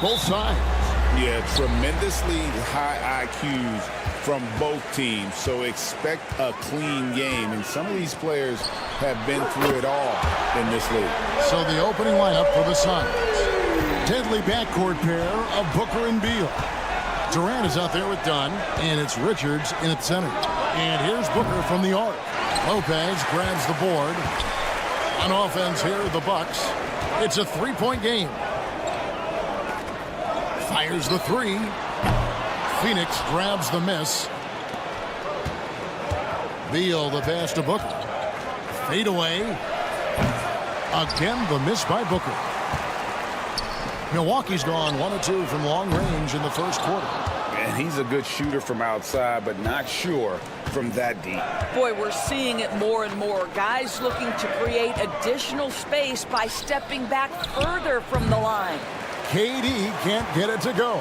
both sides. Yeah, tremendously high IQs from both teams, so expect a clean game. And some of these players have been through it all in this league. So the opening lineup for the Suns. Deadly backcourt pair of Booker and Beal. Durant is out there with Dunn, and it's Richards in at center. And here's Booker from the arc. Lopez grabs the board. On offense here, the Bucks. It's a three-point game. Fires the three. Phoenix grabs the miss. Beal the pass to Booker. Fade away. Again, the miss by Booker. Milwaukee's gone 1 of 2 from long range in the first quarter. And he's a good shooter from outside, but not sure from that deep. Boy, we're seeing it more and more. Guys looking to create additional space by stepping back further from the line. KD can't get it to go.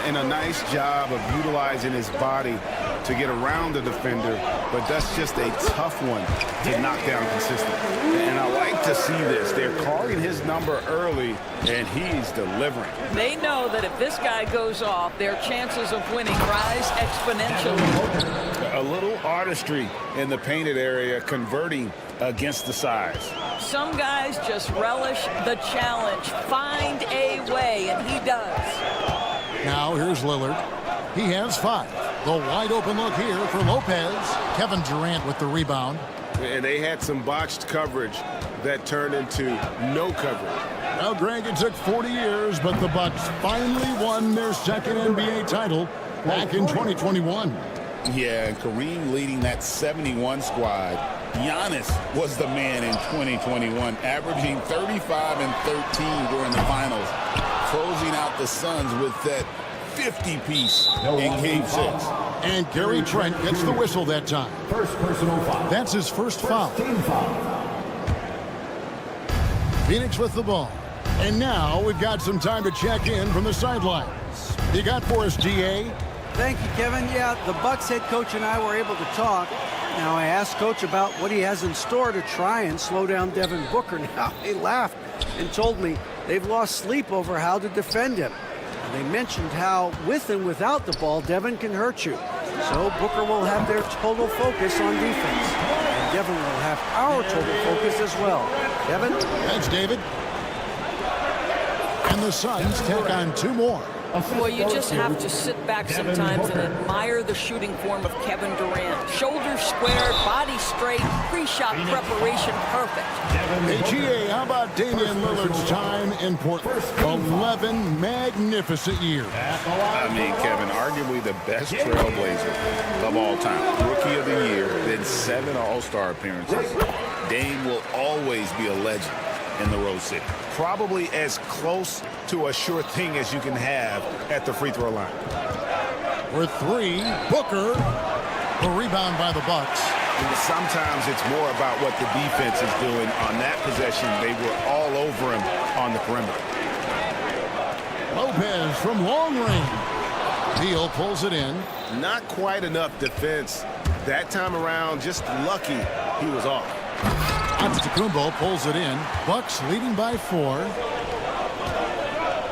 And a nice job of utilizing his body to get around the defender, but that's just a tough one to knock down consistently. And I like to see this. They're calling his number early, and he's delivering. They know that if this guy goes off, their chances of winning rise exponentially. A little artistry in the painted area, converting against the size. Some guys just relish the challenge. Find a way, and he does. Now here's Lillard. He has 5. The wide open look here for Lopez. Kevin Durant with the rebound. And they had some botched coverage that turned into no coverage. Well, Greg, it took 40 years, but the Bucks finally won their second NBA title back in 2021. Yeah, and Kareem leading that 71 squad. Giannis was the man in 2021, averaging 35 and 13 during the finals, closing out the Suns with that 50-piece in Game 6. And Gary Trent gets the whistle that time. First personal foul. That's his first foul. Team foul. Phoenix with the ball. And now we've got some time to check in from the sidelines. You got for us, GA? Thank you, Kevin. Yeah, the Bucks head coach and I were able to talk. Now, I asked Coach about what he has in store to try and slow down Devin Booker. Now, he laughed and told me they've lost sleep over how to defend him. And they mentioned how, with and without the ball, Devin can hurt you. So Booker will have their total focus on defense. And Devin will have our total focus as well. Devin? Thanks, David. And the Suns take on 2 more. Well, you just have to sit back sometimes and admire the shooting form of Kevin Durant. Shoulders squared, body straight, pre-shot preparation perfect. Hey, GA, how about Damian Lillard's time in Portland? 11 magnificent years. I mean, Kevin, arguably the best trailblazer of all time. Rookie of the year, then 7 All-Star appearances. Dame will always be a legend in the Rose City. Probably as close to a sure thing as you can have at the free throw line. For 3, Booker. A rebound by the Bucks. Sometimes it's more about what the defense is doing. On that possession, they were all over him on the perimeter. Lopez from long range. Beal pulls it in. Not quite enough defense. That time around, just lucky he was off. Antetokounmpo pulls it in. Bucks leading by 4.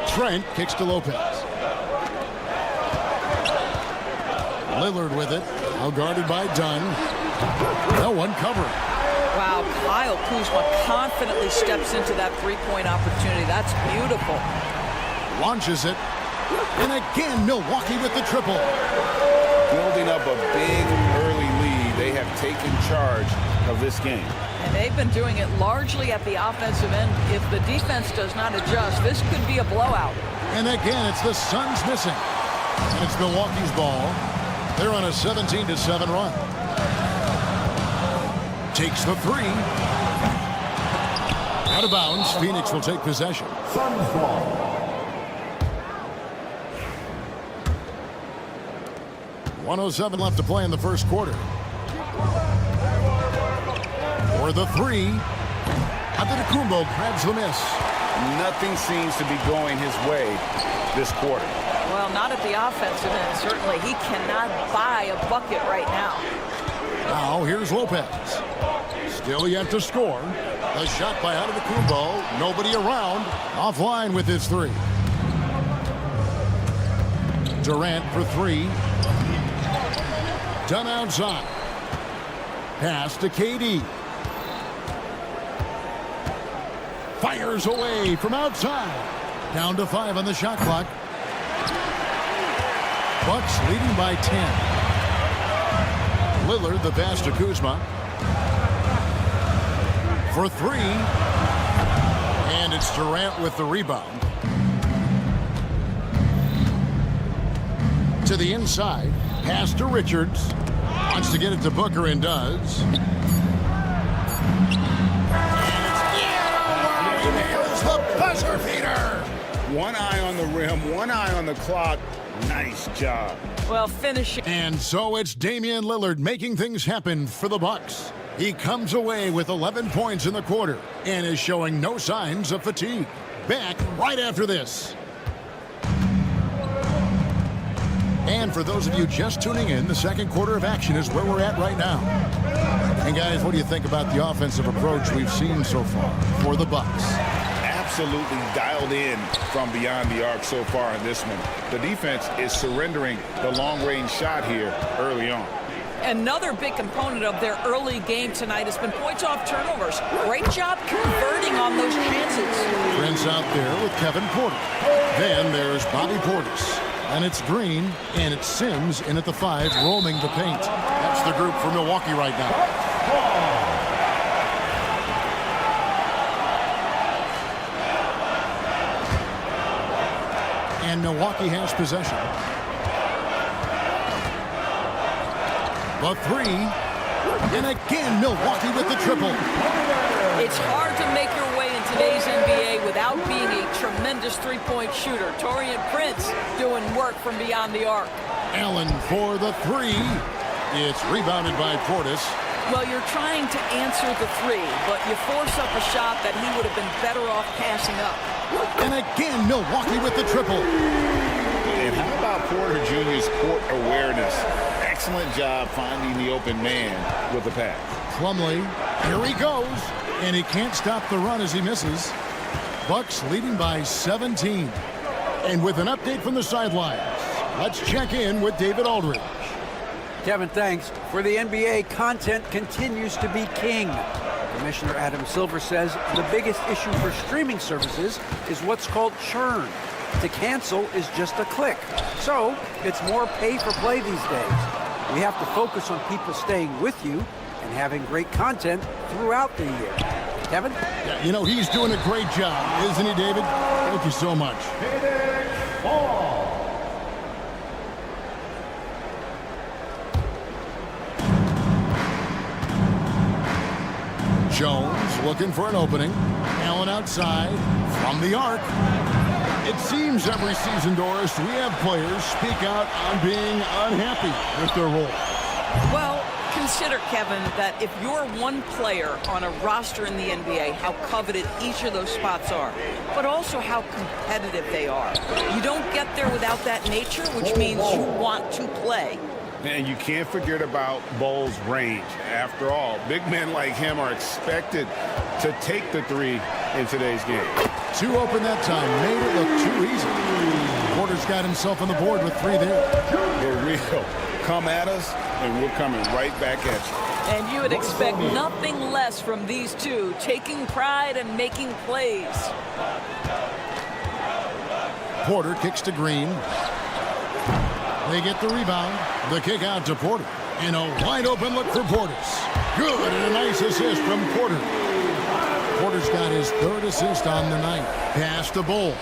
Trent kicks to Lopez. Lillard with it. Now guarded by Dunn. No one covering. Wow, Kyle Kuzma confidently steps into that three-point opportunity. That's beautiful. Launches it. And again, Milwaukee with the triple. Building up a big early lead. They have taken charge of this game. And they've been doing it largely at the offensive end. If the defense does not adjust, this could be a blowout. And again, it's the Suns missing. And it's Milwaukee's ball. They're on a 17-7 run. Takes the 3. Out of bounds. Phoenix will take possession. Suns ball. .107 left to play in the first quarter. For the 3. Antetokounmpo grabs the miss. Nothing seems to be going his way this quarter. Well, not at the offensive end. Certainly, he cannot buy a bucket right now. Now, here's Lopez. Still yet to score. The shot by Antetokounmpo. Nobody around. Offline with his 3. Durant for three. Done outside. Pass to KD. Fires away from outside. Down to 5 on the shot clock. Bucks leading by 10. Lillard, the pass to Kuzma. For three. And it's Durant with the rebound. To the inside. Pass to Richards. Wants to get it to Booker and does. And it's the buzzer beater. One eye on the rim, one eye on the clock. Nice job. Well, finishing. And so it's Damian Lillard making things happen for the Bucks. He comes away with 11 points in the quarter and is showing no signs of fatigue. Back right after this. And for those of you just tuning in, the second quarter of action is where we're at right now. And guys, what do you think about the offensive approach we've seen so far for the Bucks? Absolutely dialed in from beyond the arc so far in this one. The defense is surrendering the long-range shot here early on. Another big component of their early game tonight has been points off turnovers. Great job converting on those chances. Prince out there with Kevin Porter. Then there's Bobby Portis. And it's Green, and it's Sims in at the 5, roaming the paint. That's the group for Milwaukee right now. And Milwaukee has possession. The 3, and again Milwaukee with the triple. It's hard to make your way in today's NBA without being a tremendous three-point shooter. Taurean Prince doing work from beyond the arc. Allen for the 3. It's rebounded by Portis. Well, you're trying to answer the 3, but you force up a shot that he would have been better off passing up. And again, Milwaukee with the triple. And how about Porter Jr.'s court awareness? Excellent job finding the open man with the pass. Plumlee, here he goes. And he can't stop the run as he misses. Bucks leading by 17. And with an update from the sidelines, let's check in with David Aldridge. Kevin, thanks. For the NBA, content continues to be king. Commissioner Adam Silver says the biggest issue for streaming services is what's called churn. To cancel is just a click. So it's more pay for play these days. We have to focus on people staying with you and having great content throughout the year. Kevin? Yeah, you know, he's doing a great job, isn't he, David? Thank you so much. Jones looking for an opening. Allen outside from the arc. It seems every season, Doris, we have players speak out on being unhappy with their role. Well, consider, Kevin, that if you're one player on a roster in the NBA, how coveted each of those spots are, but also how competitive they are. You don't get there without that nature, which means you want to play. And you can't forget about Bull's range. After all, big men like him are expected to take the 3 in today's game. Too open that time, made it look too easy. Porter's got himself on the board with 3 there. For real. Come at us, and we're coming right back at you. And you would expect nothing less from these two, taking pride and making plays. Porter kicks to Green. They get the rebound. The kick out to Porter. And a wide open look for Portis. Good, and a nice assist from Porter. Porter's got his 3rd assist on the night. Pass to Bull.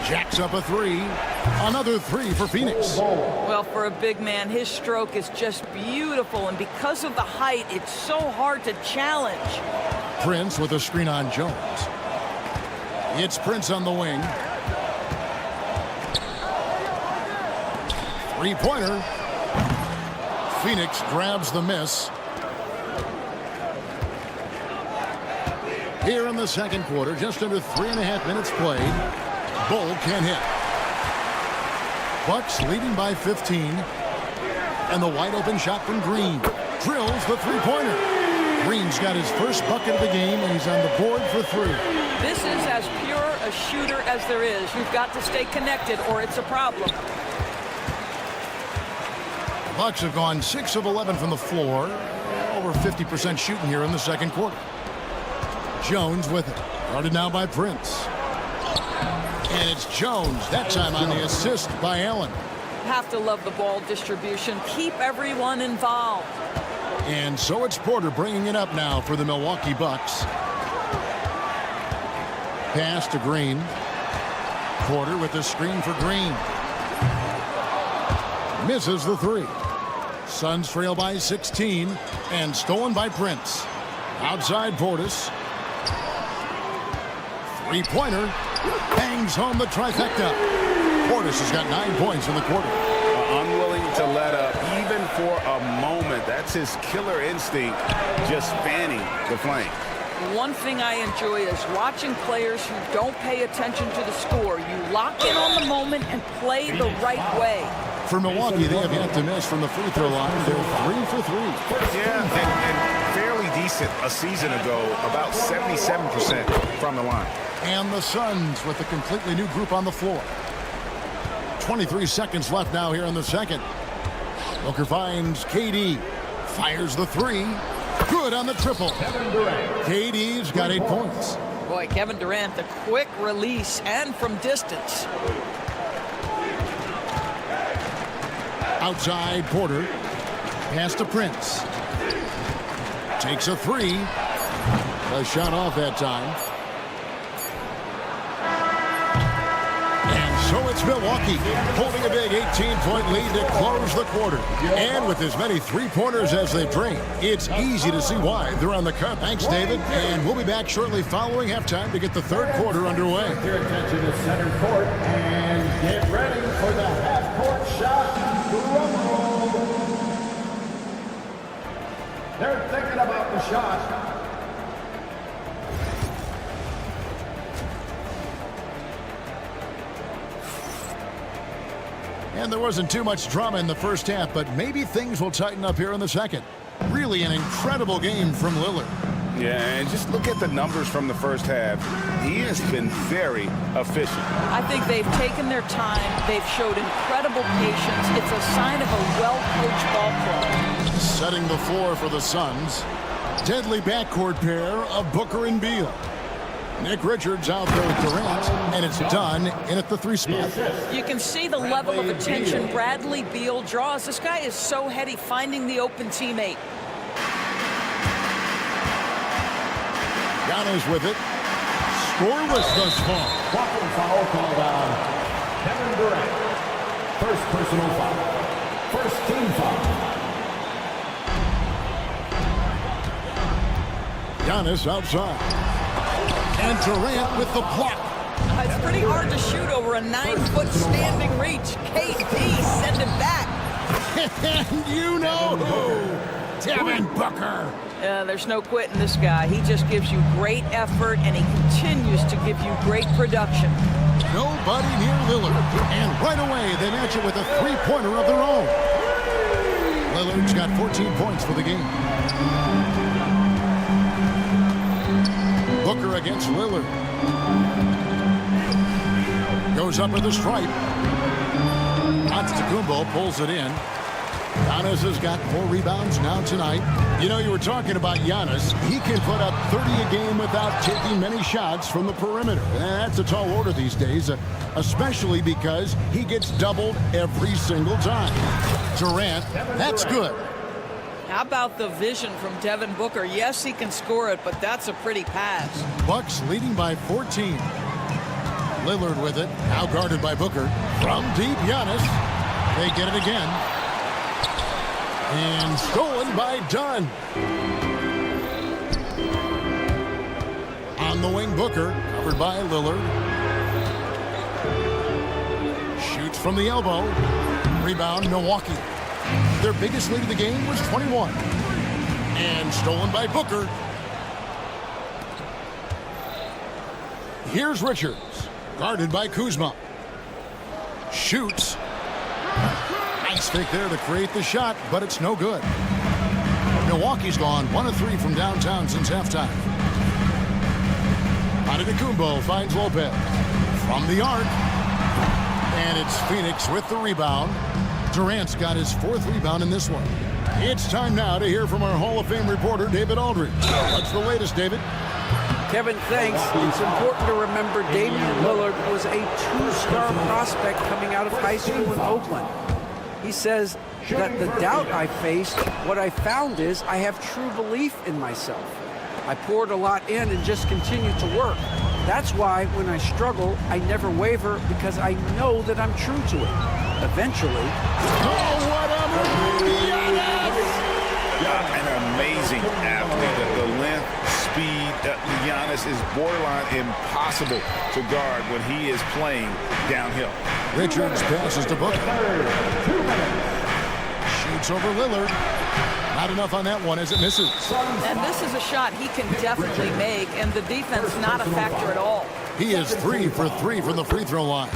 Jacks up a 3. Another 3 for Phoenix. Well, for a big man, his stroke is just beautiful, and because of the height, it's so hard to challenge. Prince with a screen on Jones. It's Prince on the wing. 3-pointer. Phoenix grabs the miss. Here in the second quarter, just under 3.5 minutes played. Bull can't hit. Bucks leading by 15. And the wide open shot from Green. Drills the 3-pointer. Green's got his first bucket of the game, and he's on the board for 3. This is as pure a shooter as there is. You've got to stay connected or it's a problem. The Bucks have gone 6 of 11 from the floor. Over 50% shooting here in the second quarter. Jones with it. Guarded now by Prince. And it's Jones, that time on the assist by Allen. Have to love the ball distribution. Keep everyone involved. And so it's Porter bringing it up now for the Milwaukee Bucks. Pass to Green. Porter with the screen for Green. Misses the 3. Suns trail by 16 and stolen by Prince. Outside Portis. Three-pointer. Bangs home the trifecta. Portis has got 9 points in the quarter. Unwilling to let up even for a moment. That's his killer instinct, just fanning the flame. One thing I enjoy is watching players who don't pay attention to the score. You lock in on the moment and play the right way. For Milwaukee, they have yet to miss from the free throw line. They're 3 for 3. Yeah, and fairly decent a season ago, about 77% from the line. And the Suns with a completely new group on the floor. 23 seconds left now here in the second. Booker finds KD. Fires the 3. Good on the triple. KD's got 8 points. Boy, Kevin Durant, the quick release and from distance. Outside Porter. Pass to Prince. Takes a 3. A shot off that time. And so it's Milwaukee holding a big 18-point lead to close the quarter. And with as many three-pointers as they've drained, it's easy to see why they're on the cut. Thanks, David. And we'll be back shortly following halftime to get the third quarter underway. Your attention to center court and get ready for the half-court shot. They're thinking about the shot. And there wasn't too much drama in the first half, but maybe things will tighten up here in the second. Really an incredible game from Lillard. Yeah, and just look at the numbers from the first half. He has been very efficient. I think they've taken their time. They've showed incredible patience. It's a sign of a well-coached ball club. Setting the floor for the Suns. Deadly backcourt pair of Booker and Beal. Nick Richards out there with Durant, and it's done in at the 3 spot. You can see the level of attention Bradley Beal draws. This guy is so heady finding the open teammate. Giannis with it. Scoreless thus far. Walking foul called on Kevin Durant. First personal foul. First team foul. Giannis outside. And Durant with the block. It's pretty hard to shoot over a 9-foot standing reach. KD send him back. And you know who? Devin Booker. There's no quitting this guy. He just gives you great effort, and he continues to give you great production. Nobody near Lillard. And right away, they match it with a three-pointer of their own. Lillard's got 14 points for the game. Booker against Lillard. Goes up with a stripe. Antetokounmpo pulls it in. Giannis has got 4 rebounds now tonight. You know, you were talking about Giannis. He can put up 30 a game without taking many shots from the perimeter. That's a tall order these days, especially because he gets doubled every single time. Durant, that's good. How about the vision from Devin Booker? Yes, he can score it, but that's a pretty pass. Bucks leading by 14. Lillard with it, now guarded by Booker. From deep, Giannis. They get it again. And stolen by Dunn. On the wing, Booker, covered by Lillard. Shoots from the elbow. Rebound, Milwaukee. Their biggest lead of the game was 21. And stolen by Booker. Here's Richards, guarded by Kuzma. Shoots. Nice fake there to create the shot, but it's no good. Milwaukee's gone 1 of 3 from downtown since halftime. Udiplomat finds Lopez from the arc. And it's Phoenix with the rebound. Durant's got his 4th rebound in this one. It's time now to hear from our Hall of Fame reporter, David Aldridge. What's the latest, David? Kevin, thanks. It's important to remember Damian Lillard was a 2-star prospect coming out of high school in Oakland. He says that the doubt I faced, what I found is I have true belief in myself. I poured a lot in and just continued to work. That's why when I struggle, I never waver because I know that I'm true to it. Eventually. Oh, what a move! An amazing athlete. The length, speed, Giannis is borderline impossible to guard when he is playing downhill. Richards passes to Booker. Shoots over Lillard. Not enough on that one as it misses. And this is a shot he can definitely make, and the defense not a factor at all. He is 3 for 3 from the free throw line.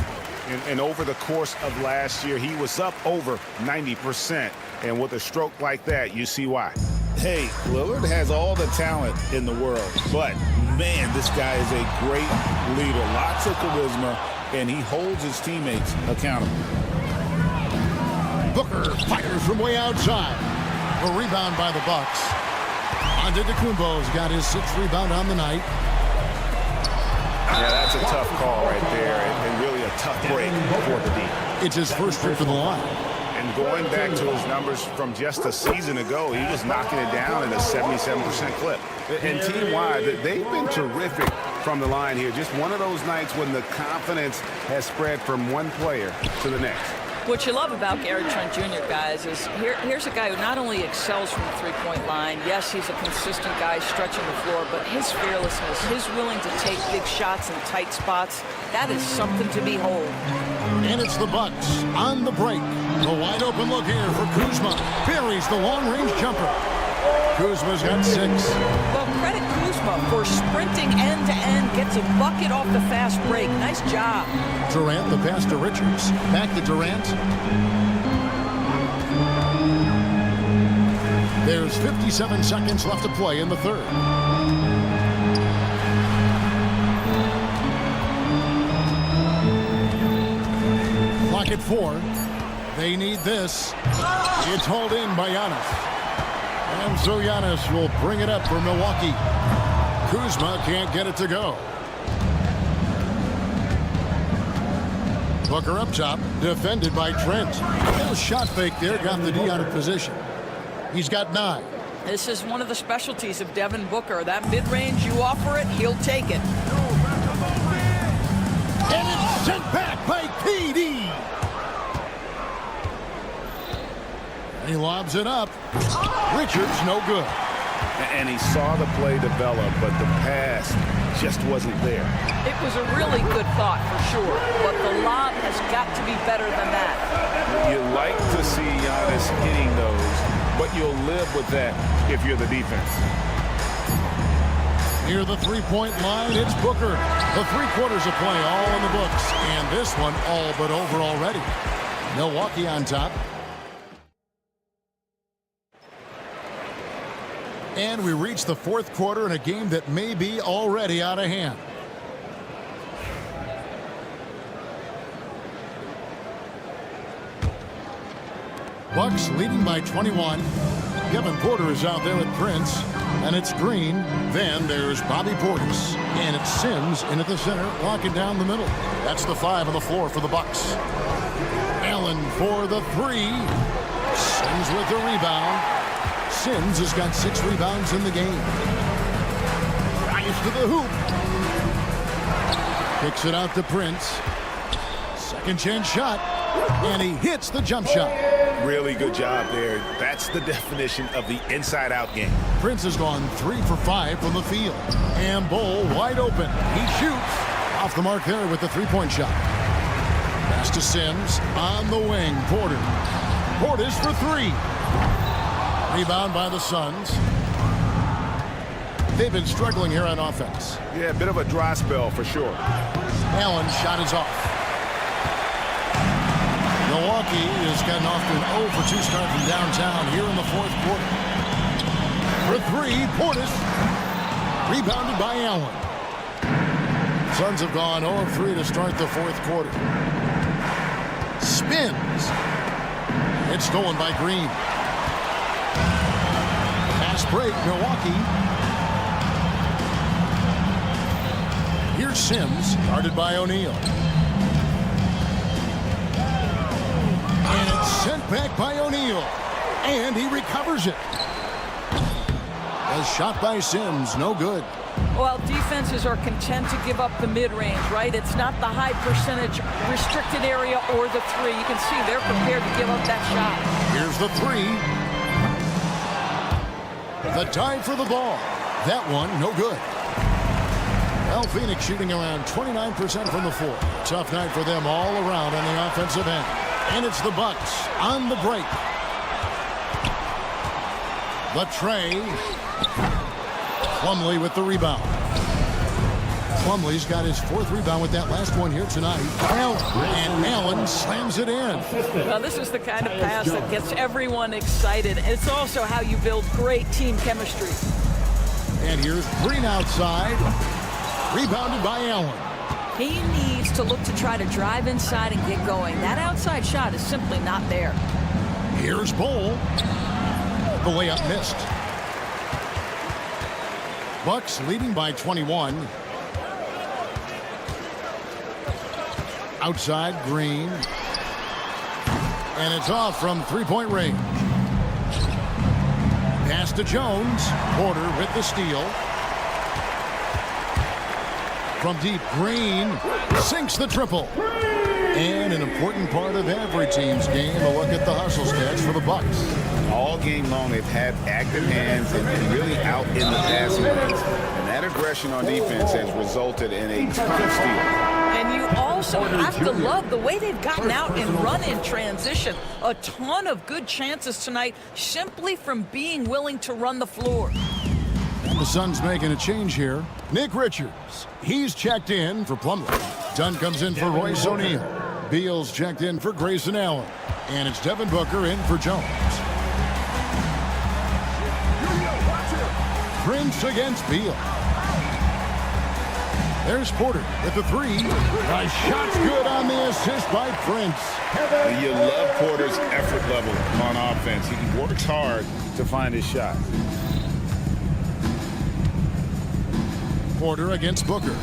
And over the course of last year, he was up over 90%. And with a stroke like that, you see why. Hey, Lillard has all the talent in the world, but man, this guy is a great leader. Lots of charisma, and he holds his teammates accountable. Booker fires from way outside. A rebound by the Bucks. Antetokounmpo's got his 6th rebound on the night. Yeah, that's a tough call right there, and really a tough break for the D. It's his first trip to the line. And going back to his numbers from just a season ago, he was knocking it down at a 77% clip. And team-wide, they've been terrific from the line here. Just one of those nights when the confidence has spread from one player to the next. What you love about Gary Trent Jr., guys, is here's a guy who not only excels from the three-point line, yes, he's a consistent guy stretching the floor, but his fearlessness, his willing to take big shots in tight spots, that is something to behold. And it's the Bucks on the break. The wide open look here for Kuzma. Buries the long-range jumper. Kuzma's got 6. Well, credit Kuzma for sprinting end-to-end, gets a bucket off the fast break. Nice job. Durant, the pass to Richards. Back to Durant. There's 57 seconds left to play in the third. Clock at 4. They need this. It's hauled in by Giannis. And so Giannis will bring it up for Milwaukee. Kuzma can't get it to go. Booker up top, defended by Trent. A little shot fake there, got the D out of position. He's got 9. This is one of the specialties of Devin Booker. That mid-range, you offer it, he'll take it. And it's sent back by KD. And he lobs it up. Richards, no good. And he saw the play develop, but the pass just wasn't there. It was a really good thought, for sure, but the lob has got to be better than that. You like to see Giannis hitting those, but you'll live with that if you're the defense. Near the three-point line, it's Booker. The 3 quarters of play all in the books, and this one all but over already. Milwaukee on top. And we reach the 4th quarter in a game that may be already out of hand. Bucks leading by 21. Kevin Porter is out there with Prince. And it's Green. Then there's Bobby Portis. And it's Sims in at the center, locking down the middle. That's the 5 on the floor for the Bucks. Allen for the 3. Sims with the rebound. Sims has got 6 rebounds in the game. Drives to the hoop. Kicks it out to Prince. Second chance shot. And he hits the jump shot. Really good job there. That's the definition of the inside-out game. Prince has gone 3 for 5 from the field. And Bull wide open. He shoots. Off the mark there with the 3-point shot. Pass to Sims. On the wing, Porter. Portis for 3. Rebound by the Suns. They've been struggling here on offense. Yeah, a bit of a dry spell for sure. Allen's shot is off. Milwaukee has gotten off to an 0 for 2 start from downtown here in the 4th quarter. For three, Portis. Rebounded by Allen. Suns have gone 0 of 3 to start the fourth quarter. Spins. It's stolen by Green. Fast break, Milwaukee. Here's Sims, guarded by O'Neal. And it's sent back by O'Neal. And he recovers it. A shot by Sims, no good. Well, defenses are content to give up the mid-range, right? It's not the high percentage restricted area or the three. You can see they're prepared to give up that shot. Here's the three. The dive for the ball. That one, no good. Well, Phoenix shooting around 29% from the floor. Tough night for them all around on the offensive end. And it's the Bucks on the break. The tray. Plumlee with the rebound. Plumlee's got his fourth rebound with that last one here tonight. And Allen slams it in. Well, this is the kind of pass that gets everyone excited. It's also how you build great team chemistry. And here's Green outside. Rebounded by Allen. He needs to look to try to drive inside and get going. That outside shot is simply not there. Here's Bull. The layup missed. Bucks leading by 21. Outside, Green. And it's off from three-point range. Pass to Jones. Porter with the steal. From deep, Green sinks the triple. And an important part of every team's game, a look at the hustle stats for the Bucks. All game long, they've had active hands and really out in the passing lanes. And that aggression on defense has resulted in a ton of steals. And you also have to love the way they've gotten out and run in transition. A ton of good chances tonight simply from being willing to run the floor. And the Suns making a change here. Nick Richards, he's checked in for Plumlee. Dunn comes in for Royce O'Neal. Beal's checked in for Grayson Allen. And it's Devin Booker in for Jones. Prince against Beal. There's Porter with the three. The shot's good on the assist by Prince. And you love Porter's effort level on offense. He works hard to find his shot. Porter against Booker.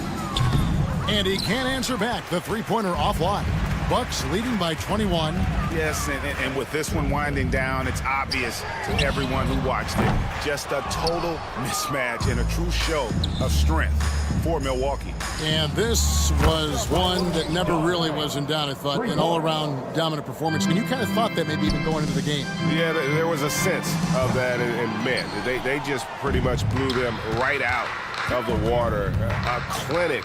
And he can't answer back. The three-pointer offline. Bucks leading by 21. Yes, and with this one winding down, it's obvious to everyone who watched it. Just a total mismatch and a true show of strength for Milwaukee. And this was one that never really was in doubt, I thought. An all-around dominant performance. And you kind of thought that maybe even going into the game. Yeah, there was a sense of that. And man, they just pretty much blew them right out of the water. A clinic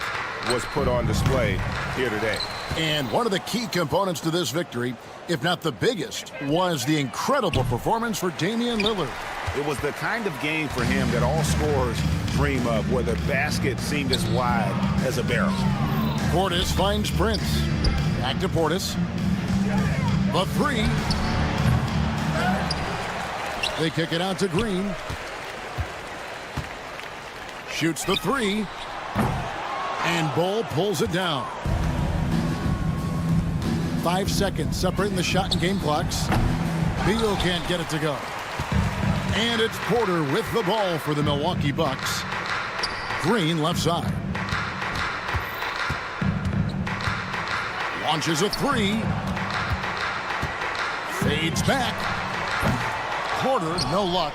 was put on display here today. And one of the key components to this victory, if not the biggest, was the incredible performance for Damian Lillard. It was the kind of game for him that all scorers dream of, where the basket seemed as wide as a barrel. Portis finds Prince. Back to Portis. The three. They kick it out to Green. Shoots the three. And Bull pulls it down. 5 seconds separating the shot and game clocks. Beal can't get it to go. And it's Porter with the ball for the Milwaukee Bucks. Green left side. Launches a three. Fades back. Porter, no luck.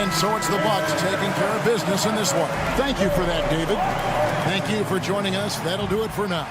And so it's the Bucks taking care of business in this one. Thank you for that, David. Thank you for joining us. That'll do it for now.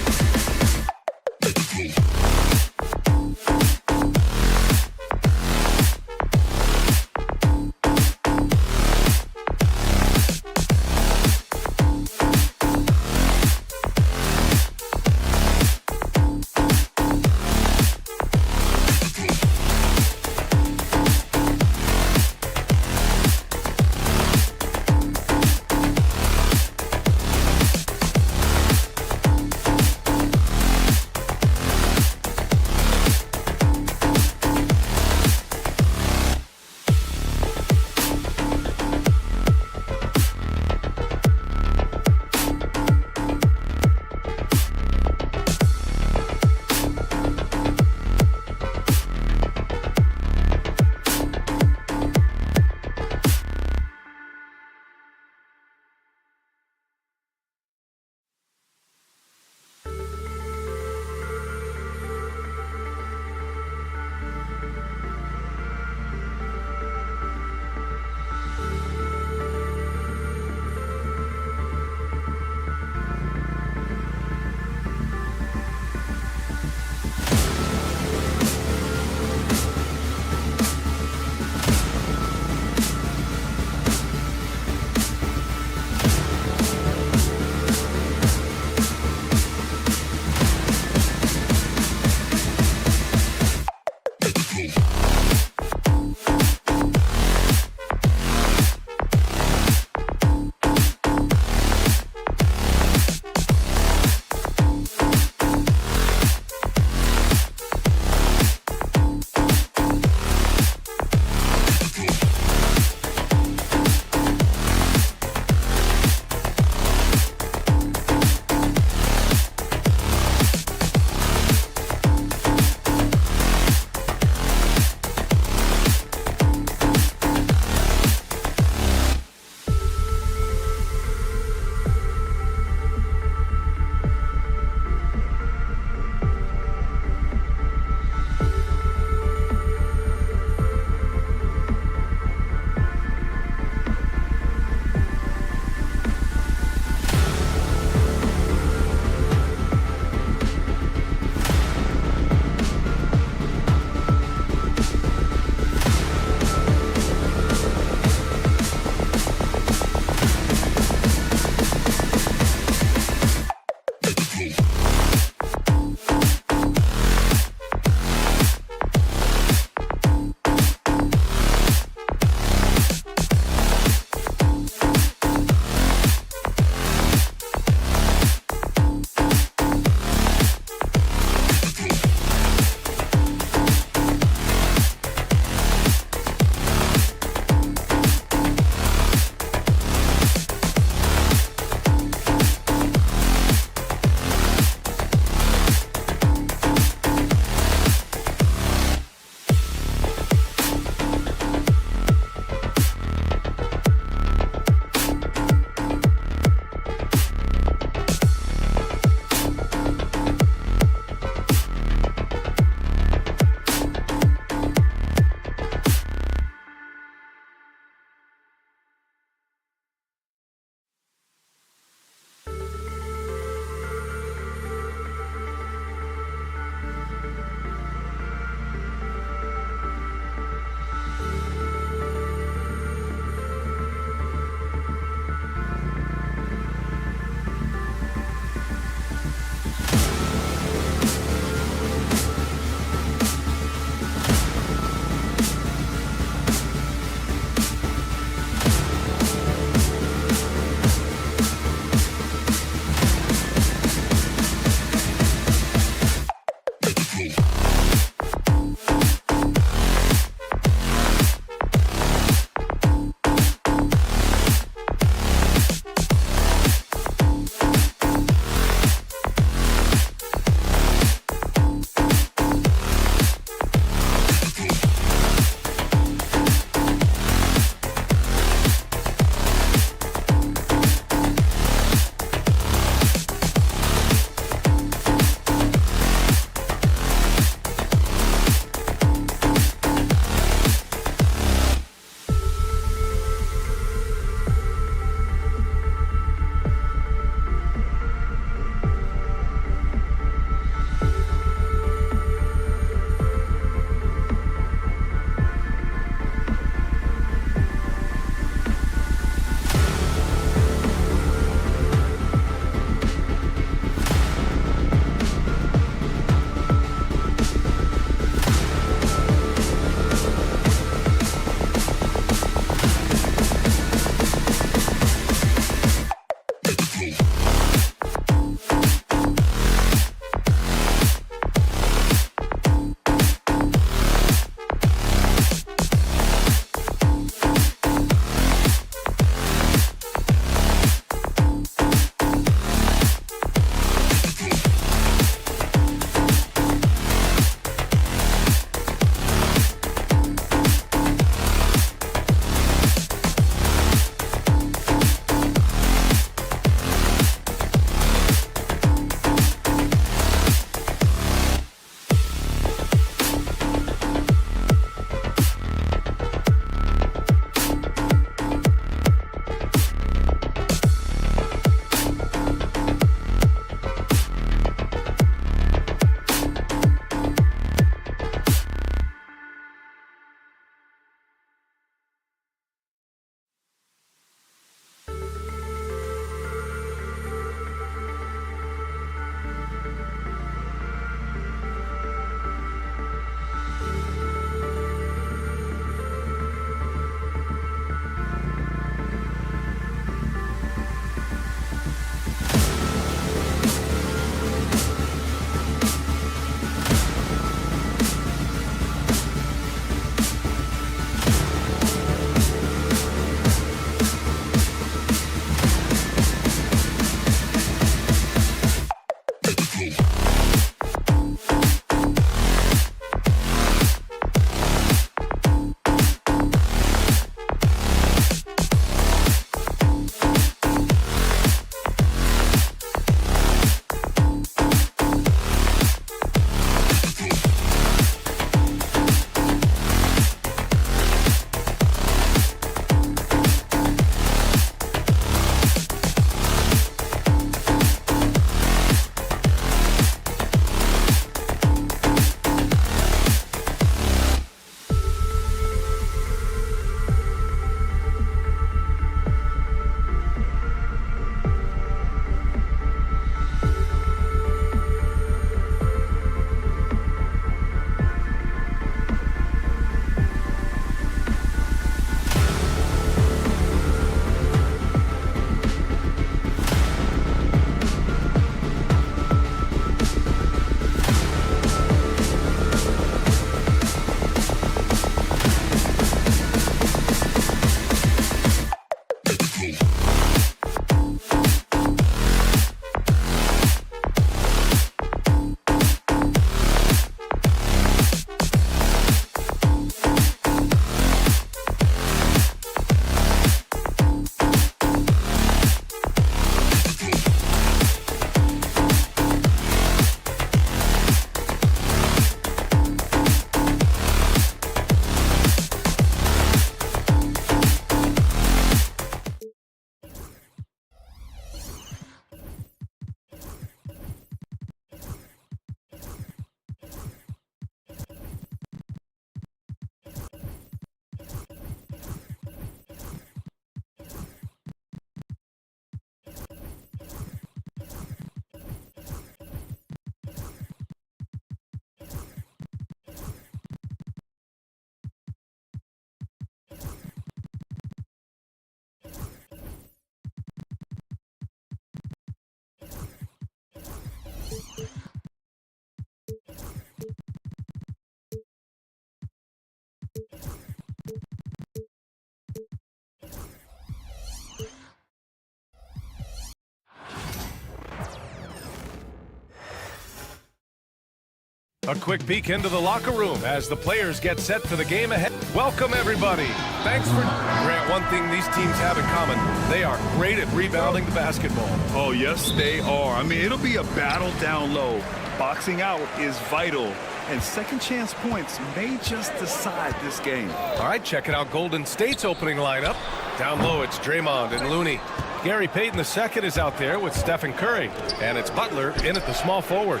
A quick peek into the locker room as the players get set for the game ahead. Welcome, everybody. Thanks for... Grant, one thing these teams have in common, they are great at rebounding the basketball. Oh, yes, they are. I mean, it'll be a battle down low. Boxing out is vital, and second chance points may just decide this game. All right, checking out Golden State's opening lineup. Down low, it's Draymond and Looney. Gary Payton II is out there with Stephen Curry, and it's Butler in at the small forward.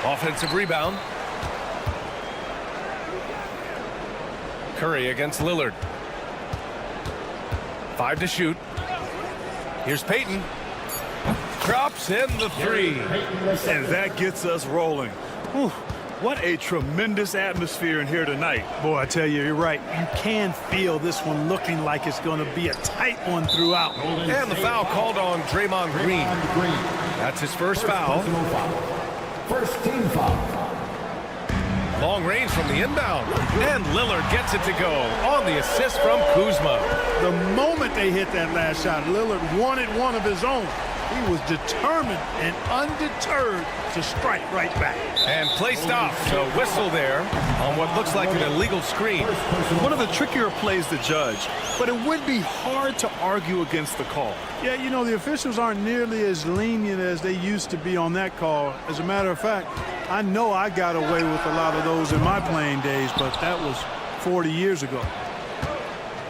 Offensive rebound. Curry against Lillard. 5 to shoot. Here's Payton. Drops in the 3. And that gets us rolling. Whew, what a tremendous atmosphere in here tonight. Boy, I tell you, you're right. You can feel this one looking like it's going to be a tight one throughout. And the foul called on Draymond Green. That's his first foul. First team foul. Long range from the inbound. And Lillard gets it to go on the assist from Kuzma. The moment they hit that last shot, Lillard wanted one of his own. He was determined and undeterred to strike right back. And play stops. So whistle there on what looks like an illegal screen. One of the trickier plays to judge, but it would be hard to argue against the call. Yeah, you know, the officials aren't nearly as lenient as they used to be on that call. As a matter of fact, I know I got away with a lot of those in my playing days, but that was 40 years ago.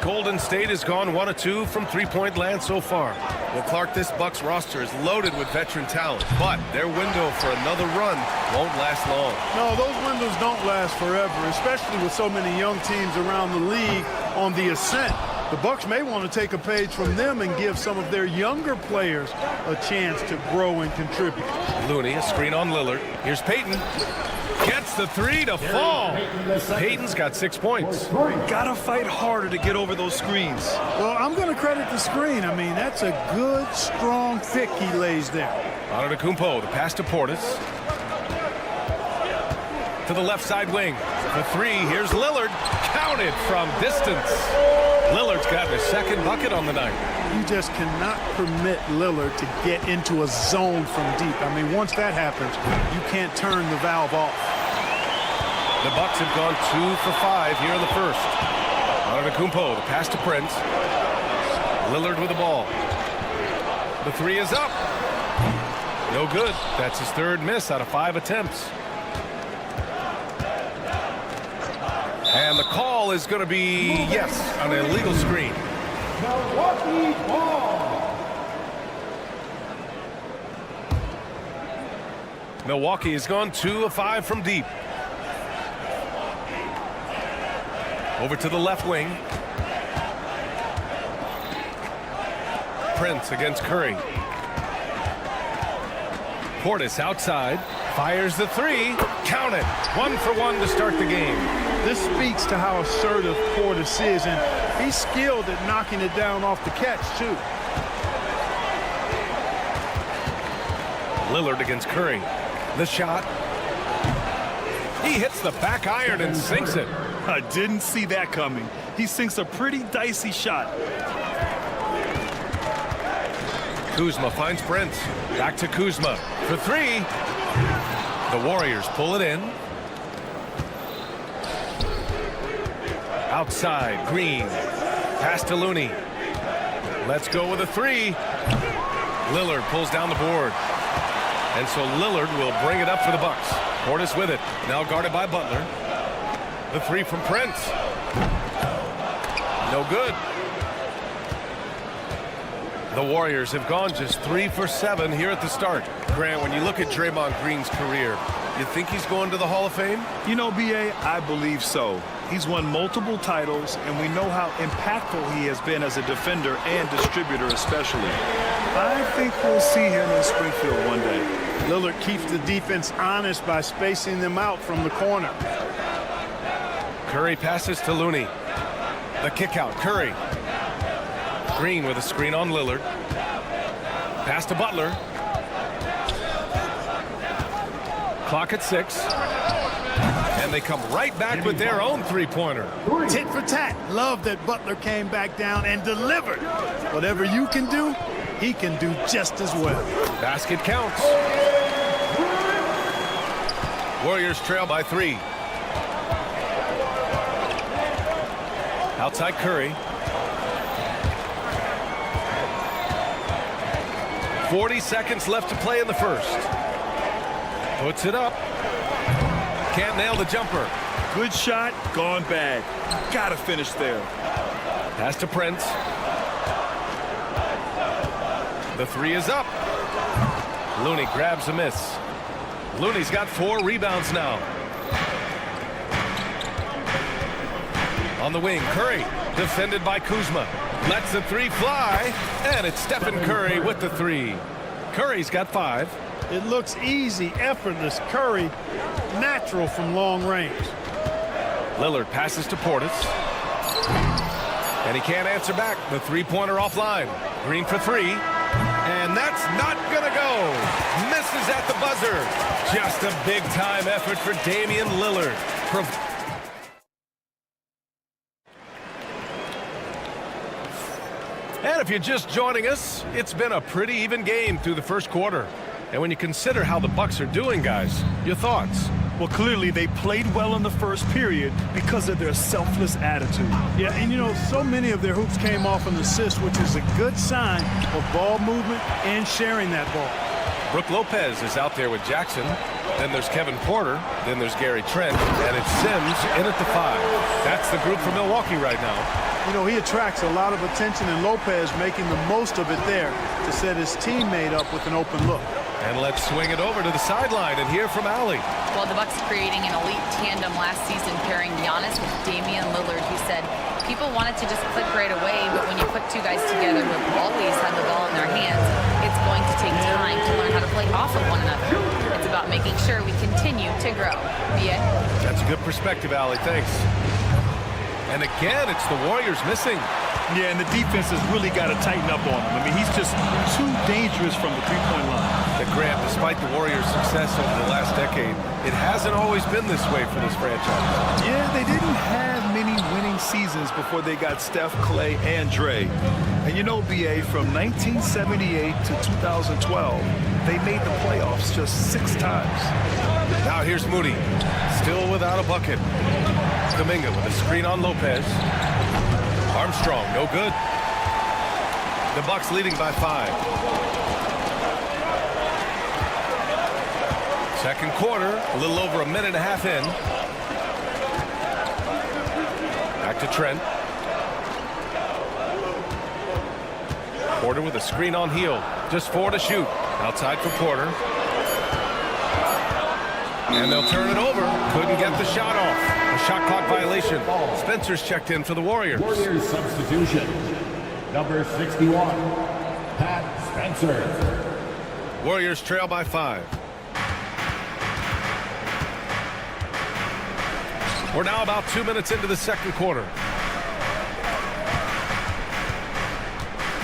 Golden State has gone 1 of 2 from three-point land so far. Well, Clark, this Bucks roster is loaded with veteran talent, but their window for another run won't last long. No, those windows don't last forever, especially with so many young teams around the league on the ascent. The Bucks may want to take a page from them and give some of their younger players a chance to grow and contribute. Looney, a screen on Lillard. Here's Payton. Gets the 3 to fall. Payton's got 6 points. Gotta fight harder to get over those screens. Well, I'm going to credit the screen. I mean, that's a good, strong pick he lays there. Antetokounmpo, the pass to Portis. To the left side wing. The 3, here's Lillard. Counted from distance. Lillard's got his second bucket on the night. You just cannot permit Lillard to get into a zone from deep. I mean, once that happens, you can't turn the valve off. The Bucks have gone 2 for 5 here in the first. Antetokounmpo, the pass to Prince. Lillard with the ball. The 3 is up. No good. That's his third miss out of 5 attempts. And the call is going to be, yes, an illegal screen. Milwaukee ball. Milwaukee has gone 2 of 5 from deep. Over to the left wing. Prince against Curry. Portis outside. Fires the 3. Count it. 1 for 1 to start the game. This speaks to how assertive Portis is, and he's skilled at knocking it down off the catch, too. Lillard against Curry. The shot. He hits the back iron and sinks it. I didn't see that coming. He sinks a pretty dicey shot. Kuzma finds Prince. Back to Kuzma for 3. The Warriors pull it in. Outside, Green. Pass to Looney. Let's go with a 3. Lillard pulls down the board. And so Lillard will bring it up for the Bucks. Portis with it. Now guarded by Butler. The 3 from Prince. No good. The Warriors have gone just 3 for 7 here at the start. Grant, when you look at Draymond Green's career, you think he's going to the Hall of Fame? You know, B.A., I believe so. He's won multiple titles, and we know how impactful he has been as a defender and distributor especially. I think we'll see him in Springfield one day. Lillard keeps the defense honest by spacing them out from the corner. Curry passes to Looney. The kick out, Curry. Green with a screen on Lillard. Pass to Butler. Clock at 6. And they come right back with their own three-pointer. Tit for tat. Love that Butler came back down and delivered. Whatever you can do, he can do just as well. Basket counts. Warriors trail by 3. Outside Curry. 40 seconds left to play in the first. Puts it up. Can't nail the jumper. Good shot, gone bad. Gotta finish there. Pass to Prince. The 3 is up. Looney grabs a miss. Looney's got 4 rebounds now. On the wing, Curry, defended by Kuzma. Lets the 3 fly, and it's Stephen Curry with the 3. Curry's got 5. It looks easy, effortless. Curry, natural from long range. Lillard passes to Portis. And he can't answer back. The 3-pointer offline. Green for 3. And that's not going to go. Misses at the buzzer. Just a big-time effort for Damian Lillard. And if you're just joining us, it's been a pretty even game through the first quarter. And when you consider how the Bucks are doing, guys, your thoughts? Well, clearly they played well in the first period because of their selfless attitude. Yeah, and you know, so many of their hoops came off an assist, which is a good sign of ball movement and sharing that ball. Brook Lopez is out there with Jackson. Then there's Kevin Porter. Then there's Gary Trent. And it's Sims in at the 5. That's the group for Milwaukee right now. You know, he attracts a lot of attention, and Lopez making the most of it there to set his teammate up with an open look. And let's swing it over to the sideline and hear from Allie. Well, the Bucks creating an elite tandem last season, pairing Giannis with Damian Lillard. He said people wanted to just click right away, but when you put 2 guys together who always have the ball in their hands, it's going to take time to learn how to play off of one another. It's about making sure we continue to grow. B.A.? That's a good perspective, Allie. Thanks. And again, it's the Warriors missing. Yeah, and the defense has really got to tighten up on him. I mean, he's just too dangerous from the 3-point line. But Grant, despite the Warriors' success over the last decade, it hasn't always been this way for this franchise. Yeah, they didn't have many winning seasons before they got Steph, Clay, and Dre. And you know, B.A., from 1978 to 2012, they made the playoffs just 6 times. Now here's Moody, still without a bucket. Kuminga with a screen on Lopez. Armstrong, no good. The Bucks leading by 5. Second quarter, a little over a minute and a half in. Back to Trent. Porter with a screen on heel. Just 4 to shoot. Outside for Porter. And they'll turn it over. Couldn't get the shot off. A shot clock violation. Spencer's checked in for the Warriors. Warriors substitution. Number 61, Pat Spencer. Warriors trail by 5. We're now about 2 minutes into the second quarter.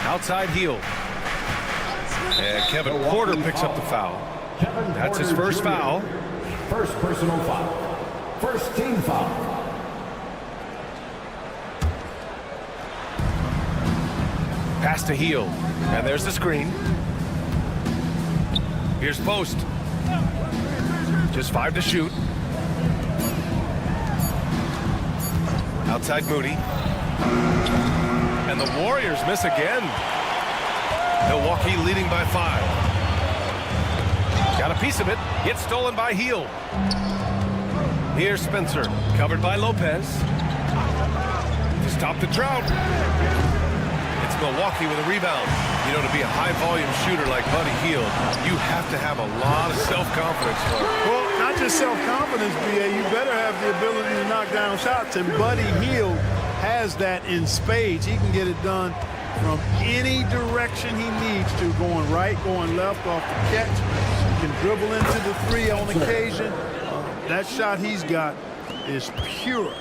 Outside heel. And Kevin Porter picks up the foul. That's his first foul. First personal foul. First team foul. Pass to heel. And there's the screen. Here's post. Just 5 to shoot. Outside Moody. And the Warriors miss again. Milwaukee leading by 5. Got a piece of it. Gets stolen by Heel. Here's Spencer. Covered by Lopez. To stop the drought. It's Milwaukee with a rebound. You know, to be a high-volume shooter like Buddy Hield, you have to have a lot of self-confidence. Well, not just self-confidence, B.A. You better have the ability to knock down shots, and Buddy Hield has that in spades. He can get it done from any direction he needs to, going right, going left off the catch. He can dribble into the 3 on occasion. That shot he's got is pure.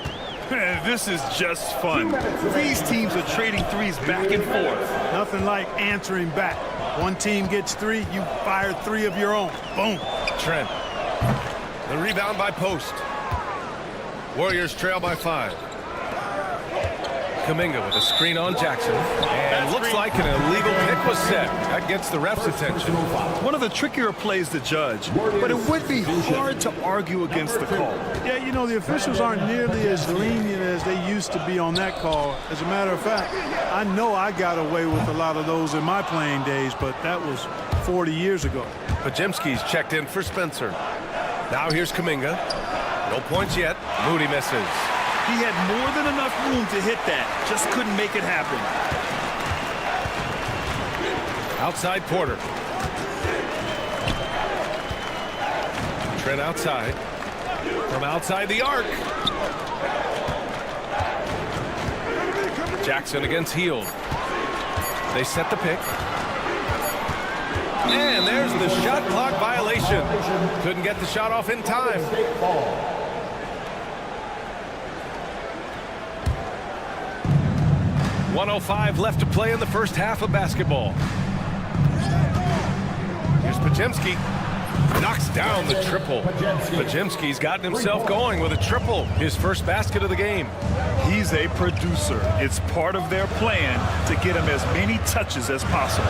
This is just fun. These teams are trading threes back and forth. Nothing like answering back. One team gets 3, you fire 3 of your own. Boom. Trent. The rebound by Post. Warriors trail by 5. Kuminga with a screen on Jackson. And looks like an illegal pick was set. That gets the ref's attention. One of the trickier plays to judge, but it would be hard to argue against the call. Yeah, you know, the officials aren't nearly as lenient as they used to be on that call. As a matter of fact, I know I got away with a lot of those in my playing days, but that was 40 years ago. Pajemski's checked in for Spencer. Now here's Kuminga. No points yet. Moody misses. He had more than enough room to hit that, just couldn't make it happen. Outside Porter. Trent outside. From outside the arc. Jackson against Hield. They set the pick. And there's the shot clock violation. Couldn't get the shot off in time. .105 left to play in the first half of basketball. Here's Pajemski. Knocks down the triple. Pajemski's gotten himself going with a triple. His first basket of the game. He's a producer. It's part of their plan to get him as many touches as possible.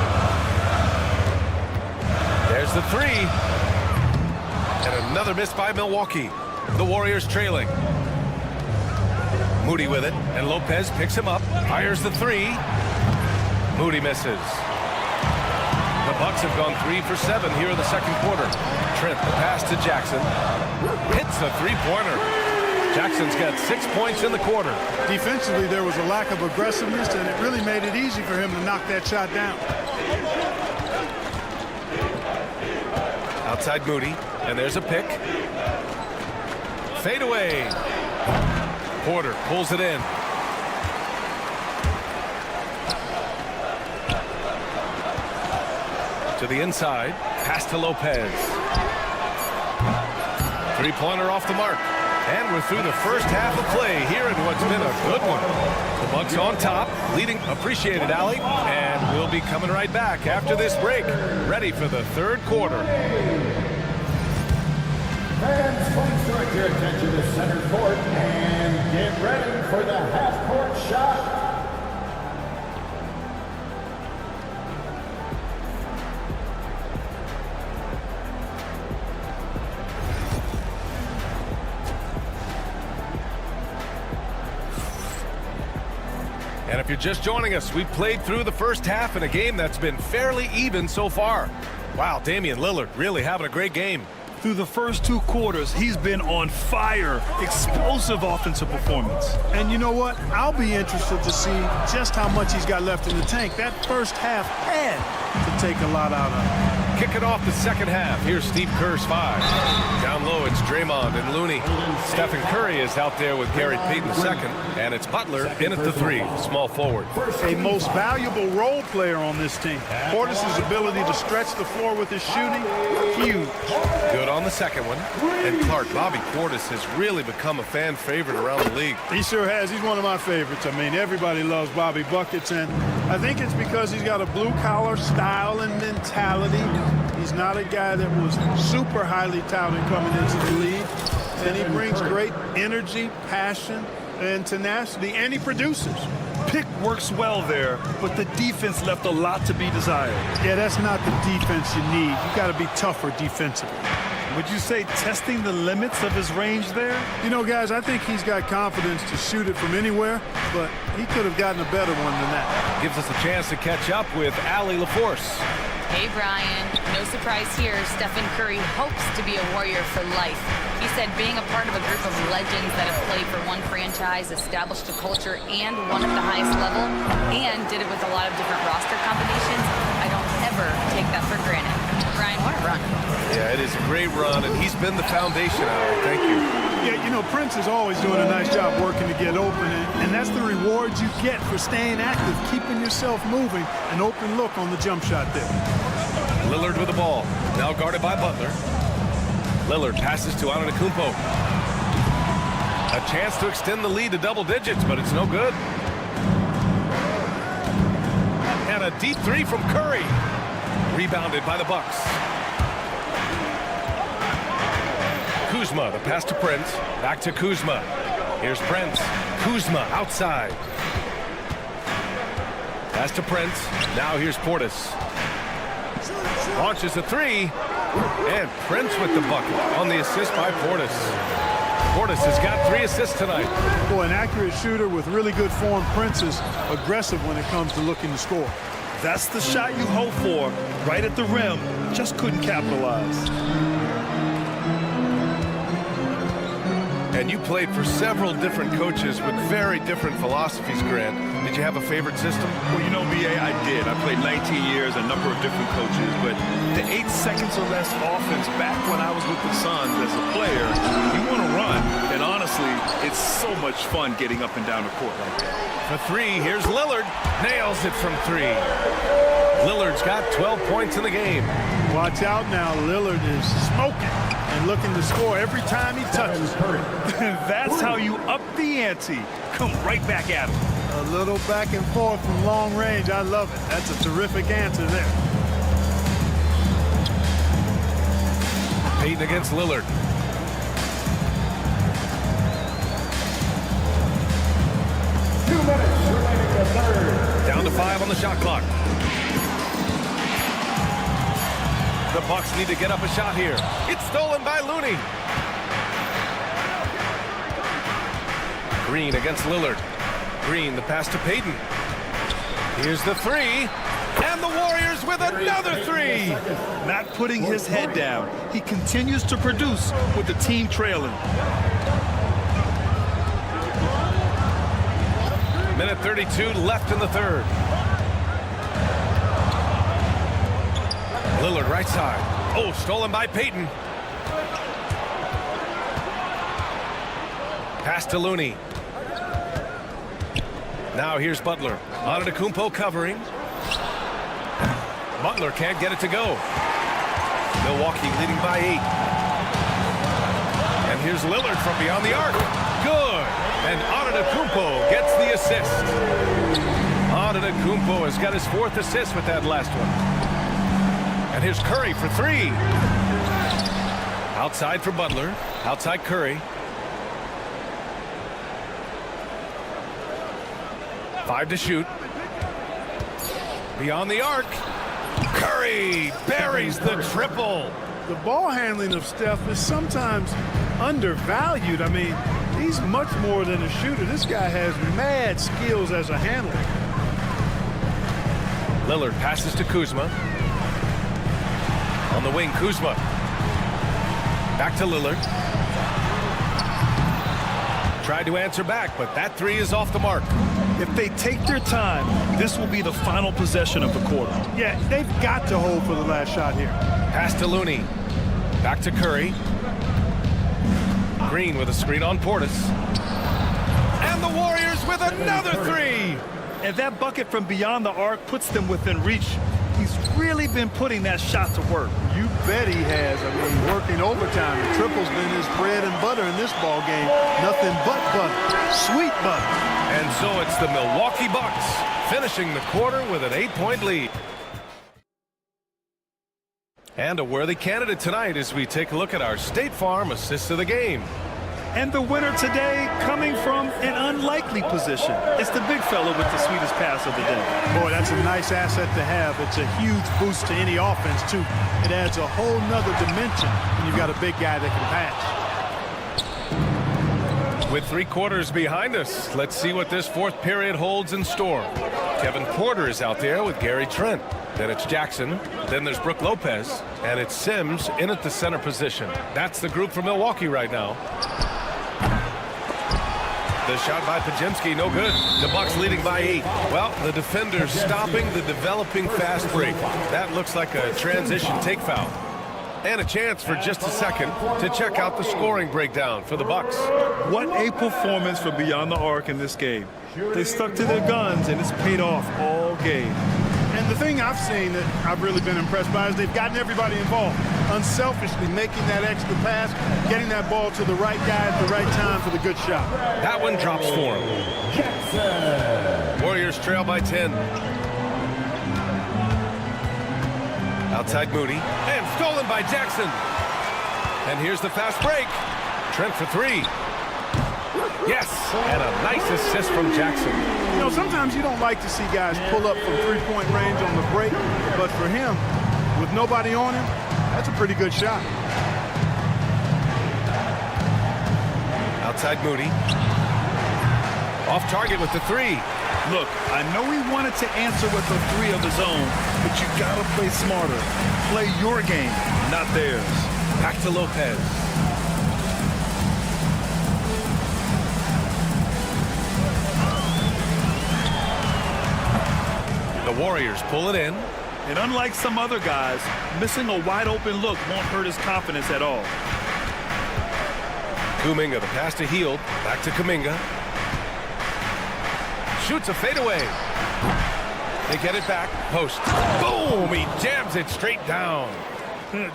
There's the three. And another miss by Milwaukee. The Warriors trailing. Moody with it, and Lopez picks him up, fires the three. Moody misses. The Bucks have gone 3 for 7 here in the second quarter. Trent, the pass to Jackson. Hits a three-pointer. Jackson's got 6 points in the quarter. Defensively, there was a lack of aggressiveness, and it really made it easy for him to knock that shot down. Outside Moody, and there's a pick. Fade away. Porter pulls it in. To the inside. Pass to Lopez. Three-pointer off the mark. And we're through the first half of play here in what's been a good one. The Bucks on top, leading. Appreciated, Allie. And we'll be coming right back after this break. Ready for the third quarter. Fans, please direct your attention to center court and get ready for the half-court shot. And if you're just joining us, we've played through the first half in a game that's been fairly even so far. Wow, Damian Lillard really having a great game. Through the first 2 quarters, he's been on fire. Explosive offensive performance. And you know what? I'll be interested to see just how much he's got left in the tank. That first half had to take a lot out of him. Kicking off the second half, here's Steve Kerr's 5. Down low, it's Draymond and Looney. Stephen Curry is out there with Gary Payton second, and it's Butler in at the 3, small forward. A most valuable role player on this team. Portis' ability to stretch the floor with his shooting, huge. Good on the second one. And Clark, Bobby Portis has really become a fan favorite around the league. He sure has. He's one of my favorites. I mean, everybody loves Bobby Buckets, and I think it's because he's got a blue-collar style and mentality. He's not a guy that was super highly touted coming into the league, and he brings great energy, passion, and tenacity, and he produces. Pick works well there, but the defense left a lot to be desired. Yeah, that's not the defense you need. You got to be tougher defensively. Would you say testing the limits of his range there? You know, guys, I think he's got confidence to shoot it from anywhere, but he could have gotten a better one than that. Gives us a chance to catch up with Allie LaForce. Hey, Brian. No surprise here. Stephen Curry hopes to be a Warrior for life. He said being a part of a group of legends that have played for one franchise, established a culture, and won at the highest level, and did it with a lot of different roster combinations, I don't ever take that for granted. Brian, what a run. Yeah, it is a great run, and he's been the foundation, Allie. Thank you. Yeah, you know, Prince is always doing a nice job working to get open, and that's the reward you get for staying active, keeping yourself moving, an open look on the jump shot there. Lillard with the ball, now guarded by Butler. Lillard passes to Antetokounmpo. A chance to extend the lead to double digits, but it's no good. And a deep 3 from Curry. Rebounded by the Bucks. Kuzma, the pass to Prince. Back to Kuzma. Here's Prince. Kuzma outside. Pass to Prince. Now here's Portis. Launches a three. And Prince with the bucket on the assist by Portis. Portis has got 3 assists tonight. Boy, an accurate shooter with really good form. Prince is aggressive when it comes to looking to score. That's the shot you hope for. Right at the rim. Just couldn't capitalize. And you played for several different coaches with very different philosophies, Grant. Did you have a favorite system? Well, you know, B.A., I did. I played 19 years, a number of different coaches, but the 8 seconds or less offense back when I was with the Suns as a player, you want to run. And honestly, it's so much fun getting up and down the court like that. For 3, here's Lillard. Nails it from 3. Lillard's got 12 points in the game. Watch out now. Lillard is smoking and looking to score every time he touches. That's how you up the ante. Come right back at him. A little back and forth from long range. I love it. That's a terrific answer there. Payton against Lillard. Down to 5 on the shot clock. The Bucks need to get up a shot here. It's stolen by Looney. Green against Lillard. Green, the pass to Payton. Here's the 3. And the Warriors with another 3. Not putting his head down. He continues to produce with the team trailing. Minute 32 left in the third. Lillard right side. Oh, stolen by Payton. Pass to Looney. Now here's Butler. Antetokounmpo covering. Butler can't get it to go. Milwaukee leading by 8. And here's Lillard from beyond the arc. Good. And Antetokounmpo gets the assist. Antetokounmpo has got his 4th assist with that last one. And here's Curry for 3. Outside for Butler. Outside Curry. 5 to shoot. Beyond the arc. Curry buries the triple. The ball handling of Steph is sometimes undervalued. I mean, he's much more than a shooter. This guy has mad skills as a handler. Lillard passes to Kuzma. On the wing, Kuzma. Back to Lillard. Tried to answer back, but that 3 is off the mark. If they take their time, this will be the final possession of the quarter. Yeah, they've got to hold for the last shot here. Pass to Looney. Back to Curry. Green with a screen on Portis. And the Warriors with another 3. And that bucket from beyond the arc puts them within reach. He's really been putting that shot to work. You bet he has. I mean, working overtime. The triple's been his bread and butter in this ball game. Nothing but butter. Sweet butter. And so it's the Milwaukee Bucks finishing the quarter with an 8-point lead. And a worthy candidate tonight as we take a look at our State Farm assist of the game. And the winner today coming from an unlikely position. It's the big fella with the sweetest pass of the day. Boy, that's a nice asset to have. It's a huge boost to any offense, too. It adds a whole nother dimension when you've got a big guy that can pass. With 3 quarters behind us, let's see what this 4th period holds in store. Kevin Porter is out there with Gary Trent. Then it's Jackson. Then there's Brook Lopez. And it's Sims in at the center position. That's the group for Milwaukee right now. The shot by Pajemski, no good. The Bucks leading by 8. Well, the defenders stopping the developing fast break. That looks like a transition take foul. And a chance for just a second to check out the scoring breakdown for the Bucks. What a performance for beyond the arc in this game. They stuck to their guns, and it's paid off all game. And the thing I've seen that I've really been impressed by is they've gotten everybody involved. Unselfishly making that extra pass, getting that ball to the right guy at the right time for the good shot. That one drops for him. Warriors trail by 10. Outside Moody. And stolen by Jackson. And here's the fast break. Trent for 3. Yes, and a nice assist from Jackson. You know, sometimes you don't like to see guys pull up from three-point range on the break, but for him, with nobody on him, that's a pretty good shot. Outside Moody. Off target with the three. Look, I know he wanted to answer with a three of his own, but you gotta play smarter. Play your game, not theirs. Back to Lopez. The Warriors pull it in. And unlike some other guys, missing a wide open look won't hurt his confidence at all. Kuminga, the pass to Hield. Back to Kuminga. Shoots a fadeaway. They get it back. Post. Boom! He jams it straight down.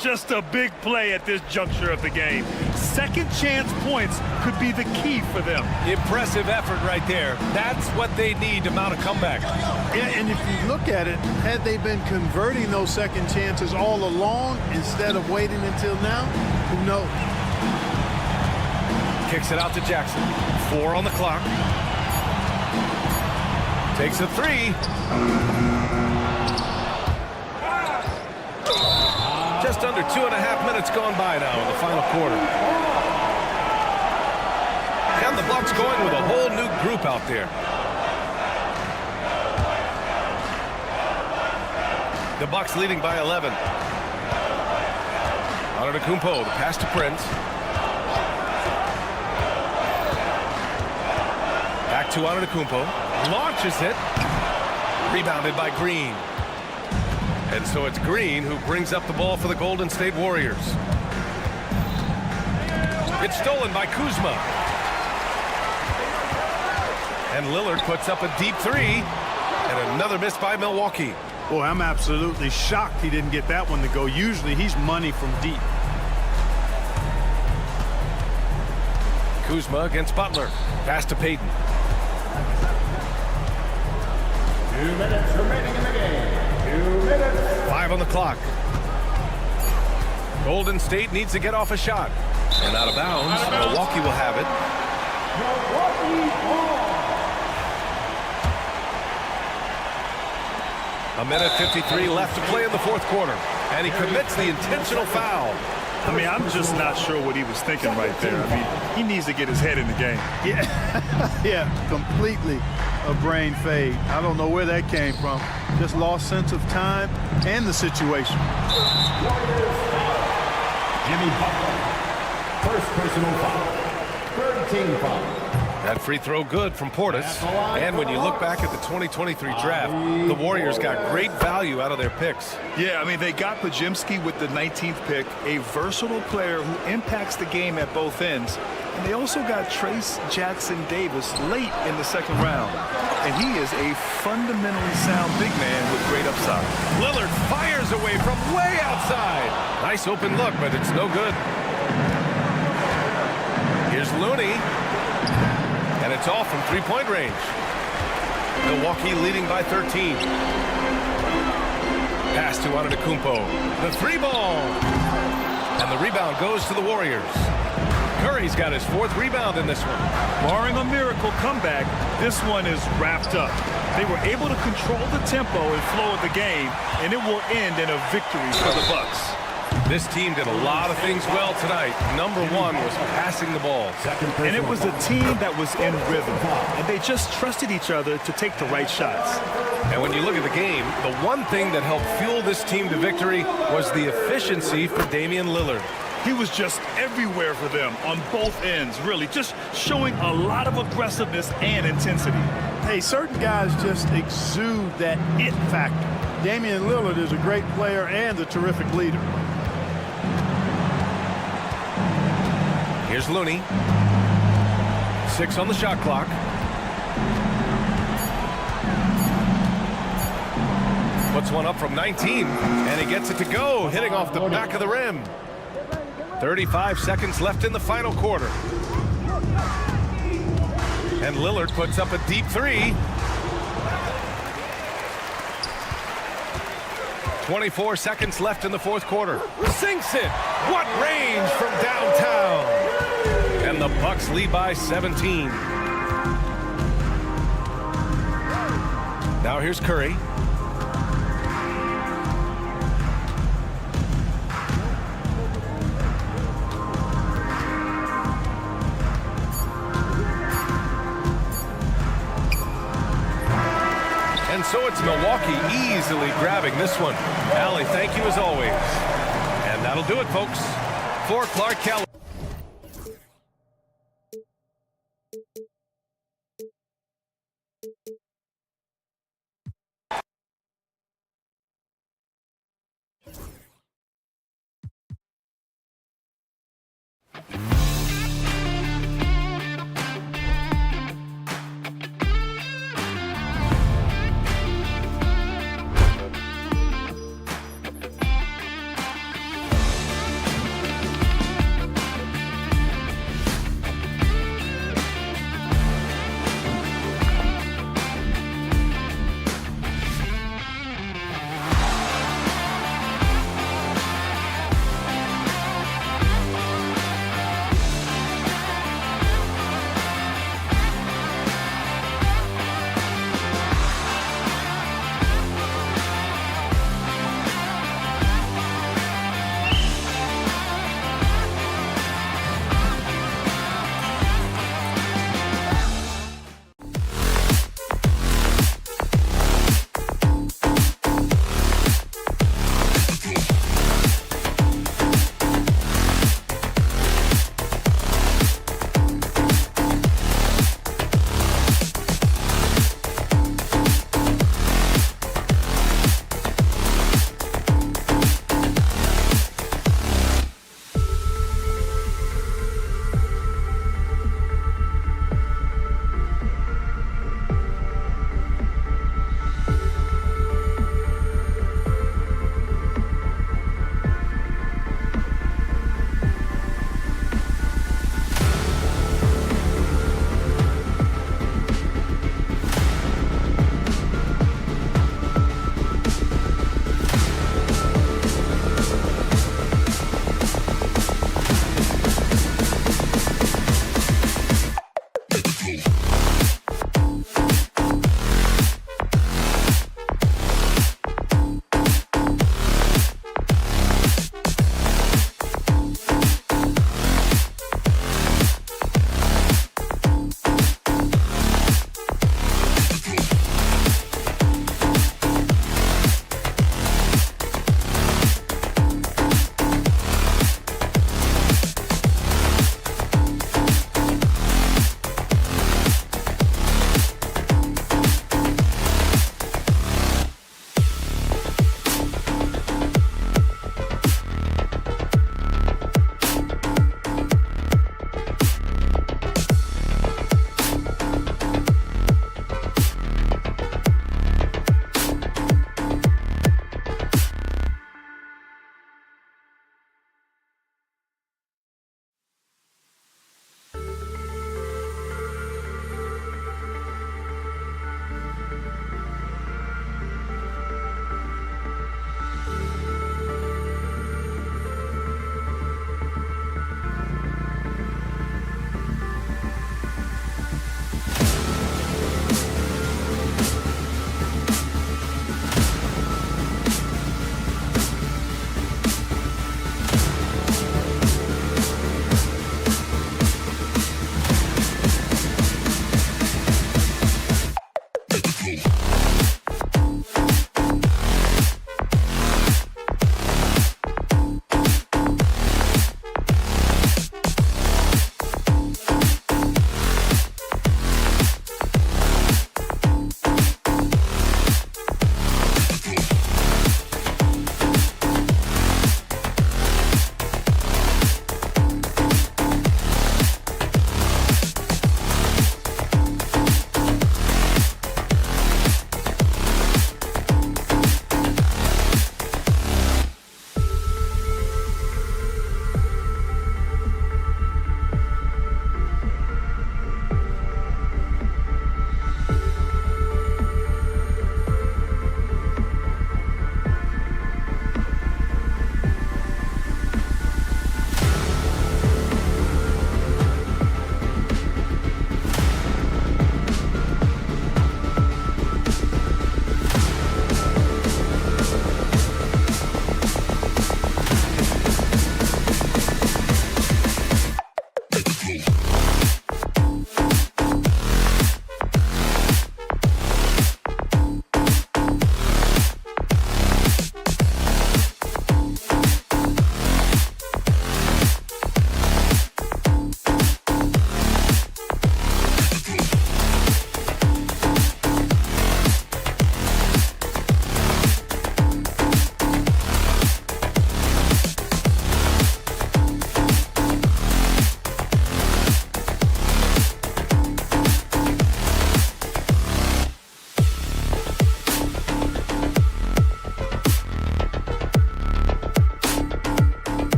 Just a big play at this juncture of the game. Second chance points could be the key for them. Impressive effort right there. That's what they need to mount a comeback. Yeah, and if you look at it, had they been converting those second chances all along instead of waiting until now, who knows? Kicks it out to Jackson. 4 on the clock. Takes a three. Just under 2.5 minutes gone by now in the final quarter. And the Bucks going with a whole new group out there. The Bucks leading by 11. Antetokounmpo, the pass to Prince. Back to Antetokounmpo. Launches it. Rebounded by Green. And so it's Green who brings up the ball for the Golden State Warriors. It's stolen by Kuzma. And Lillard puts up a deep three. And another miss by Milwaukee. Boy, I'm absolutely shocked he didn't get that one to go. Usually he's money from deep. Kuzma against Butler. Pass to Payton. 2 minutes remaining in the game. 2 minutes. 5 on the clock. Golden State needs to get off a shot. And out of bounds. Milwaukee will have it. A minute 53 left to play in the fourth quarter. And he commits the intentional foul. I mean, I'm just not sure what he was thinking right there. I mean, he needs to get his head in the game. Yeah, yeah, completely a brain fade. I don't know where that came from. Just lost sense of time and the situation. Jimmy Butler. First personal foul. Third team foul. That free throw good from Portis. And when you look back at the 2023 draft, the Warriors got great value out of their picks. Yeah, I mean, they got Podziemski with the 19th pick, a versatile player who impacts the game at both ends. And they also got Trace Jackson-Davis late in the second round. And he is a fundamentally sound big man with great upside. Lillard fires away from way outside. Nice open look, but it's no good. Here's Looney. And it's off from three-point range. Milwaukee leading by 13. Pass to Antetokounmpo. The three ball. And the rebound goes to the Warriors. Curry's got his 4th rebound in this one. Barring a miracle comeback, this one is wrapped up. They were able to control the tempo and flow of the game, and it will end in a victory for the Bucks. This team did a lot of things well tonight. Number one was passing the ball. And it was a team that was in rhythm. And they just trusted each other to take the right shots. And when you look at the game, the one thing that helped fuel this team to victory was the efficiency for Damian Lillard. He was just everywhere for them on both ends, really, just showing a lot of aggressiveness and intensity. Hey, certain guys just exude that it factor. Damian Lillard is a great player and a terrific leader. Here's Looney. 6 on the shot clock. Puts one up from 19, and he gets it to go, hitting off the back of the rim. 35 seconds left in the final quarter. And Lillard puts up a deep three. 24 seconds left in the fourth quarter. Sinks it. What range from downtown. And the Bucks lead by 17. Now here's Curry. And so it's Milwaukee easily grabbing this one. Allie, thank you as always. And that'll do it, folks. For Clark Kelly.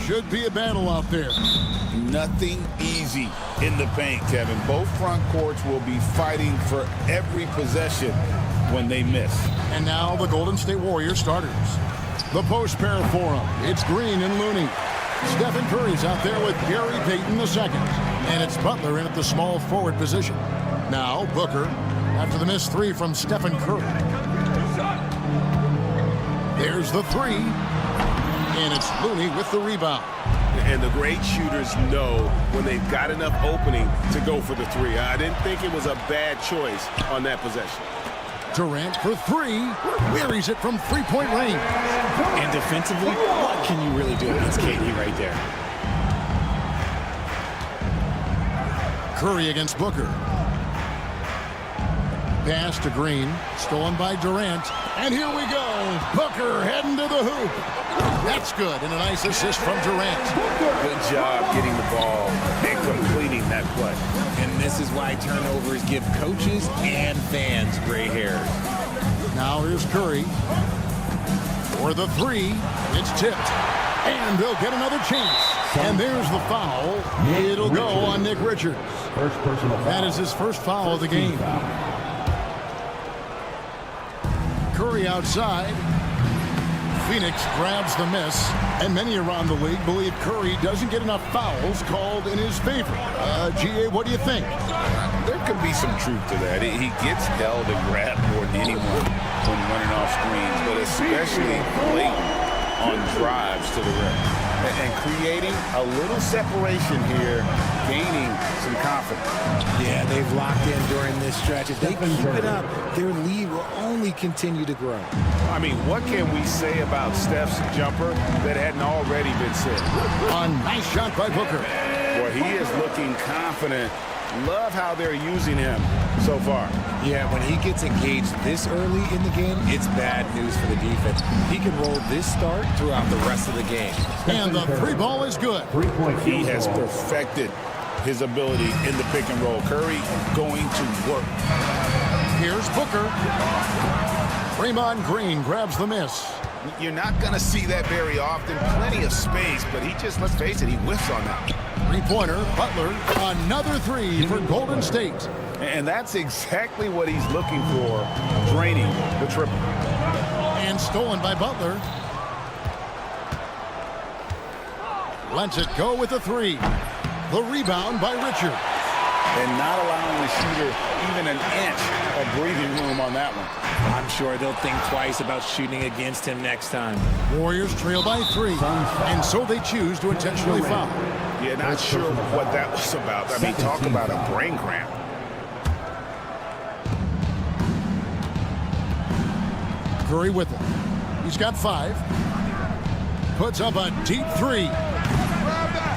Should be a battle out there. Nothing easy in the paint, Kevin. Both front courts will be fighting for every possession when they miss. And now the Golden State Warriors starters. The post pair for them. It's Green and Looney. Stephen Curry's out there with Gary Payton II. And it's Butler in at the small forward position. Now Booker after the missed three from Stephen Curry. There's the three. And it's Looney with the rebound. And the great shooters know when they've got enough opening to go for the three. I didn't think it was a bad choice on that possession. Durant for three. Buries it from three-point range. And defensively, what can you really do against KD right there? Curry against Booker. Pass to Green. Stolen by Durant. And here we go. Booker heading to the hoop. That's good. And a nice assist from Durant. Good job getting the ball and completing that play. And this is why turnovers give coaches and fans gray hairs. Now here's Curry. For the three. It's tipped. And they'll get another chance. And there's the foul. It'll go on Nick Richards. First personal foul. That is his first foul of the game. Curry outside. Phoenix grabs the miss, and many around the league believe Curry doesn't get enough fouls called in his favor. GA, what do you think? There could be some truth to that. He gets held and grabbed more than anyone when running off screens, but especially late on drives to the rim. And creating a little separation here, gaining some confidence. Yeah, they've locked in during this stretch. If they keep it up, their lead will only continue to grow. I mean, what can we say about Steph's jumper that hadn't already been said? A nice shot by Booker. Boy, he is looking confident. Love how they're using him so far. Yeah, when he gets engaged this early in the game, it's bad news for the defense. He can roll this start throughout the rest of the game. And the three ball is good. He has perfected his ability in the pick and roll. Curry going to work. Here's Booker. Draymond Green grabs the miss. You're not going to see that very often. Plenty of space, but he just, let's face it, he whiffs on that. Three-pointer, Butler, another three for Golden State. And that's exactly what he's looking for, draining the triple. And stolen by Butler. Lets it go with the three. The rebound by Richards. And not allowing the shooter even an inch of breathing room on that one. I'm sure they'll think twice about shooting against him next time. Warriors trail by three, and so they choose to intentionally foul. Yeah, not sure what that was about. I mean, talk about a brain cramp. Curry with it. He's got five. Puts up a deep three.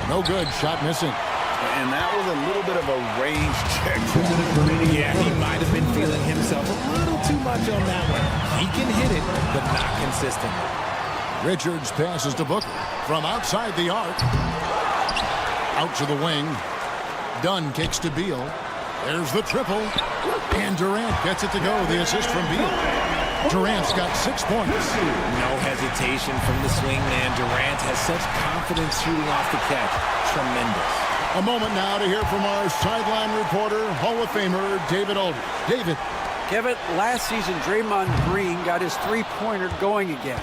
No good. Shot missing. And that was a little bit of a range check. Yeah, he might have been feeling himself a little too much on that one. He can hit it, but not consistently. Richards passes to Booker from outside the arc. Out to the wing. Dunn kicks to Beal. There's the triple. And Durant gets it to go. The assist from Beal. Durant's got 6 points. No hesitation from the swing man. Durant has such confidence shooting off the catch. Tremendous. A moment now to hear from our sideline reporter, Hall of Famer David Aldridge. David. Kevin, last season, Draymond Green got his three-pointer going again.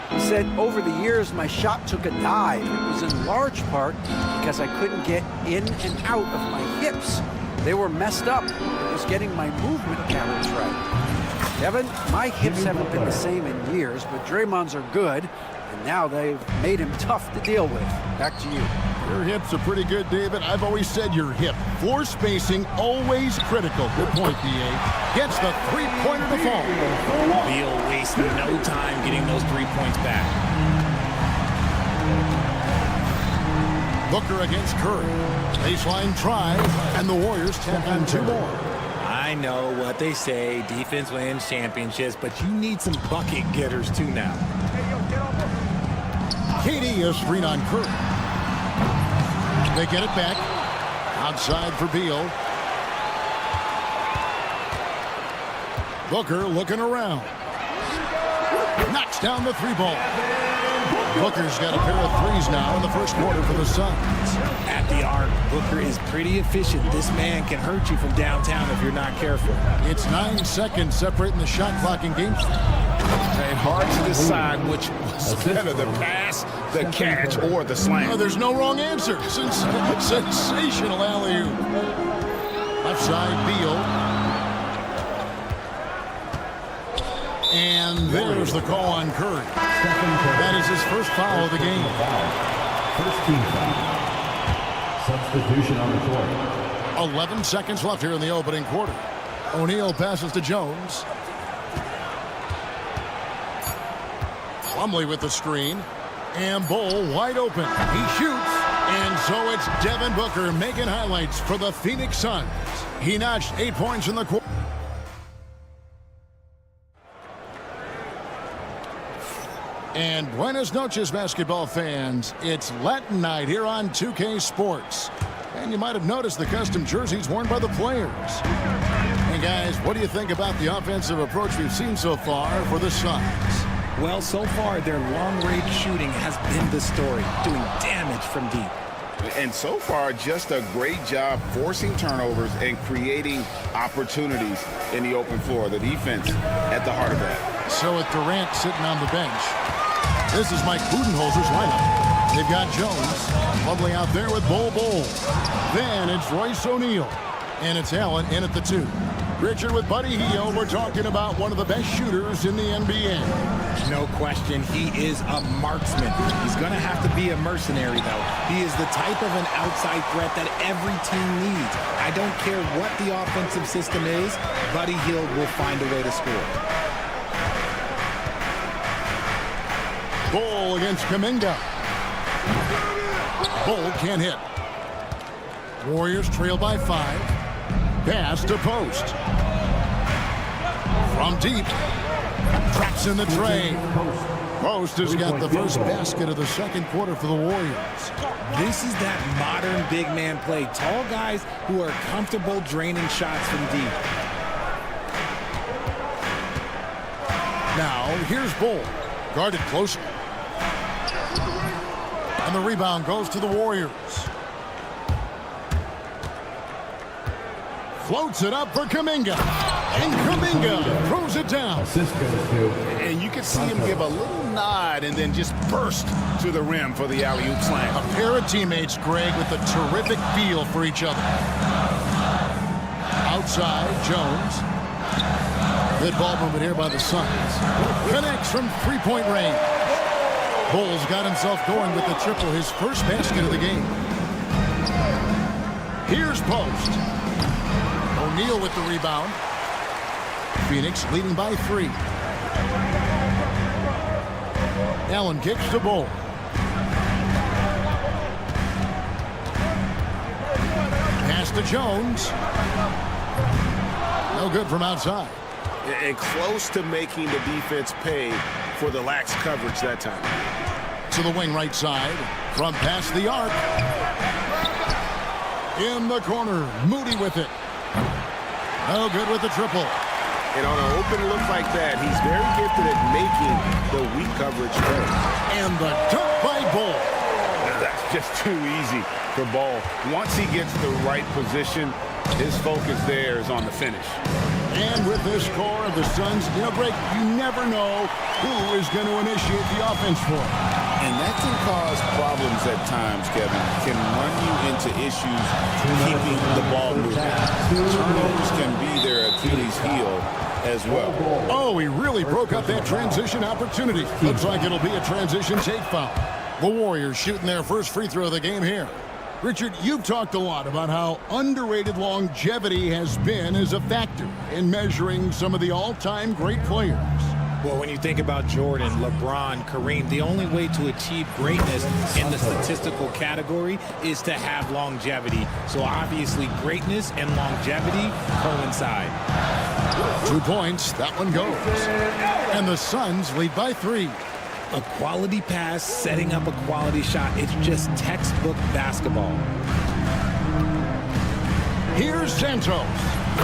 He said, over the years, my shot took a dive. It was in large part because I couldn't get in and out of my hips. They were messed up. It was getting my movement patterns right. Kevin, my hips haven't been the same in years, but Draymond's are good, and now they've made him tough to deal with. Back to you. Your hips are pretty good, David. I've always said your hip. Floor spacing, always critical. Good point, B.A. Gets the three-pointer to fall. Beal wasting no time getting those 3 points back. Booker against Curry. Baseline try, and the Warriors tap in 2 more. I know what they say, defense wins championships, but you need some bucket getters too now. KD is screen on Curry. They get it back. Outside for Beal. Booker looking around. Knocks down the three ball. Booker's got a pair of threes now in the first quarter for the Suns. At the arc, Booker is pretty efficient. This man can hurt you from downtown if you're not careful. It's 9 seconds separating the shot clock in game. And hard to decide which was better, the pass, the catch, or the slam. Oh, there's no wrong answer. Sensational alley-oop. Left side, Beal. And there's the call on Curry. That is his first foul of the game. First team foul. Substitution on the court. 11 seconds left here in the opening quarter. O'Neal passes to Jones. Plumlee with the screen. And Bull wide open. He shoots. And so it's Devin Booker making highlights for the Phoenix Suns. He notched 8 points in the quarter. And buenas noches, basketball fans. It's Latin night here on 2K Sports. And you might have noticed the custom jerseys worn by the players. And guys, what do you think about the offensive approach we've seen so far for the Suns? Well, so far, their long-range shooting has been the story, doing damage from deep. And so far, just a great job forcing turnovers and creating opportunities in the open floor. The defense at the heart of that. So with Durant sitting on the bench, this is Mike Budenholzer's lineup. They've got Jones, Plumlee out there with Bull. Then it's Royce O'Neal, and it's Allen in at the 2. Richard with Buddy Hield. We're talking about one of the best shooters in the NBA. No question, he is a marksman. He's going to have to be a mercenary, though. He is the type of an outside threat that every team needs. I don't care what the offensive system is, Buddy Hield will find a way to score. Bull against Kuminga. Bull can't hit. Warriors trail by 5. Pass to Post. From deep. Traps in the tray. Post has got the first basket of the second quarter for the Warriors. This is that modern big man play. Tall guys who are comfortable draining shots from deep. Now, here's Bull. Guarded closer. And the rebound goes to the Warriors. Floats it up for Kuminga. And Kuminga throws it down. And you can see him give a little nod and then just burst to the rim for the alley-oop slam. A pair of teammates, Greg, with a terrific feel for each other. Outside, Jones. Good ball movement here by the Suns. Connects from three-point range. Bull's got himself going with the triple, his first basket of the game. Here's Post. O'Neal with the rebound. Phoenix leading by 3. Allen kicks to Bull. Pass to Jones. No good from outside. And close to making the defense pay for the lax coverage that time. To the wing right side. From past the arc. In the corner. Moody with it. No good with the triple. And on an open look like that, he's very gifted at making the weak coverage play. And the dunk by Bull. That's just too easy for Ball. Once he gets the right position, his focus there is on the finish. And with this score of the Suns, you know, Greg, you never know who is going to initiate the offense for it. And that can cause problems at times, Kevin. Can run you into issues keeping the ball moving. Turnovers can be their Achilles heel as well. Oh, he really broke up that transition opportunity. Looks like it'll be a transition take foul. The Warriors shooting their first free throw of the game here. Richard, you've talked a lot about how underrated longevity has been as a factor in measuring some of the all-time great players. Well, when you think about Jordan, LeBron, Kareem, the only way to achieve greatness in the statistical category is to have longevity. So obviously greatness and longevity coincide. 2 points, that one goes. And the Suns lead by 3. A quality pass, setting up a quality shot. It's just textbook basketball. Here's Santos.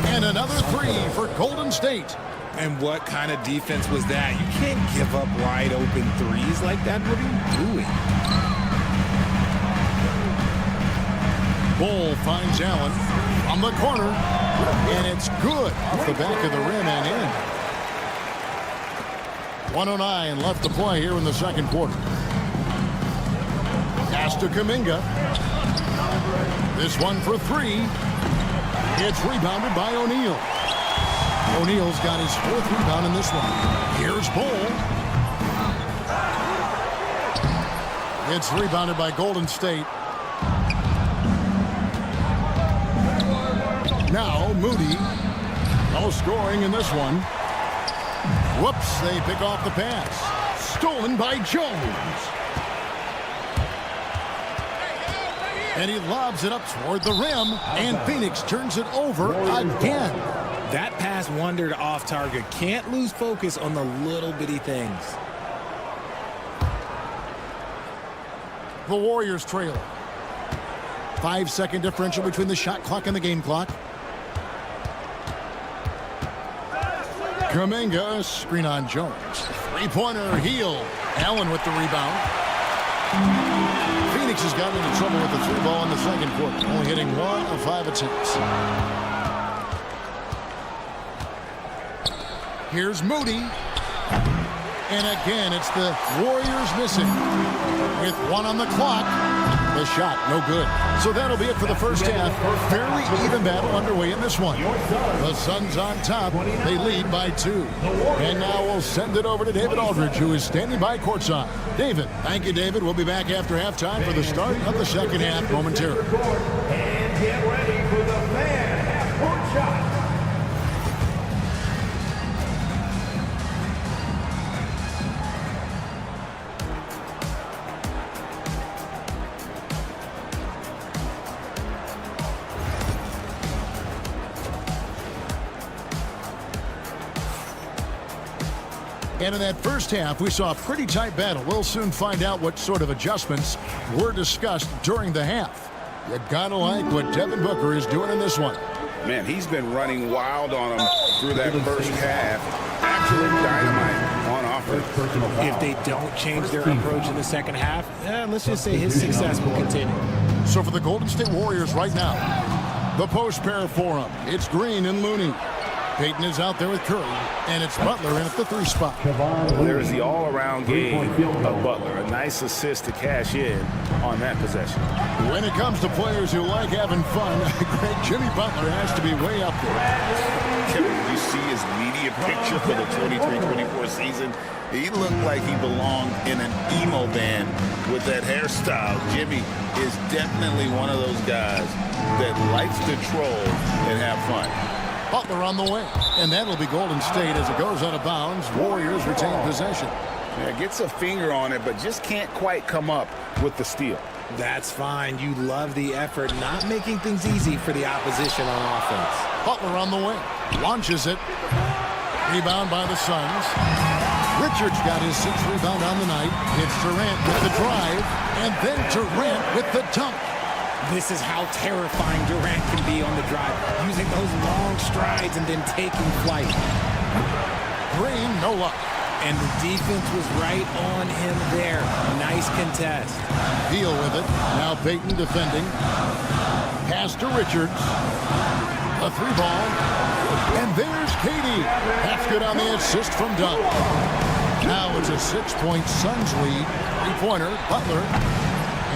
And another 3 for Golden State. And what kind of defense was that? You can't give up wide open threes like that. What are you doing? Bull finds Allen on the corner, and it's good off the back of the rim and in. 1:09 left to play here in the second quarter. Pass to Kuminga. This one for three. It's rebounded by O'Neal. O'Neal's got his fourth rebound in this one. Here's Bull. It's rebounded by Golden State. Now Moody. No scoring in this one. Whoops, they pick off the pass. Stolen by Jones. And he lobs it up toward the rim, and Phoenix turns it over again. That pass wandered off target. Can't lose focus on the little bitty things. The Warriors trail. 5-second differential between the shot clock and the game clock. Kuminga, screen on Jones. Three-pointer, Heel. Allen with the rebound. Phoenix has gotten into trouble with the three ball in the second quarter, only hitting 1 of 5 attempts. Here's Moody. And again, it's the Warriors missing. With 1 on the clock, the shot no good. So that'll be it for the first half. Fairly even battle underway in this one. The Suns on top. They lead by 2. And now we'll send it over to David Aldridge, who is standing by courtside. David. Thank you, David. We'll be back after halftime for the start of the second half momentarily. And get ready for the fan half-court shot. And in that first half, we saw a pretty tight battle. We'll soon find out what sort of adjustments were discussed during the half. You gotta like what Devin Booker is doing in this one. Man, he's been running wild on him through that first half. Absolute dynamite on offense. If they don't change their approach in the second half, let's just say his success will continue. So for the Golden State Warriors right now, the post pair for them. It's Green and Looney. Payton is out there with Curry, and it's Butler in at the 3 spot. There's the all-around game of Butler. A nice assist to cash in on that possession. When it comes to players who like having fun, great Jimmy Butler has to be way up there. Kevin, did you see his media picture for the 23-24 season? He looked like he belonged in an emo band with that hairstyle. Jimmy is definitely one of those guys that likes to troll and have fun. Butler on the wing, and that'll be Golden State as it goes out of bounds. Warriors retain possession. Yeah, gets a finger on it, but just can't quite come up with the steal. That's fine. You love the effort, not making things easy for the opposition on offense. Butler on the wing, launches it. Rebound by the Suns. Richards got his 6th rebound on the night. It's Durant with the drive, and then Durant with the dunk. This is how terrifying Durant can be on the drive, using those long strides and then taking flight. Green, no luck. And the defense was right on him there. Nice contest. Deal with it. Now Payton defending. Pass to Richards. A 3 ball. And there's Katie. That's good on the assist from Dunn. Now it's a 6-point Suns lead. 3-pointer, Butler.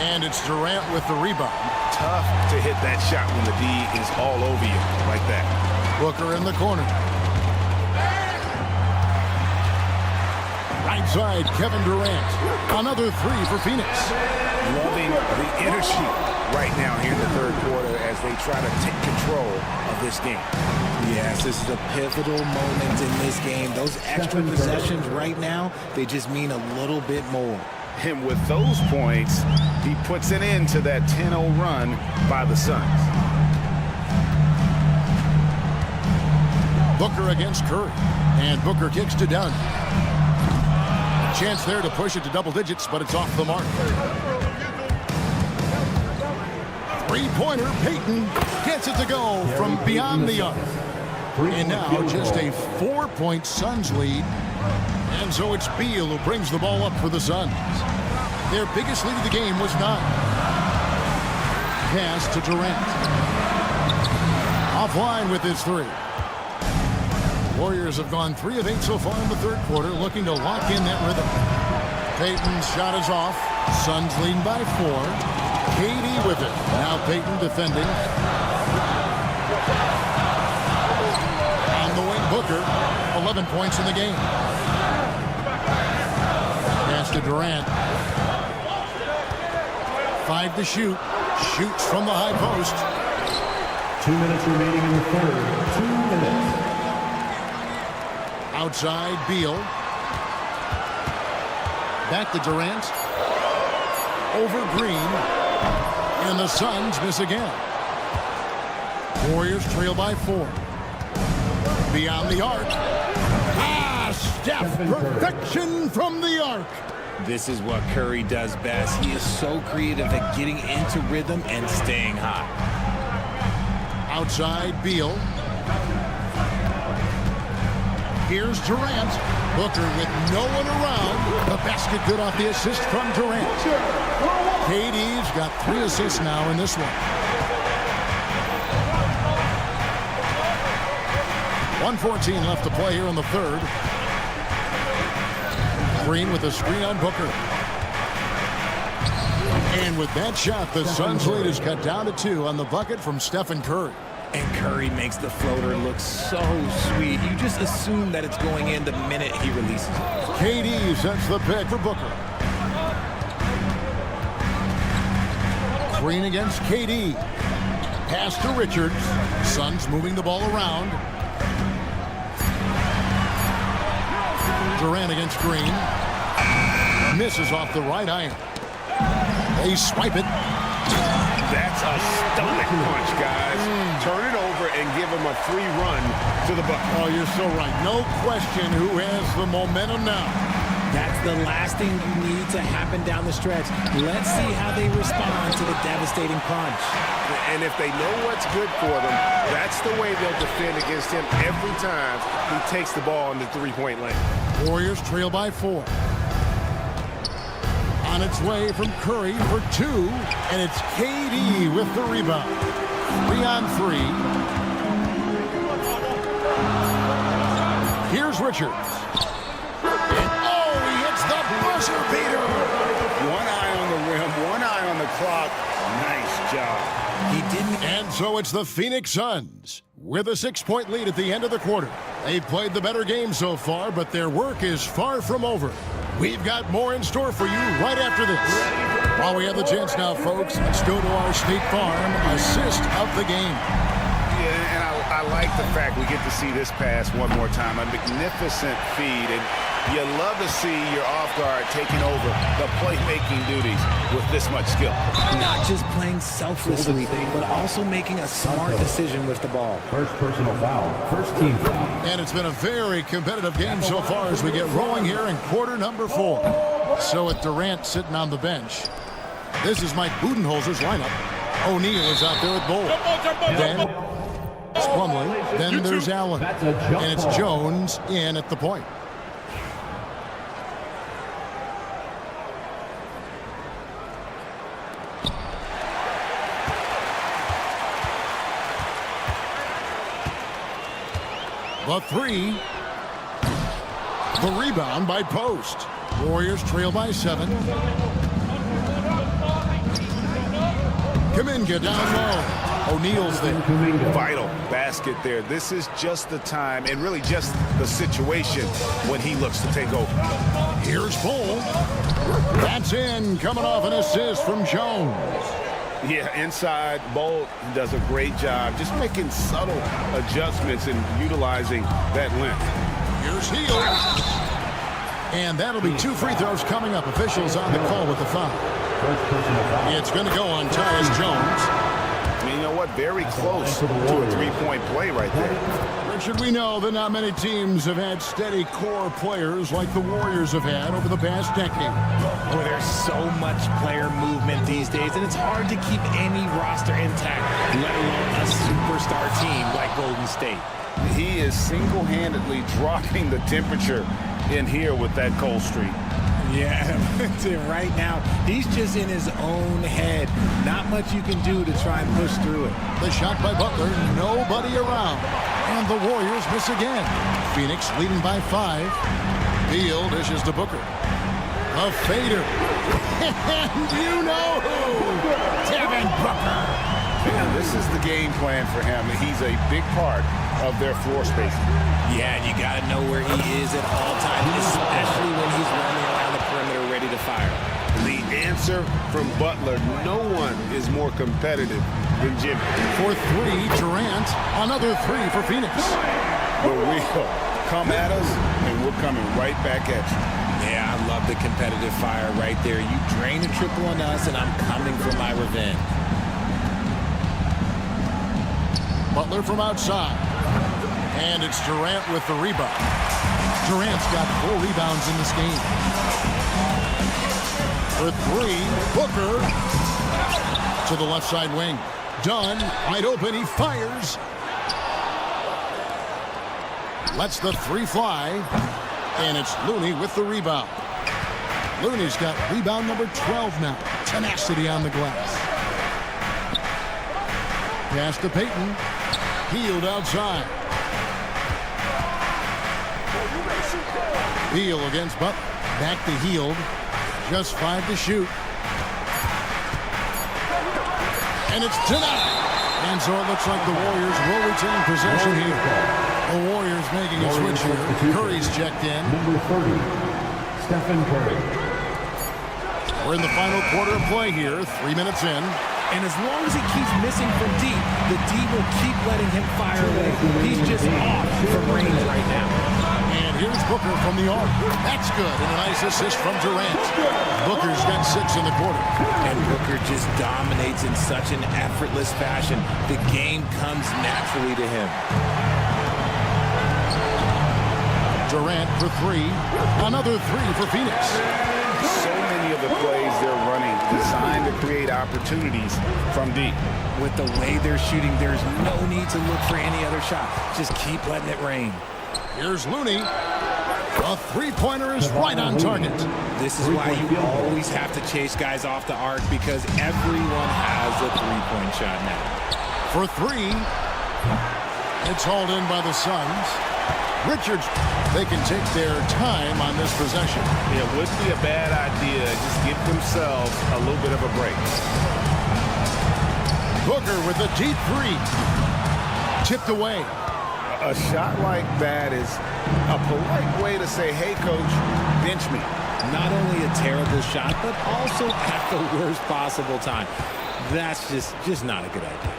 And it's Durant with the rebound. Tough to hit that shot when the D is all over you like that. Booker in the corner. Right side, Kevin Durant. Another 3 for Phoenix. Loving the energy right now here in the third quarter as they try to take control of this game. Yes, this is a pivotal moment in this game. Those extra possessions right now, they just mean a little bit more. And with those points, he puts an end to that 10-0 run by the Suns. Booker against Curry. And Booker kicks to Dunn. A chance there to push it to double digits, but it's off the mark. 3-pointer, Payton gets it to go from beyond the arc. And now just a 4-point Suns lead. And so it's Beal who brings the ball up for the Suns. Their biggest lead of the game was 9. Pass to Durant. Offline with his 3. Warriors have gone 3 of 8 so far in the third quarter, looking to lock in that rhythm. Payton's shot is off. Suns leading by 4. KD with it. Now Payton defending. On the wing, Booker. 11 points in the game. Pass to Durant. 5 to shoot. Shoots from the high post. 2 minutes remaining in the third. 2 minutes. Outside, Beal. Back to Durant. Over Green. And the Suns miss again. Warriors trail by 4. Beyond the arc. Steph, perfection from the arc. This is what Curry does best. He is so creative at getting into rhythm and staying hot. Outside, Beal. Here's Durant. Booker with no one around. The basket good off the assist from Durant. KD's got 3 assists now in this one. 1:14 left to play here in the third. Green with a screen on Booker. And with that shot, the Suns lead is cut down to 2 on the bucket from Stephen Curry. And Curry makes the floater look so sweet. You just assume that it's going in the minute he releases it. KD sets the pick for Booker. Green against KD. Pass to Richards. Suns moving the ball around. Durant against Green. Misses off the right iron. They swipe it. That's a stomach punch, guys. Turn it over and give him a free run to the bucket. Oh, you're so right. No question who has the momentum now. That's the last thing you need to happen down the stretch. Let's see how they respond to the devastating punch. And if they know what's good for them, that's the way they'll defend against him every time he takes the ball in the three-point lane. Warriors trail by 4. On its way from Curry for 2, and it's KD with the rebound. 3 on 3. Here's Richards. He hits the buzzer beater. One eye on the rim, one eye on the clock. Nice job. He didn't. And so it's the Phoenix Suns with a 6-point lead at the end of the quarter. They've played the better game so far, but their work is far from over. We've got more in store for you right after this. While we have the chance now, folks, let's go to our State Farm assist of the game. Yeah, and I like the fact we get to see this pass one more time. A magnificent feed, and you love to see your off guard taking over the playmaking duties with this much skill. Not just playing selflessly, but also making a smart decision with the ball. First personal foul. First team foul. And it's been a very competitive game so far as we get rolling here in quarter number 4. So with Durant sitting on the bench, this is Mike Budenholzer's lineup. O'Neal is out there with Bull. Then it's Plumlee. Then there's Allen. And it's Jones in at the point. The 3. The rebound by Post. Warriors trail by 7. Kuminga down low. O'Neal's there. Vital basket there. This is just the time and really just the situation when he looks to take over. Here's Bull. That's in, coming off an assist from Jones. Yeah, inside, Bolt does a great job just making subtle adjustments and utilizing that length. Here's Hield. And that'll be 2 free throws coming up. Officials on the call with the foul. It's going to go on Tyus Jones. And you know what, very close to a three-point play right there. Richard, we know that not many teams have had steady core players like the Warriors have had over the past decade. Oh, there's so much player movement these days, and it's hard to keep any roster intact, let alone a superstar team like Golden State. He is single-handedly dropping the temperature in here with that cold streak. Yeah, right now, he's just in his own head. Not much you can do to try and push through it. The shot by Butler, nobody around. And the Warriors miss again. Phoenix leading by 5. Beal dishes to Booker. A fader. And you know who? Devin Booker. Man, this is the game plan for him. He's a big part of their floor spacing. Yeah, and you got to know where he is at all times, especially when he's running around the perimeter ready to fire. The answer from Butler, no one is more competitive than Jimmy. For 3, Durant. Another 3 for Phoenix. But we'll come at us, and we're coming right back at you. Yeah, I love the competitive fire right there. You drain a triple on us, and I'm coming for my revenge. Butler from outside. And it's Durant with the rebound. Durant's got 4 rebounds in this game. For 3, Booker to the left side wing. Dunn, wide open, he fires. Lets the 3 fly. And it's Looney with the rebound. Looney's got rebound number 12 now. Tenacity on the glass. Pass to Payton. Healed outside. Beal against Butler. Back to Healed. Just 5 to shoot. And it's denied. And so it looks like the Warriors will retain possession here. The Warriors making a switch here. Curry's checked in. Number 30, Stephen Curry. We're in the final quarter of play here. 3 minutes in. And as long as he keeps missing from deep, the D will keep letting him fire away. He's just off from range right now. And here's Booker from the arc. That's good. And a nice assist from Durant. Booker's got 6 in the quarter. And Booker just dominates in such an effortless fashion. The game comes naturally to him. Durant for 3. Another 3 for Phoenix. So many of the plays they're running designed to create opportunities from deep. With the way they're shooting, there's no need to look for any other shot. Just keep letting it rain. Here's Looney. A 3-pointer is right on target. This is why you always have to chase guys off the arc, because everyone has a 3-point shot now. For 3. It's hauled in by the Suns. Richards, they can take their time on this possession. It wouldn't be a bad idea. Just give themselves a little bit of a break. Booker with a deep 3. Tipped away. A shot like that is a polite way to say, hey, coach, bench me. Not only a terrible shot, but also at the worst possible time. That's just not a good idea.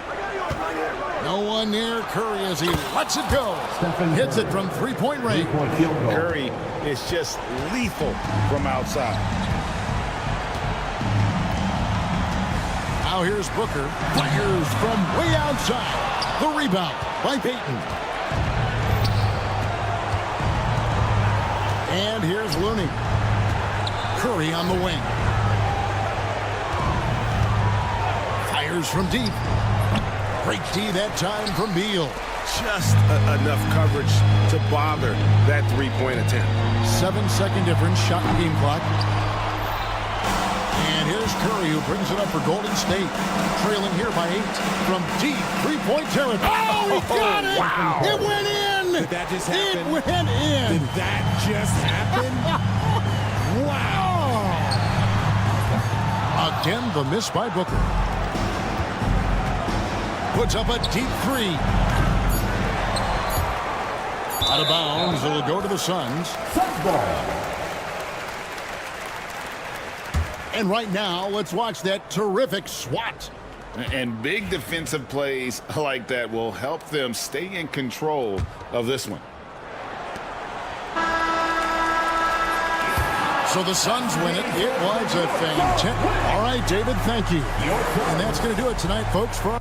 No one near Curry as he lets it go. Hits it from 3-point range. Curry is just lethal from outside. Now here's Booker. Fires from way outside. The rebound by Payton. And here's Looney. Curry on the wing. Fires from deep. Great D that time from Beal. Just enough coverage to bother that 3-point attempt. 7-second difference, shot and game clock. And here's Curry, who brings it up for Golden State. Trailing here by 8 from deep 3-point territory. Oh, he got it! Wow. It went in! Did that just happen? It went in! Did that just happen? Wow! Again, the miss by Booker. Puts up a deep 3. Out of bounds, it'll go to the Suns. And right now, let's watch that terrific swat. And big defensive plays like that will help them stay in control of this one. So the Suns win it. It was a fantastic. All right, David, thank you. And that's going to do it tonight, folks. For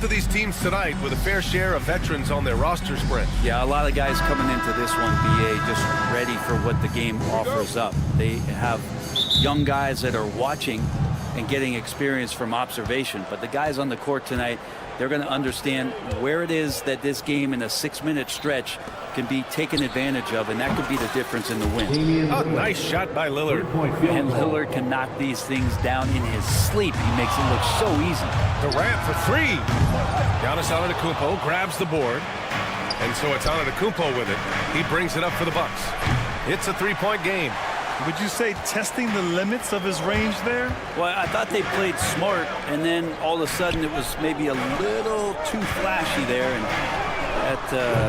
both of these teams tonight with a fair share of veterans on their roster spread. Yeah, a lot of guys coming into this one, BA, just ready for what the game offers up. They have young guys that are watching and getting experience from observation. But the guys on the court tonight, they're going to understand where it is that this game in a 6-minute stretch can be taken advantage of, and that could be the difference in the win. Oh, nice shot by Lillard. And Lillard can knock these things down in his sleep. He makes it look so easy. Durant for 3. Giannis Antetokounmpo grabs the board. And so it's Antetokounmpo with it. He brings it up for the Bucks. It's a 3-point game. Would you say testing the limits of his range there? Well, I thought they played smart, and then all of a sudden it was maybe a little too flashy there, and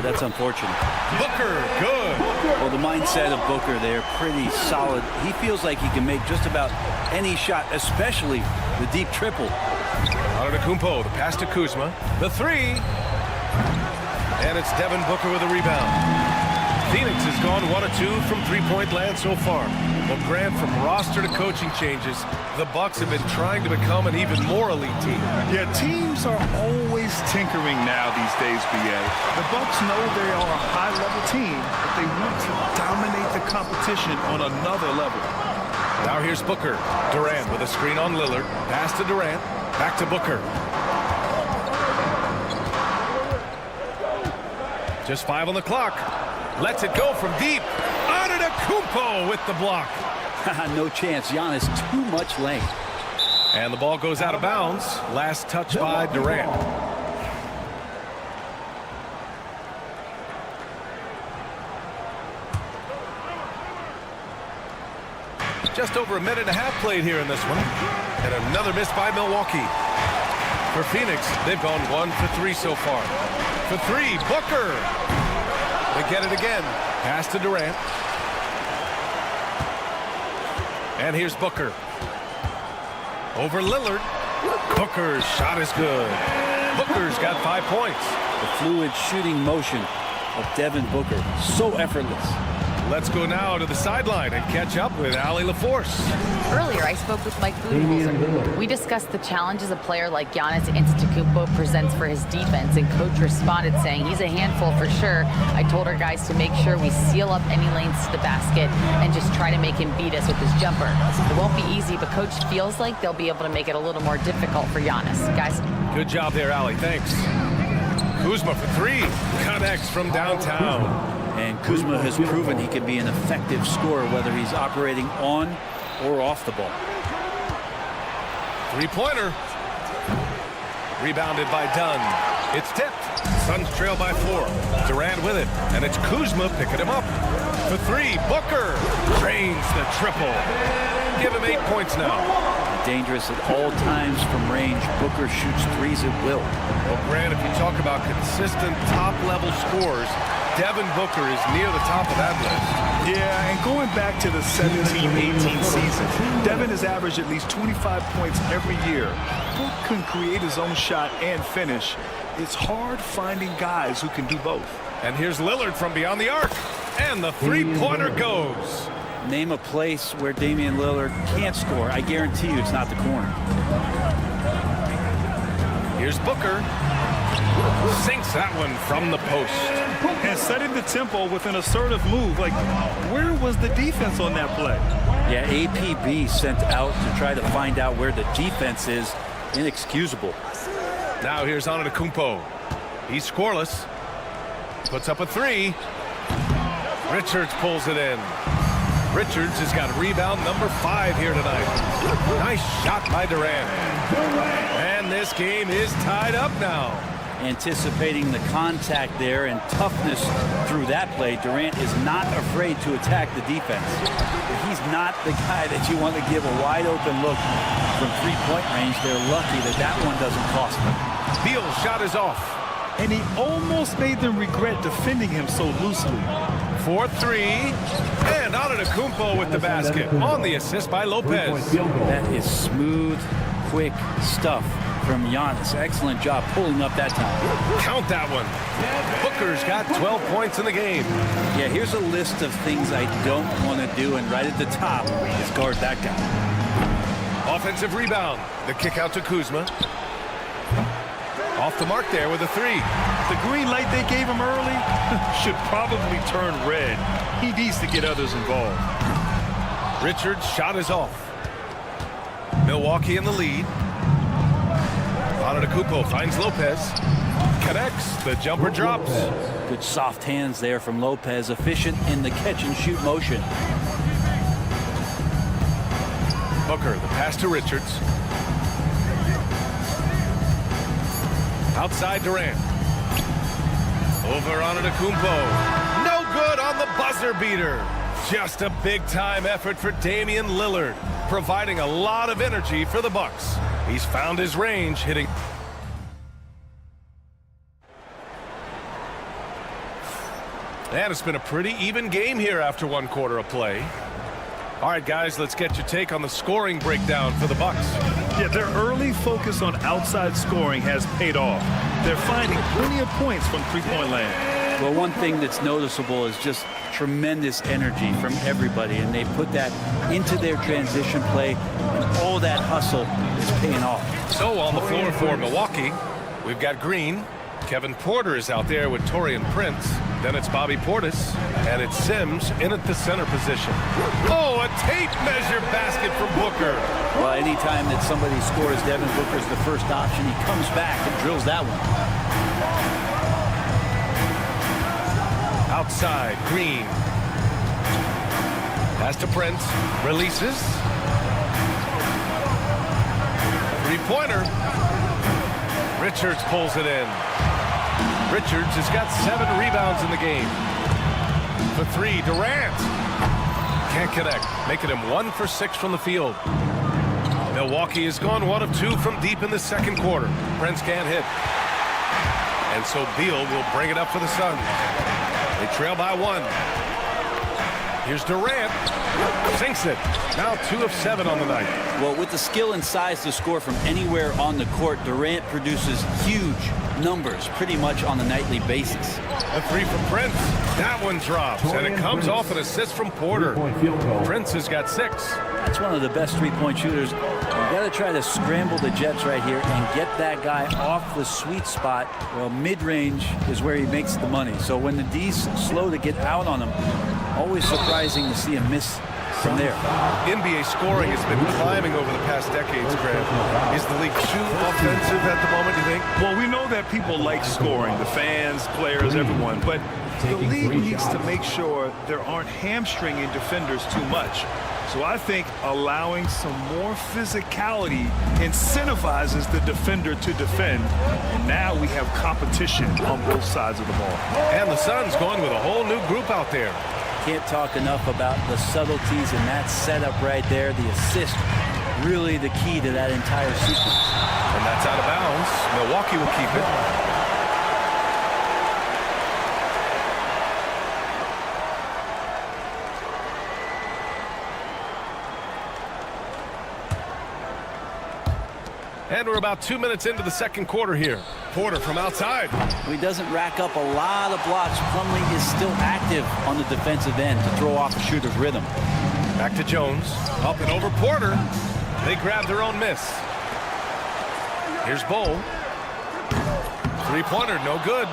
that's unfortunate. Booker, good. Well, the mindset of Booker there, pretty solid. He feels like he can make just about any shot, especially the deep triple. Antetokounmpo, the pass to Kuzma. The 3. And it's Devin Booker with a rebound. Phoenix has gone 1 of 2 from 3-point land so far. Well, Grant, from roster to coaching changes, the Bucks have been trying to become an even more elite team. Yeah, teams are always tinkering now these days, BA. The Bucks know they are a high-level team, but they want to dominate the competition on another level. Now here's Booker. Durant with a screen on Lillard. Pass to Durant. Back to Booker. Just 5 on the clock. Lets it go from deep. Antetokounmpo with the block. No chance. Giannis, too much length. And the ball goes out of bounds. Last touch by Durant. Just over a minute and a half played here in this one. And another miss by Milwaukee. For Phoenix, they've gone 1 for 3 so far. For 3, Booker. They get it again. Pass to Durant. And here's Booker. Over Lillard. Booker's shot is good. Booker's got 5 points. The fluid shooting motion of Devin Booker. So effortless. Let's go now to the sideline and catch up with Allie LaForce. Earlier, I spoke with Mike Budenholzer. We discussed the challenges a player like Giannis Antetokounmpo presents for his defense, and Coach responded saying he's a handful for sure. I told our guys to make sure we seal up any lanes to the basket and just try to make him beat us with his jumper. It won't be easy, but Coach feels like they'll be able to make it a little more difficult for Giannis. Guys? Good job there, Allie. Thanks. Kuzma for 3. Connects from downtown. And Kuzma has proven he can be an effective scorer, whether he's operating on or off the ball. 3-pointer. Rebounded by Dunn. It's tipped. Suns trail by 4. Durant with it. And it's Kuzma picking him up. For 3, Booker drains the triple. Give him 8 points now. Dangerous at all times from range. Booker shoots 3s at will. Well, Grant, if you talk about consistent top-level scores, Devin Booker is near the top of that list. Yeah, and going back to the 17-18 season, Devin has averaged at least 25 points every year. Book can create his own shot and finish. It's hard finding guys who can do both. And here's Lillard from beyond the arc. And the 3-pointer goes. Name a place where Damian Lillard can't score. I guarantee you it's not the corner. Here's Booker. Sinks that one from the post. And setting the tempo with an assertive move. Like, where was the defense on that play? Yeah, APB sent out to try to find out where the defense is. Inexcusable. Now here's Antetokounmpo. He's scoreless. Puts up a 3. Richards pulls it in. Richards has got rebound number 5 here tonight. Nice shot by Durant. And this game is tied up now. Anticipating the contact there and toughness through that play, Durant is not afraid to attack the defense. He's not the guy that you want to give a wide open look from 3-point range. They're lucky that that one doesn't cost them. Beal's shot is off. And he almost made them regret defending him so loosely. 4-3. And Antetokounmpo with the basket on the assist by Lopez. That is smooth, quick stuff from Giannis. Excellent job pulling up that time. Count that one. Booker's got 12 points in the game. Yeah, here's a list of things I don't want to do, and right at the top is guard that guy. Offensive rebound. The kick out to Kuzma. Off Off the mark there with a three. The green light they gave him early should probably turn red. He needs to get others involved. Richards' shot is off. Milwaukee in the lead. Antetokounmpo finds Lopez. Connects. The jumper drops. Good soft hands there from Lopez. Efficient in the catch-and-shoot motion. Booker, the pass to Richards. Outside Durant. Over Antetokounmpo. No good on the buzzer beater. Just a big-time effort for Damian Lillard, providing a lot of energy for the Bucks. He's found his range, hitting. And it's been a pretty even game here after 1 quarter of play. All right, guys, let's get your take on the scoring breakdown for the Bucks. Yeah, their early focus on outside scoring has paid off. They're finding plenty of points from three-point land. Well, one thing that's noticeable is just tremendous energy from everybody, and they put that into their transition play, and all that hustle is paying off. So on the floor for Milwaukee, we've got Green. Kevin Porter is out there with Taurean Prince. Then it's Bobby Portis, and it's Sims in at the center position. Oh, a tape measure basket from Booker. Well, anytime that somebody scores, Devin Booker's the first option. He comes back and drills that one. Outside, Green. Pass to Prince. Releases. Three-pointer. Richards pulls it in. Richards has got 7 rebounds in the game. For 3, Durant. Can't connect, making him 1 for 6 from the field. Milwaukee has gone 1 of 2 from deep in the second quarter. Prince can't hit. And so Beal will bring it up for the Suns. They trail by 1. Here's Durant. Sinks it. Now 2 of 7 on the night. Well, with the skill and size to score from anywhere on the court, Durant produces huge numbers pretty much on a nightly basis. A 3 from Prince. That one drops, and it comes off an assist from Porter. Prince has got 6. That's one of the best three-point shooters. You got to try to scramble the Jets right here and get that guy off the sweet spot. Well, mid-range is where he makes the money. So when the D's slow to get out on him, always surprising to see him miss from there. NBA scoring has been climbing over the past decades, Graham. Is the league too offensive at the moment, you think? Well, we know that people like scoring, the fans, players, everyone, but the league needs to make sure there aren't hamstringing defenders too much. So I think allowing some more physicality incentivizes the defender to defend, and now we have competition on both sides of the ball. And the Suns going with a whole new group out there. Can't talk enough about the subtleties in that setup right there. The assist, really the key to that entire sequence. And that's out of bounds. Milwaukee will keep it. And we're about 2 minutes into the second quarter here. Porter from outside. He doesn't rack up a lot of blocks. Plumlee is still active on the defensive end to throw off the shooter's rhythm. Back to Jones. Up and over Porter. They grab their own miss. Here's Bull. Three-pointer, no good.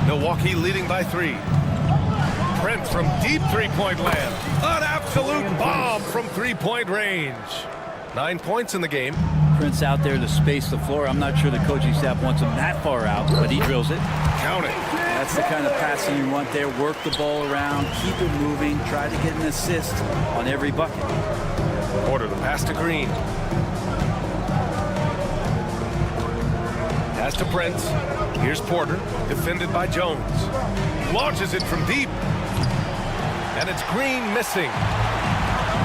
Milwaukee leading by 3. Prince from deep three-point land. An absolute bomb from three-point range. 9 points in the game. Prince out there to space the floor. I'm not sure the coaching staff wants him that far out, but he drills it. Count it. That's the kind of passing you want there. Work the ball around, keep it moving, try to get an assist on every bucket. Porter, the pass to Green. Pass to Prince. Here's Porter, defended by Jones. Launches it from deep. And it's Green missing.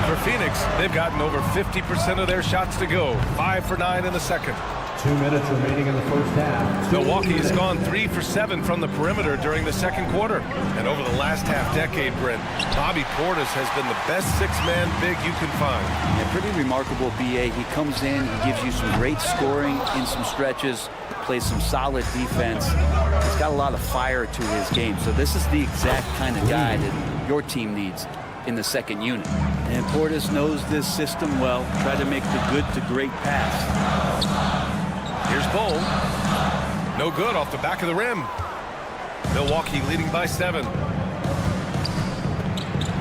For Phoenix, they've gotten over 50% of their shots to go. 5 for 9 in the second. 2 minutes remaining in the first half. Milwaukee has gone 3 for 7 from the perimeter during the second quarter. And over the last half-decade, Brent, Bobby Portis has been the best six-man big you can find. Yeah, pretty remarkable, B.A. He comes in, he gives you some great scoring in some stretches, plays some solid defense. He's got a lot of fire to his game. So this is the exact kind of guy that your team needs in the second unit. And Portis knows this system well. Try to make the good to great pass. Here's Bull. No good off the back of the rim. Milwaukee leading by 7.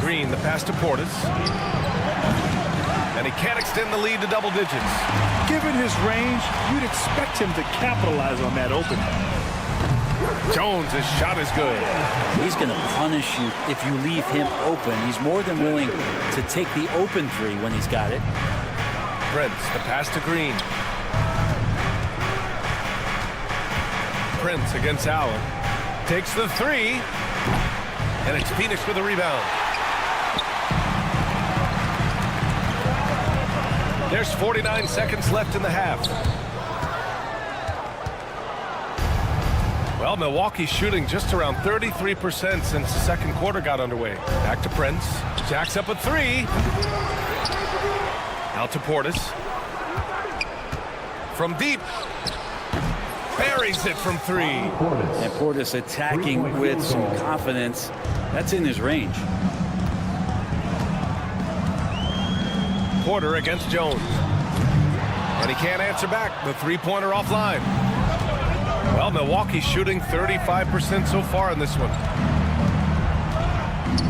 Green, the pass to Portis. And he can't extend the lead to double digits. Given his range, you'd expect him to capitalize on that opening. Jones, his shot is good. He's going to punish you if you leave him open. He's more than willing to take the open three when he's got it. Prince, the pass to Green. Prince against Allen. Takes the 3. And it's Phoenix with a rebound. There's 49 seconds left in the half. Well, Milwaukee's shooting just around 33% since the second quarter got underway. Back to Prince. Jacks up a 3. Out to Portis. From deep. Buries it from 3. And Portis attacking with some confidence. That's in his range. Porter against Jones. And he can't answer back. The three-pointer offline. Well, Milwaukee's shooting 35% so far in this one.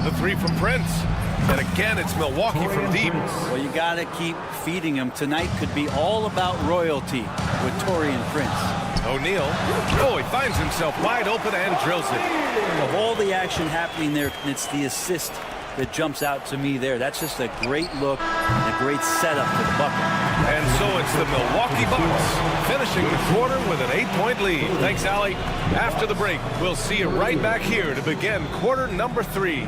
The 3 from Prince. And again, it's Milwaukee from deep. Well, you got to keep feeding him. Tonight could be all about royalty with Taurean Prince. O'Neal. Oh, he finds himself wide open and drills it. Of all the action happening there, it's the assist that jumps out to me there. That's just a great look and a great setup for the bucket. And so it's the Milwaukee Bucks finishing the quarter with an 8-point lead. Thanks, Allie. After the break, we'll see you right back here to begin quarter number 3.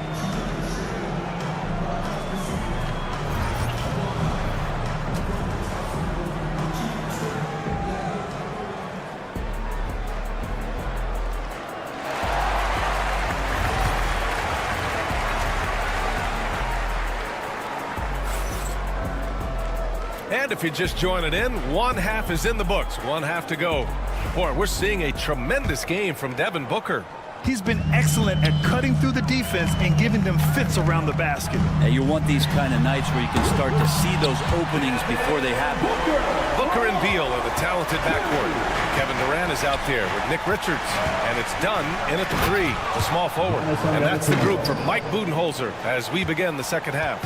And if you're just joining in, one half is in the books. One half to go. Boy, we're seeing a tremendous game from Devin Booker. He's been excellent at cutting through the defense and giving them fits around the basket. And you want these kind of nights where you can start to see those openings before they happen. Booker and Beal are the talented backcourt. Kevin Durant is out there with Nick Richards. And it's done in at the 3, the small forward. And that's the group for Mike Budenholzer as we begin the second half.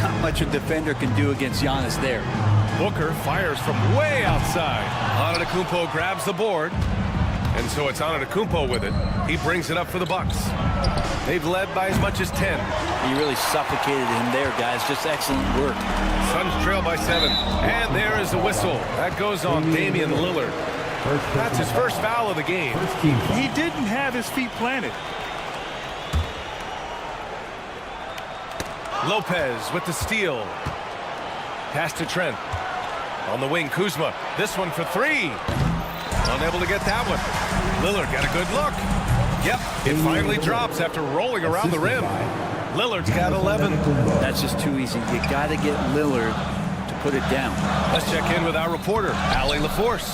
Not much a defender can do against Giannis there. Booker fires from way outside. Antetokounmpo grabs the board. And so it's Antetokounmpo with it. He brings it up for the Bucks. They've led by as much as 10. He really suffocated him there, guys. Just excellent work. Suns trail by 7. And there is the whistle. That goes on Damian Lillard. That's his first foul of the game. He didn't have his feet planted. Lopez with the steal. Pass to Trent. On the wing, Kuzma. This one for 3. Unable to get that one. Lillard got a good look. Yep, it finally drops after rolling around the rim. Lillard's got 11. That's just too easy. You got to get Lillard to put it down. Let's check in with our reporter, Allie LaForce.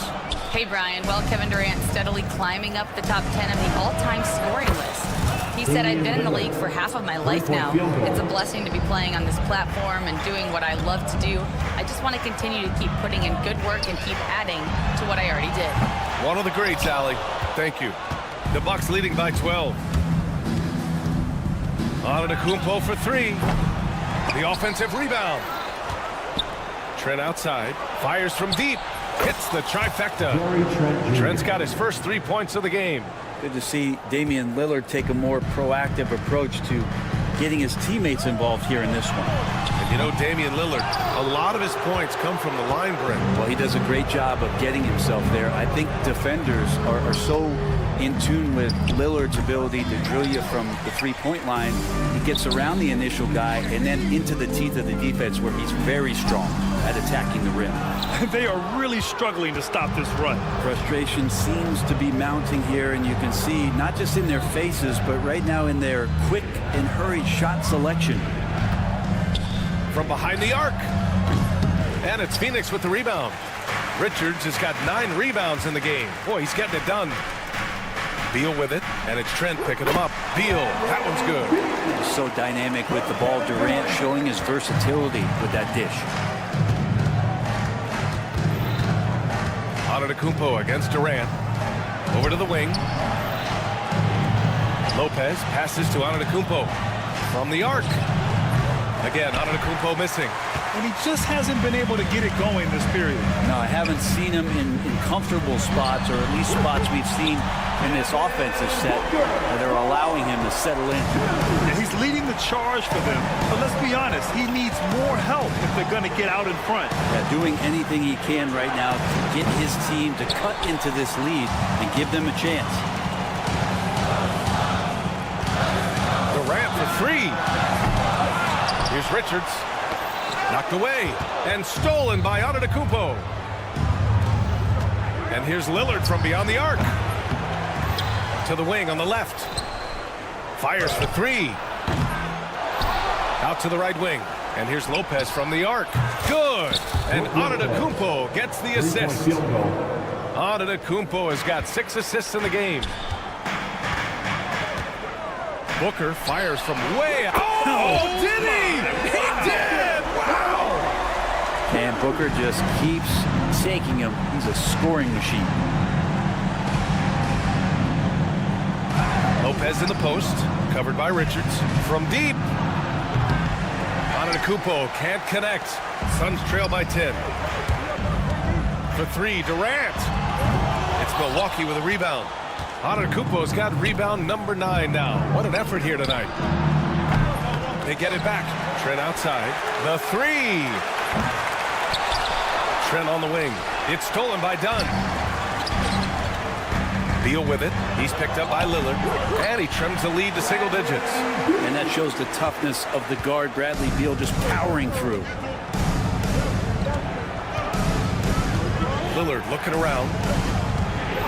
Hey, Brian. Well, Kevin Durant steadily climbing up the top 10 of the all-time scoring list. He said, I've been in the league for half of my life now. It's a blessing to be playing on this platform and doing what I love to do. I just want to continue to keep putting in good work and keep adding to what I already did. One of the greats, Allie. Thank you. The Bucks leading by 12. Antetokounmpo for 3. The offensive rebound. Trent outside. Fires from deep. Hits the trifecta. Trent's got his first 3 points of the game. Good to see Damian Lillard take a more proactive approach to getting his teammates involved here in this one. And you know, Damian Lillard, a lot of his points come from the line brim. Well, he does a great job of getting himself there. I think defenders are so in tune with Lillard's ability to drill you from the three-point line. He gets around the initial guy and then into the teeth of the defense where he's very strong at attacking the rim. They are really struggling to stop this run. Frustration seems to be mounting here, and you can see not just in their faces, but right now in their quick and hurried shot selection. From behind the arc. And it's Phoenix with the rebound. Richards has got 9 rebounds in the game. Boy, he's getting it done. Beal with it, and it's Trent picking him up. Beal, that one's good. He's so dynamic with the ball. Durant showing his versatility with that dish. Antetokounmpo against Durant. Over to the wing. Lopez passes to Antetokounmpo from the arc. Again, Antetokounmpo missing. And he just hasn't been able to get it going this period. No, I haven't seen him in comfortable spots, or at least spots we've seen in this offensive set that are allowing him to settle in. And he's leading the charge for them. But let's be honest, he needs more help if they're going to get out in front. Yeah, doing anything he can right now to get his team to cut into this lead and give them a chance. Durant for three. Here's Richards. Knocked away and stolen by Antetokounmpo. And here's Lillard from beyond the arc. To the wing on the left. Fires for three. Out to the right wing. And here's Lopez from the arc. Good. And Antetokounmpo gets the assist. Antetokounmpo has got 6 assists in the game. Booker fires from way out. Oh, did he? He did! Wow! And Booker just keeps taking him. He's a scoring machine. Lopez in the post, covered by Richards. From deep. Antetokounmpo can't connect. Suns trail by 10. For three, Durant. It's Milwaukee with a rebound. Antetokounmpo's got rebound number 9 now. What an effort here tonight. They get it back. Trent outside. The three. Trent on the wing. It's stolen by Dunn. Beal with it. He's picked up by Lillard. And he trims the lead to single digits. And that shows the toughness of the guard, Bradley Beal, just powering through. Lillard looking around.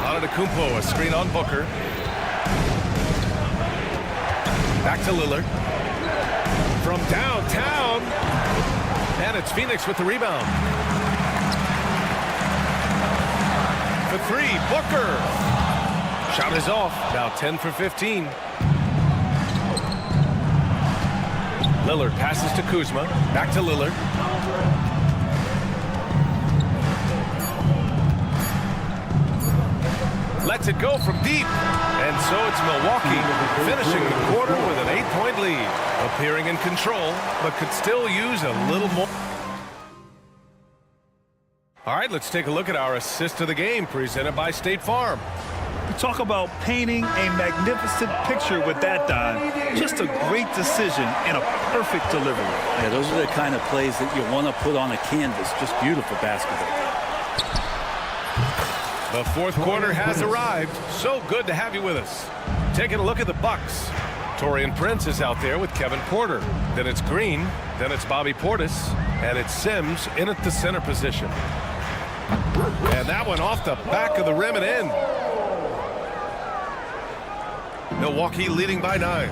Antetokounmpo, a screen on Booker. Back to Lillard. From downtown. And it's Phoenix with the rebound. For three, Booker. Shot is off. Now 10 for 15. Lillard passes to Kuzma. Back to Lillard. Lets it go from deep. And so it's Milwaukee finishing the quarter with an 8-point lead. Appearing in control, but could still use a little more. All right, let's take a look at our assist of the game presented by State Farm. You talk about painting a magnificent picture with that, Don. Just a great decision and a perfect delivery. Yeah, those are the kind of plays that you want to put on a canvas. Just beautiful basketball. The fourth quarter has arrived. So good to have you with us. Taking a look at the Bucks. Taurean Prince is out there with Kevin Porter. Then it's Green. Then it's Bobby Portis. And it's Sims in at the center position. And that one off the back of the rim and in. Milwaukee leading by 9.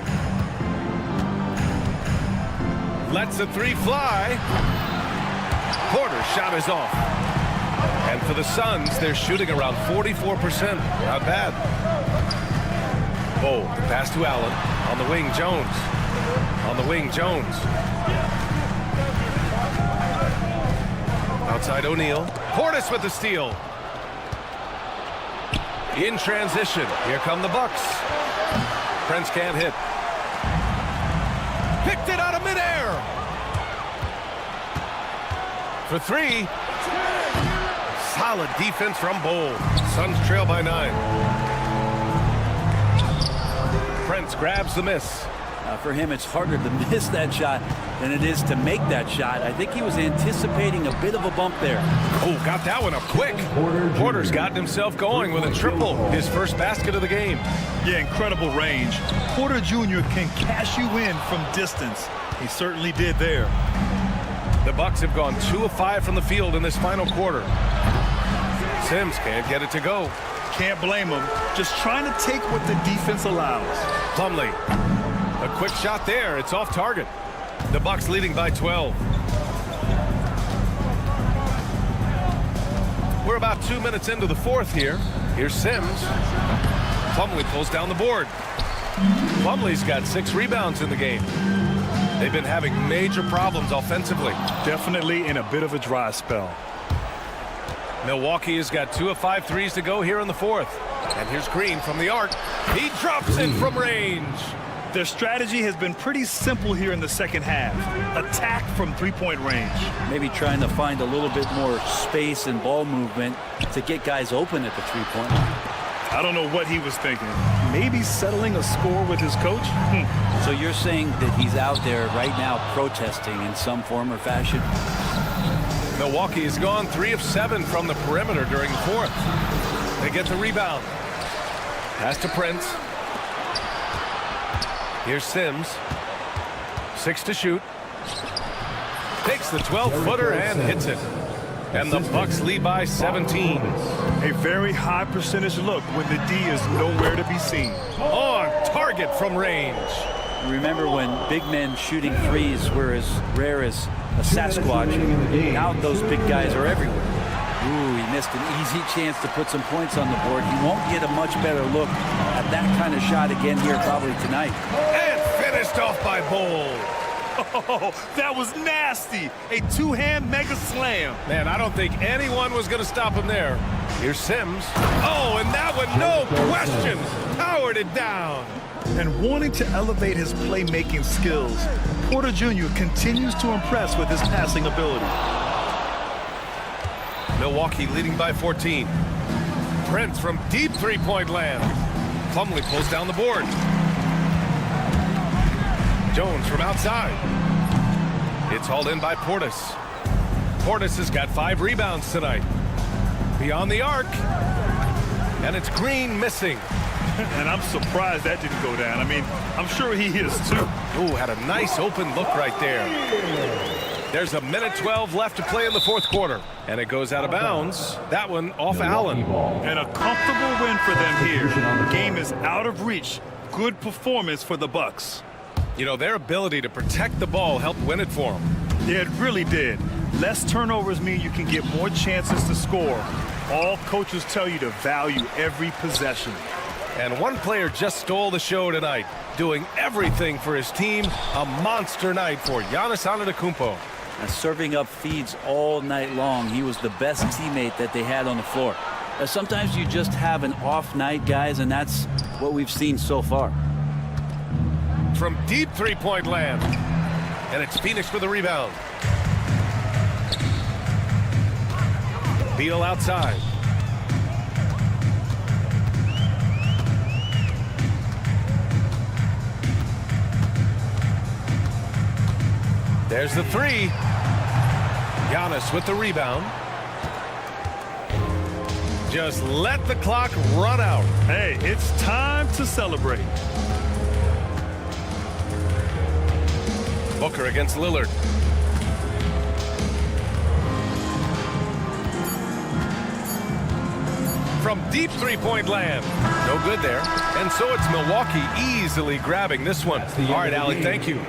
Lets the three fly. Porter's shot is off. And for the Suns, they're shooting around 44%. Not bad. Oh, the pass to Allen. On the wing, Jones. On the wing, Jones. Outside O'Neal. Portis with the steal. In transition. Here come the Bucks. Prince can't hit. Picked it out of midair. For three. Solid defense from Bowl. Suns trail by 9. Prince grabs the miss. For him, it's harder to miss that shot than it is to make that shot. I think he was anticipating a bit of a bump there. Oh, got that one up quick. Porter's gotten himself going with a triple. His first basket of the game. Yeah, incredible range. Porter Jr. can cash you in from distance. He certainly did there. The Bucks have gone 2 of 5 from the field in this final quarter. Sims can't get it to go. Can't blame him. Just trying to take what the defense allows. Plumlee. A quick shot there. It's off target. The Bucks leading by 12. We're about 2 minutes into the fourth here. Here's Sims. Plumlee pulls down the board. Plumlee's got 6 rebounds in the game. They've been having major problems offensively. Definitely in a bit of a dry spell. Milwaukee has got 2 of 5 threes to go here in the fourth. And here's Green from the arc. He drops in from range. Their strategy has been pretty simple here in the second half. Attack from three-point range. Maybe trying to find a little bit more space and ball movement to get guys open at the three-point line. I don't know what he was thinking. Maybe settling a score with his coach? So you're saying that he's out there right now protesting in some form or fashion? Milwaukee has gone 3 of 7 from the perimeter during the fourth. They get the rebound. Pass to Prince. Here's Sims. 6 to shoot. Takes the 12-footer and hits it. And the Bucks lead by 17. A very high percentage look when the D is nowhere to be seen. On target from range. Remember when big men shooting threes were as rare as a Sasquatch? Now those big guys are everywhere. Ooh, he missed an easy chance to put some points on the board. He won't get a much better look at that kind of shot again here probably tonight. And finished off by Bol. Oh, that was nasty. A two-hand mega slam. Man, I don't think anyone was going to stop him there. Here's Sims. Oh, and that one, no question, powered it down. And wanting to elevate his playmaking skills, Porter Jr. continues to impress with his passing ability. Milwaukee leading by 14. Prince from deep three-point land. Plumlee pulls down the board. Jones from outside. It's hauled in by Portis. Portis has got 5 rebounds tonight. Beyond the arc. And it's Green missing. And I'm surprised that didn't go down. I mean, I'm sure he is too. Ooh, had a nice open look right there. There's a minute 12 left to play in the fourth quarter. And it goes out of bounds. That one off Allen. And a comfortable win for them here. The game is out of reach. Good performance for the Bucks. You know, their ability to protect the ball helped win it for them. Yeah, it really did. Less turnovers mean you can get more chances to score. All coaches tell you to value every possession. And one player just stole the show tonight, doing everything for his team. A monster night for Giannis Antetokounmpo. And serving up feeds all night long. He was the best teammate that they had on the floor. Sometimes you just have an off night, guys, and that's what we've seen so far. From deep three-point land. And it's Phoenix with the rebound. Beal outside. There's the three. Giannis with the rebound. Just let the clock run out. Hey, it's time to celebrate. Booker against Lillard. From deep three-point land. No good there. And so it's Milwaukee easily grabbing this one. All right, Allie, thank you.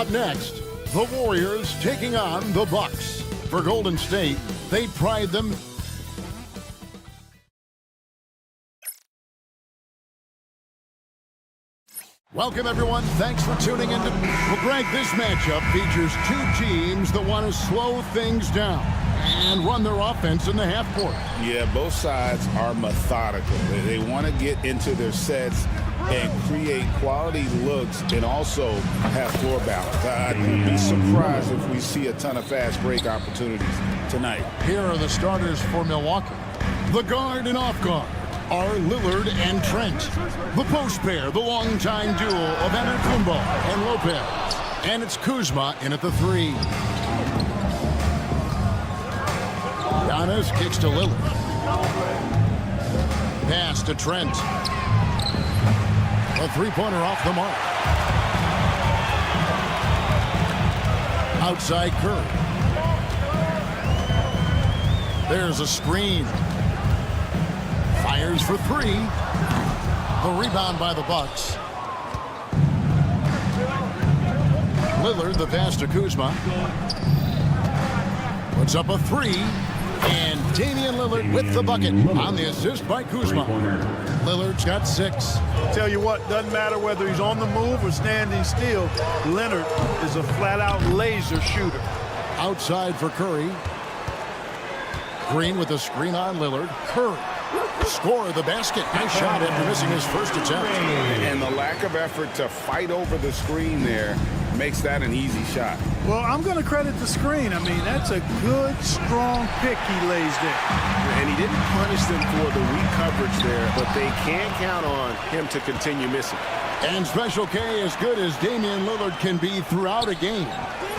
Up next, the Warriors taking on the Bucks. For Golden State, they pride them. Welcome, everyone. Thanks for tuning in. Well, Greg, this matchup features two teams that want to slow things down and run their offense in the half court. Yeah, both sides are methodical. They want to get into their sets and create quality looks and also have floor balance. I'd be surprised if we see a ton of fast break opportunities tonight. Here are the starters for Milwaukee. The guard and off guard are Lillard and Trent. The post pair, the longtime duo of Udiplomat and Lopez. And it's Kuzma in at the 3. Giannis kicks to Lillard. Pass to Trent. A three-pointer off the mark. Outside Curry. There's a screen. Fires for 3. The rebound by the Bucks. Lillard, the pass to Kuzma. Puts up a 3. And Damian Lillard with the bucket on the assist by Kuzma. Lillard's got 6. Tell you what, doesn't matter whether he's on the move or standing still. Leonard is a flat-out laser shooter. Outside for Curry. Green with a screen on Lillard. Curry. Score of the basket. Nice shot after missing his first attempt. And the lack of effort to fight over the screen there makes that an easy shot. Well, I'm going to credit the screen. I mean, that's a good, strong pick he lays there. And he didn't punish them for the weak coverage there, but they can't count on him to continue missing. And Special K, as good as Damian Lillard can be throughout a game,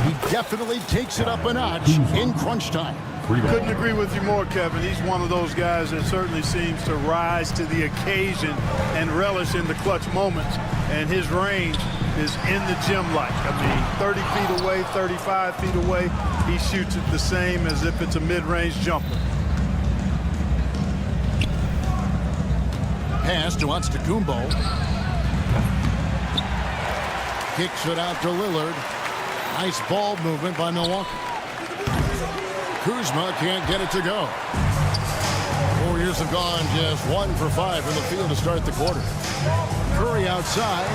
he definitely takes it up a notch in crunch time. Couldn't agree with you more, Kevin. He's one of those guys that certainly seems to rise to the occasion and relish in the clutch moments. And his range is in the gym-like. I mean, 30 feet away, 35 feet away, he shoots it the same as if it's a mid-range jumper. Pass to Antetokounmpo. Kicks it out to Lillard. Nice ball movement by Milwaukee. Kuzma can't get it to go. Warriors have gone just 1 for 5 from the field to start the quarter. Curry outside.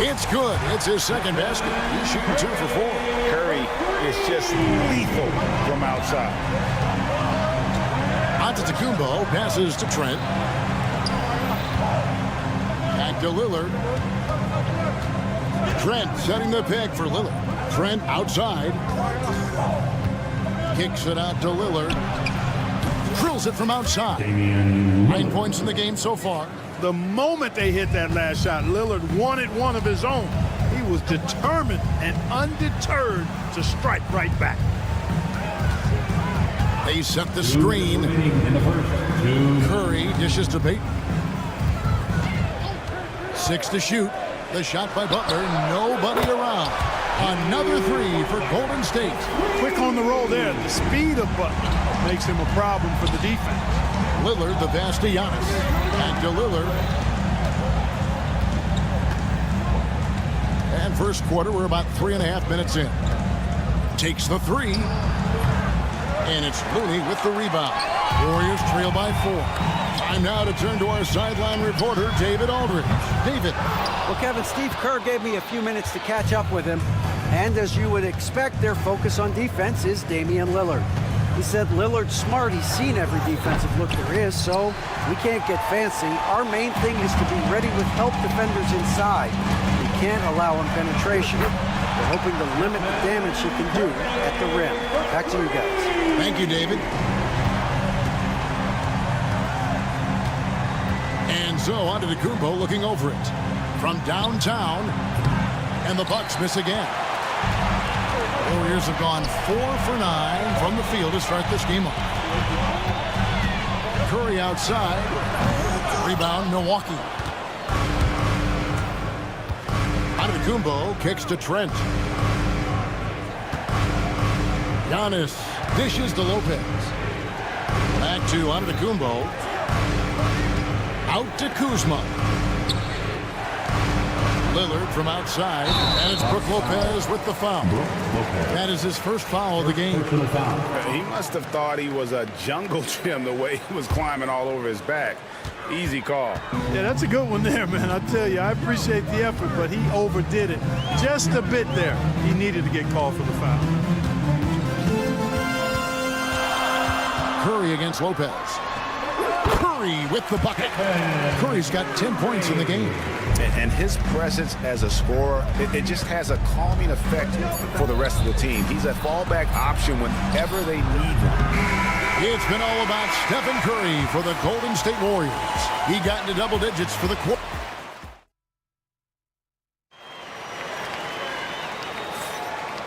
It's good. It's his second basket. He's shooting 2 for 4. Curry is just lethal from outside. Antetokounmpo passes to Trent. Back to Lillard. Trent setting the pick for Lillard. Trent outside. Kicks it out to Lillard. Drills it from outside. 9 points in the game so far. The moment they hit that last shot, Lillard wanted one of his own. He was determined and undeterred to strike right back. They set the screen. Curry dishes to Payton. 6 to shoot. The shot by Butler. Nobody around. Another 3 for Golden State. Quick on the roll there. The speed of Butler makes him a problem for the defense. Lillard, the pass to Giannis. Back to Lillard. And first quarter, we're about 3.5 minutes in. Takes the 3. And it's Looney with the rebound. Warriors trail by 4. Time now to turn to our sideline reporter, David Aldridge. David. Well, Kevin, Steve Kerr gave me a few minutes to catch up with him. And as you would expect, their focus on defense is Damian Lillard. He said Lillard's smart. He's seen every defensive look there is, so we can't get fancy. Our main thing is to be ready with help defenders inside. We can't allow him penetration. We're hoping to limit the damage he can do at the rim. Back to you guys. Thank you, David. And so Antetokounmpo looking over it from downtown, and the Bucks miss again. Warriors have gone 4 for 9 from the field to start this game off. Curry outside. Rebound, Milwaukee. Antetokounmpo kicks to Trent. Giannis dishes to Lopez. Back to Antetokounmpo. Out to Kuzma. Lillard from outside, and it's Brook Lopez with the foul. That is his first foul of the game. He must have thought he was a jungle gym the way he was climbing all over his back. Easy call. Yeah, that's a good one there, man. I tell you, I appreciate the effort, but he overdid it just a bit there. He needed to get called for the foul. Curry against Lopez. Curry with the bucket. Curry's got 10 points in the game. And his presence as a scorer, it just has a calming effect for the rest of the team. He's a fallback option whenever they need one. It's been all about Stephen Curry for the Golden State Warriors. He got into double digits for the quarter.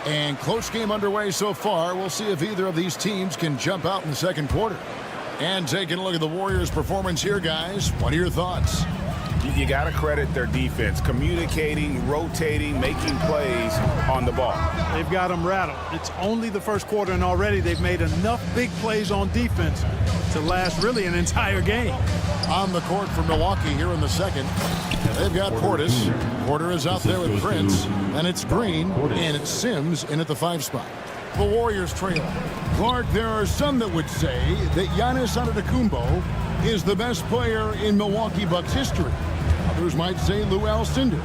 And close game underway so far. We'll see if either of these teams can jump out in the second quarter. And taking a look at the Warriors' performance here, guys. What are your thoughts? You got to credit their defense, communicating, rotating, making plays on the ball. They've got them rattled. It's only the first quarter, and already they've made enough big plays on defense to last really an entire game. On the court for Milwaukee here in the second. They've got Portis. Porter is out there with Prince, and it's Green, and it's Sims in at the 5 spot. The Warriors trail. Clark, there are some that would say that Giannis Antetokounmpo is the best player in Milwaukee Bucks history. Others might say Lou Alcindor.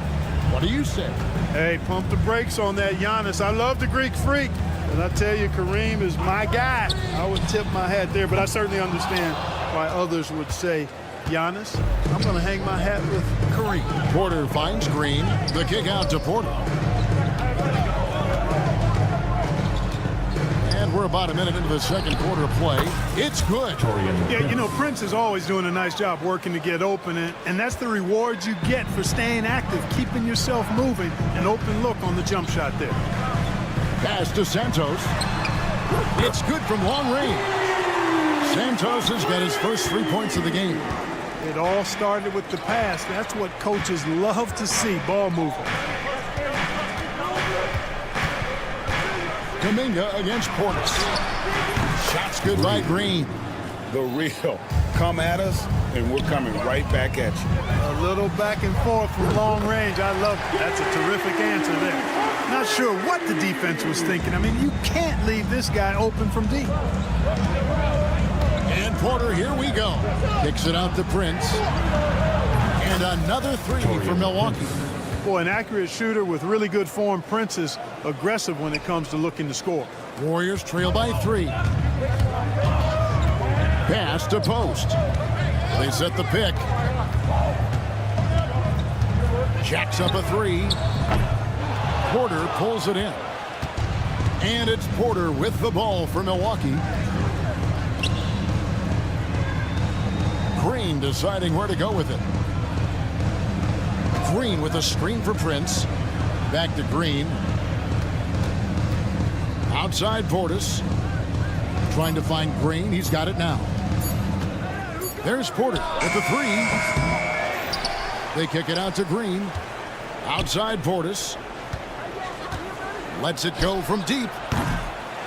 What do you say? Hey, pump the brakes on that Giannis. I love the Greek freak, and I tell you, Kareem is my guy. I would tip my hat there, but I certainly understand why others would say Giannis. I'm going to hang my hat with Kareem. Porter finds Green. The kick out to Porter. We're about a minute into the second quarter of play. It's good. Yeah, you know, Prince is always doing a nice job working to get open, and that's the reward you get for staying active, keeping yourself moving, an open look on the jump shot there. Pass to Santos. It's good from long range. Santos has got his first 3 points of the game. It all started with the pass. That's what coaches love to see, ball movement. Kuminga against Portis. Shots good by Green. The real. Come at us, and we're coming right back at you. A little back and forth from long range. I love it. That's a terrific answer there. Not sure what the defense was thinking. I mean, you can't leave this guy open from deep. And Porter, here we go. Kicks it out to Prince. And another 3 for Milwaukee. Boy, an accurate shooter with really good form. Prince is aggressive when it comes to looking to score. Warriors trail by 3. Pass to Post. They set the pick. Jacks up a 3. Porter pulls it in. And it's Porter with the ball for Milwaukee. Green deciding where to go with it. Green with a screen for Prince. Back to Green. Outside Portis. Trying to find Green. He's got it now. There's Porter with the 3. They kick it out to Green. Outside Portis. Lets it go from deep.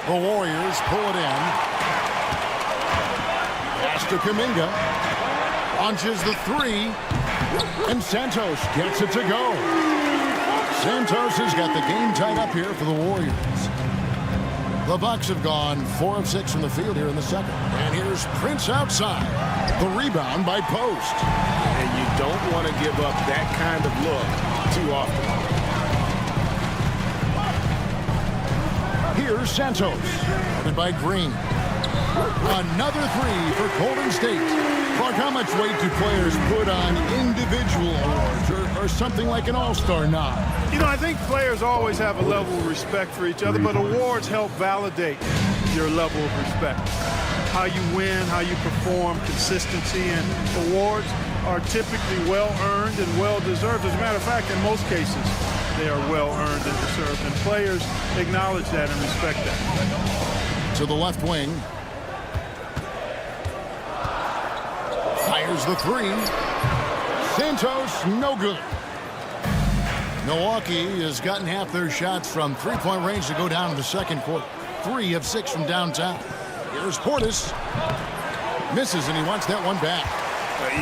The Warriors pull it in. Pass to Kuminga. Launches the 3. And Santos gets it to go. Santos has got the game tied up here for the Warriors. The Bucks have gone 4 of 6 from the field here in the second. And here's Prince outside. The rebound by Post. And you don't want to give up that kind of look too often. Here's Santos. Guarded by Green. Another 3 for Golden State. Clark, how much weight do players put on individual awards or something like an all-star nod? You know, I think players always have a level of respect for each other, but awards help validate your level of respect. How you win, how you perform, consistency, and awards are typically well-earned and well-deserved. As a matter of fact, in most cases, they are well-earned and deserved, and players acknowledge that and respect that. To the left wing. Fires the 3. Santos, no good. Milwaukee has gotten half their shots from three-point range to go down in the second quarter. 3 of 6 from downtown. Here's Portis. Misses, and he wants that one back.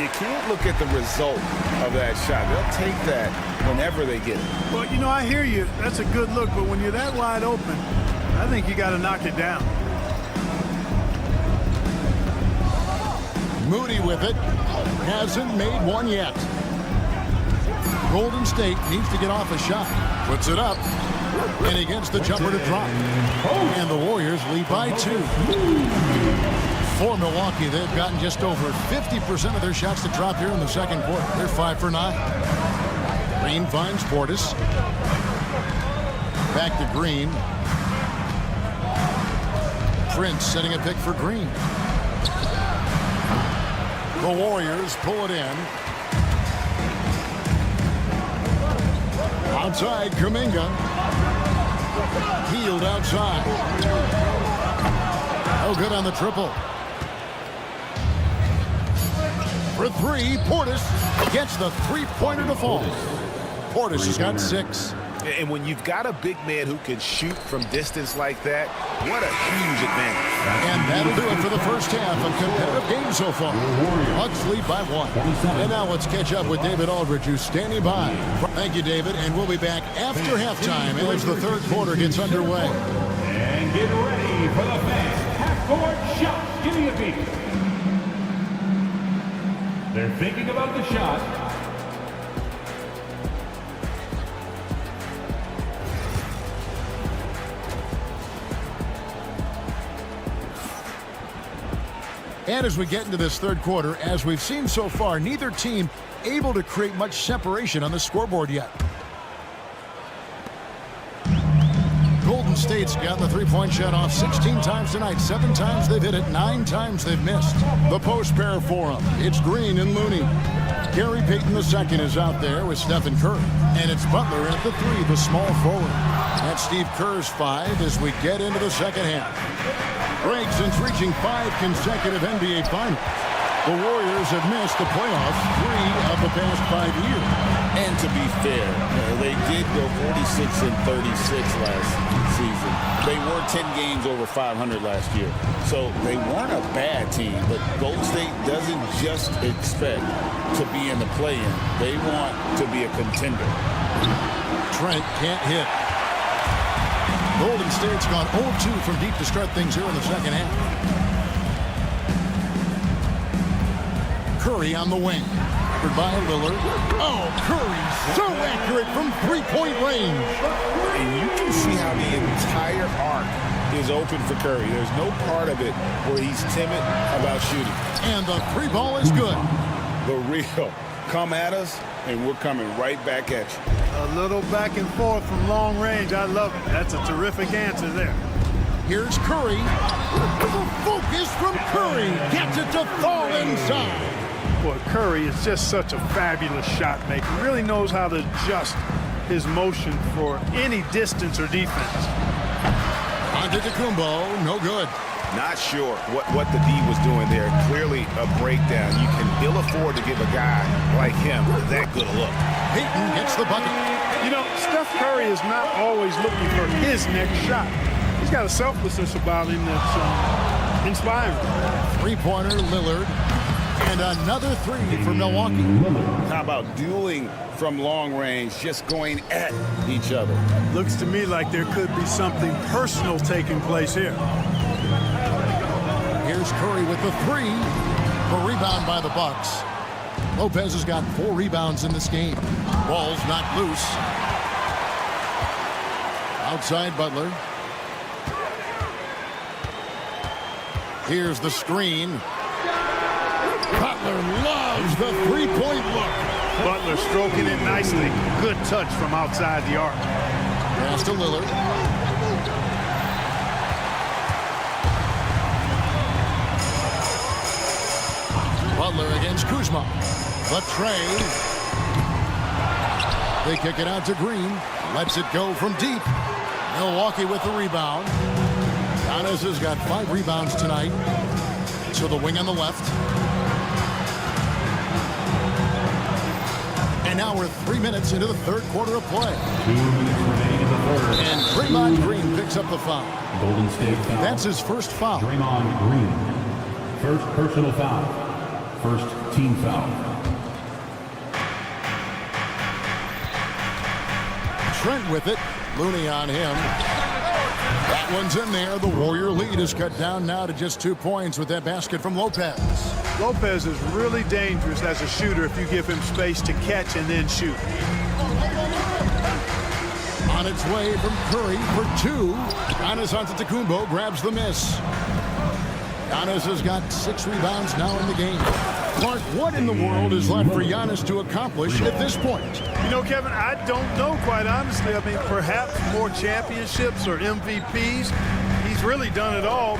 You can't look at the result of that shot. They'll take that whenever they get it. Well, you know, I hear you. That's a good look, but when you're that wide open, I think you got to knock it down. Moody with it. Hasn't made one yet. Golden State needs to get off a shot. Puts it up. And he gets the jumper to drop. And the Warriors lead by 2. For Milwaukee, they've gotten just over 50% of their shots to drop here in the second quarter. They're 5 for 9. Green finds Portis. Back to Green. Prince setting a pick for Green. The Warriors pull it in. Outside, Kuminga. Healed outside. Oh, good on the triple. For 3, Portis gets the three-pointer to fall. Portis has got 6. And when you've got a big man who can shoot from distance like that, what a huge advantage. And that'll do it for the first half of competitive games so far. Bucks lead by 1. And now let's catch up with David Aldridge, who's standing by. Thank you, David, and we'll be back after halftime as the third quarter gets underway. And get ready for the fast half-court shot. Give me a beat. They're thinking about the shot. And as we get into this third quarter, as we've seen so far, neither team able to create much separation on the scoreboard yet. Golden State's gotten the three-point shot off 16 times tonight. 7 times they've hit it, 9 times they've missed. The post pair for them. It's Green and Looney. Gary Payton II is out there with Stephen Curry. And it's Butler at the 3, the small forward. That's Steve Kerr's 5 as we get into the second half. Greg, since reaching 5 consecutive NBA Finals, the Warriors have missed the playoffs 3 of the past 5 years. And to be fair, they did go 46-36 last season. They were 10 games over 500 last year. So they weren't a bad team, but Golden State doesn't just expect to be in the play-in. They want to be a contender. Trent can't hit. Golden State's gone 0-2 from deep to start things here in the second half. Curry on the wing. By Lillard. Oh, Curry so accurate from three-point range. And you can see how the entire arc is open for Curry. There's no part of it where he's timid about shooting. And the 3 ball is good. The real. Come at us, and we're coming right back at you. A little back and forth from long range. I love it. That's a terrific answer there. Here's Curry. The focus from Curry. Gets it to fall inside. Boy, Curry is just such a fabulous shot maker. He really knows how to adjust his motion for any distance or defense. Antetokounmpo, no good. Not sure what the D was doing there. Clearly a breakdown. You can ill afford to give a guy like him that good a look. Payton gets the bucket. You know, Steph Curry is not always looking for his next shot. He's got a selflessness about him that's inspiring. Three-pointer, Lillard. And another 3 for Milwaukee. How about dueling from long range, just going at each other? Looks to me like there could be something personal taking place here. Here's Curry with the 3. A rebound by the Bucks. Lopez has got 4 rebounds in this game. Ball's knocked loose. Outside Butler. Here's the screen. Butler loves the three-point look. Butler stroking it nicely. Good touch from outside the arc. Pass to Lillard. Butler against Kuzma. The tray. They kick it out to Green. Lets it go from deep. Milwaukee with the rebound. Giannis has got 5 rebounds tonight. To the wing on the left. And now we're 3 minutes into the third quarter of play. 2 minutes remaining in the third. And Draymond Green picks up the foul. Golden State foul. That's his first foul. Draymond Green. First personal foul. first team foul. Trent with it. Looney on him. That one's in there. The Warrior lead is cut down now to just 2 points with that basket from Lopez. Lopez is really dangerous as a shooter if you give him space to catch and then shoot. On its way from Curry for 2. Giannis Antetokounmpo grabs the miss. Giannis has got 6 rebounds now in the game. Clark, what in the world is left for Giannis to accomplish at this point? You know, Kevin, I don't know, quite honestly. I mean, perhaps more championships or MVPs. He's really done it all.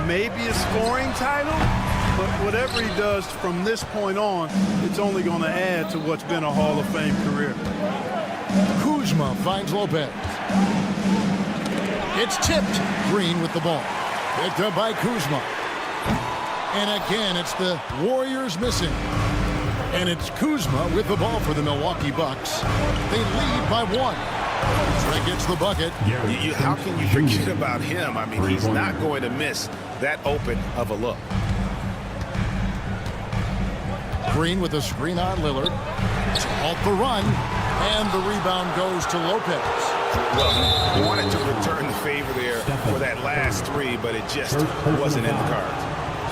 Maybe a scoring title, but whatever he does from this point on, it's only going to add to what's been a Hall of Fame career. Kuzma finds Lopez. It's tipped. Green with the ball. Picked up by Kuzma. And again, it's the Warriors missing. And it's Kuzma with the ball for the Milwaukee Bucks. They lead by 1. Trent gets the bucket. How can you forget about him? I mean, he's not going to miss that open of a look. Green with a screen on Lillard. Off the run. And the rebound goes to Lopez. Well, he wanted to return the favor there for that last 3, but it just wasn't in the cards.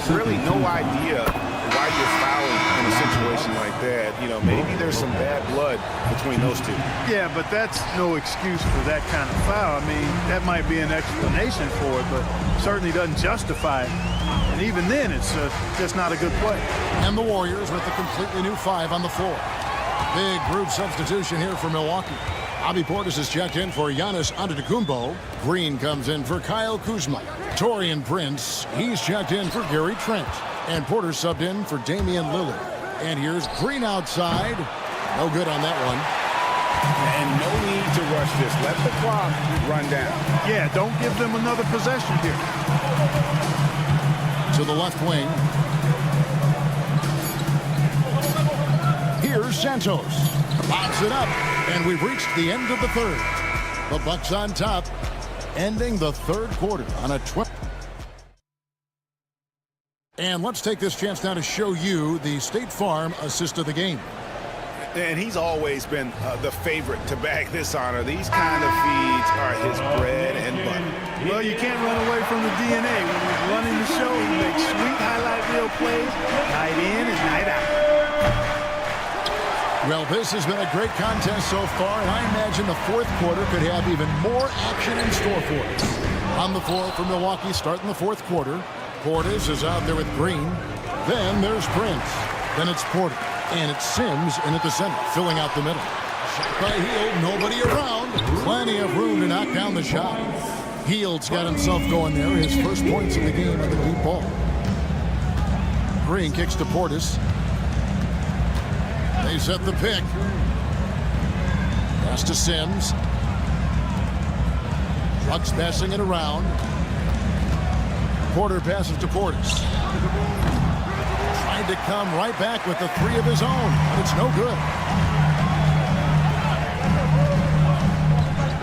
Really no idea why you're fouling in a situation like that. You know, maybe there's some bad blood between those two. Yeah, but that's no excuse for that kind of foul. I mean, that might be an explanation for it, but certainly doesn't justify it. And even then, it's just not a good play. And the Warriors with a completely new 5 on the floor. Big group substitution here for Milwaukee. Bobby Portis is checked in for Giannis Antetokounmpo. Green comes in for Kyle Kuzma. Taurean Prince, he's checked in for Gary Trent. And Porter subbed in for Damian Lillard. And here's Green outside. No good on that one. And no need to rush this. Let the clock run down. Yeah, don't give them another possession here. To the left wing. Here's Santos. Lobs it up. And we've reached the end of the third. The Bucks on top, ending the third quarter on a 12. And let's take this chance now to show you the State Farm assist of the game. And he's always been the favorite to bag this honor. These kind of feeds are his bread and butter. Well, you can't run away from the DNA. When he's running the show, he makes sweet highlight reel plays, night in and night out. Well, this has been a great contest so far, and I imagine the fourth quarter could have even more action in store for us. On the floor for Milwaukee, starting the fourth quarter. Portis is out there with Green. Then there's Prince. Then it's Porter. And it's Sims in at the center, filling out the middle. Shot by Hield, nobody around. Plenty of room to knock down the shot. Hield's got himself going there. His first points of the game on the deep ball. Green kicks to Portis. They set the pick. Pass to Sims. Bucks passing it around. Porter passes to Portis. Tried to come right back with the 3 of his own, but it's no good.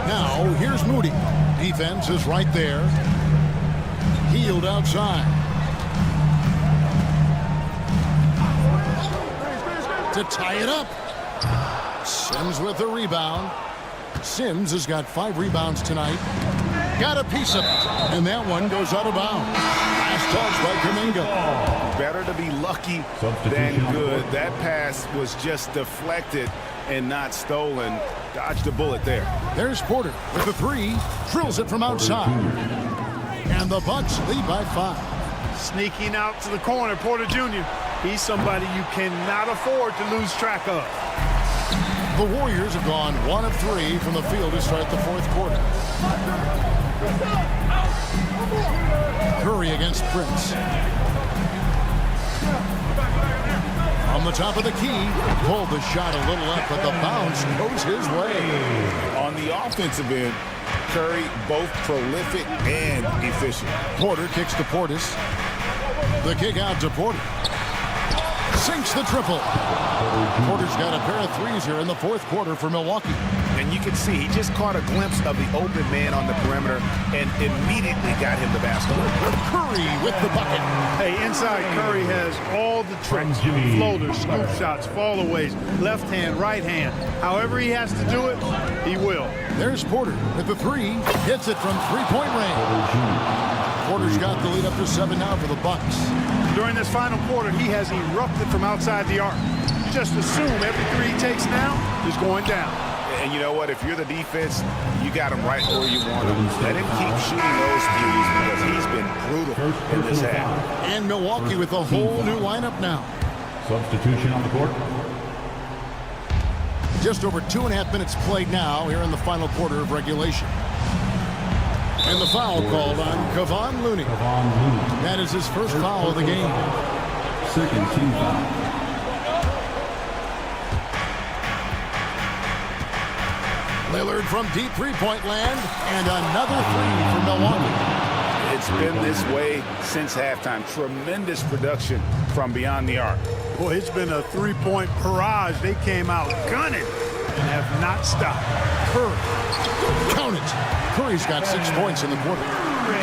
Now, here's Moody. Defense is right there. Hield outside. To tie it up. Sims with the rebound. Sims has got 5 rebounds tonight. Got a piece of it. And that one goes out of bounds. Last touch by Kuminga. Better to be lucky than good. That pass was just deflected and not stolen. Dodged a bullet there. There's Porter with the 3. Drills it from outside. And the Bucks lead by 5. Sneaking out to the corner, Porter Jr. He's somebody you cannot afford to lose track of. The Warriors have gone 1 of 3 from the field to start the fourth quarter. Curry against Prince. On the top of the key, pulled the shot a little up, but the bounce goes his way. On the offensive end, Curry both prolific and efficient. Porter kicks to Portis. The kick out to Porter. sinks the triple. Porter's got a pair of threes here in the fourth quarter for Milwaukee. And you can see he just caught a glimpse of the open man on the perimeter and immediately got him the basketball. Curry with the bucket. Hey, inside Curry has all the tricks. Floaters, scoop shots, fallaways, left hand, right hand. However he has to do it, he will. There's Porter with the three. Hits it from three-point range. Porter's got the lead up to 7 now for the Bucks. During this final quarter, he has erupted from outside the arc. Just assume every three he takes now is going down. And you know what? If you're the defense, you got him right where you want him. Let him keep shooting those threes because he's been brutal in this half. And Milwaukee with a whole new lineup now. Substitution on the court. Just over 2.5 minutes played now here in the final quarter of regulation. And the foul called on Kevon Looney. That is his first foul of the game. Second team foul. Lillard from deep three-point land, and another three for Milwaukee. It's been this way since halftime. Tremendous production from beyond the arc. Boy, it's been a three-point barrage. They came out gunning and have not stopped. Curry, count it. Curry's got 6 points in the quarter.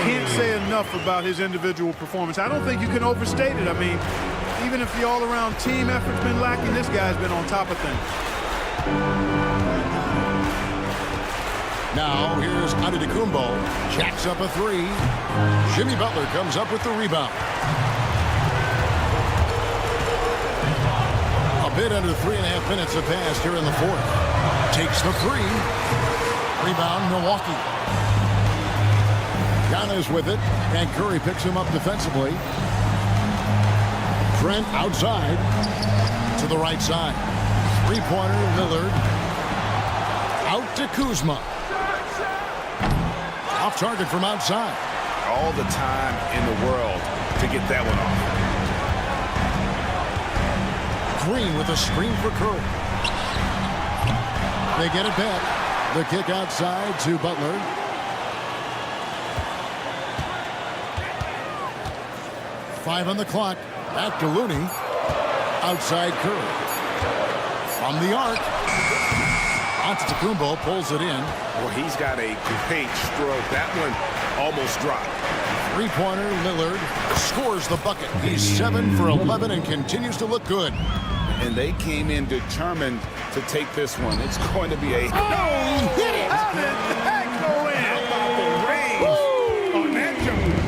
Can't say enough about his individual performance. I don't think you can overstate it. I mean, even if the all-around team effort's been lacking, this guy's been on top of things. Now, here's Udiplomat. Jacks up a three. Jimmy Butler comes up with the rebound. A bit under 3.5 minutes have passed here in the fourth. Takes the three. Rebound, Milwaukee. Giannis with it, and Curry picks him up defensively. Trent outside to the right side. Three-pointer, Lillard. Out to Kuzma. Off target from outside. All the time in the world to get that one off. Green with a screen for Curry. They get it back. The kick outside to Butler. Five on the clock. Back to Looney. Outside Curry. From the arc. Antetokounmpo pulls it in. Well, he's got a great stroke. That one almost dropped. Three-pointer, Lillard scores the bucket. He's 7 for 11 and continues to look good. And they came in determined to take this one. It's going to be a... No, he hit it! How did that go in? How about the range on that jumper?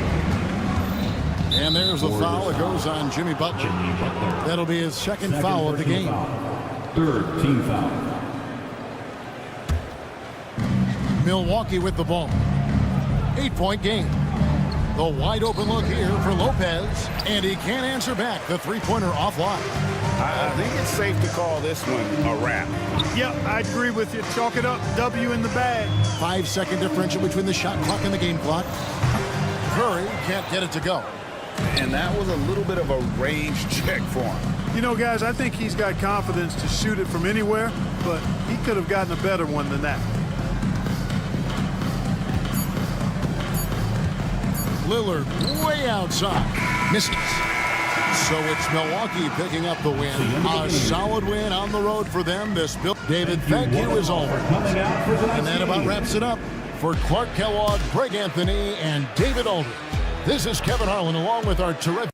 And there's the foul. It goes on Jimmy Butler. That'll be his second foul of the game. Third team foul. Milwaukee with the ball. 8-point game. The wide open look here for Lopez, and he can't answer back. The three-pointer offline. I think it's safe to call this one a wrap. Yep, I agree with you. Chalk it up. W in the bag. 5-second differential between the shot clock and the game clock. Curry can't get it to go. And that was a little bit of a range check for him. You know, guys, I think he's got confidence to shoot it from anywhere, but he could have gotten a better one than that. Lillard way outside. Misses. So it's Milwaukee picking up the win. A solid win on the road for them. This Bill David, thank you as always. And that about wraps it up for Clark Kellogg, Greg Anthony, and David Aldridge. This is Kevin Harlan along with our terrific.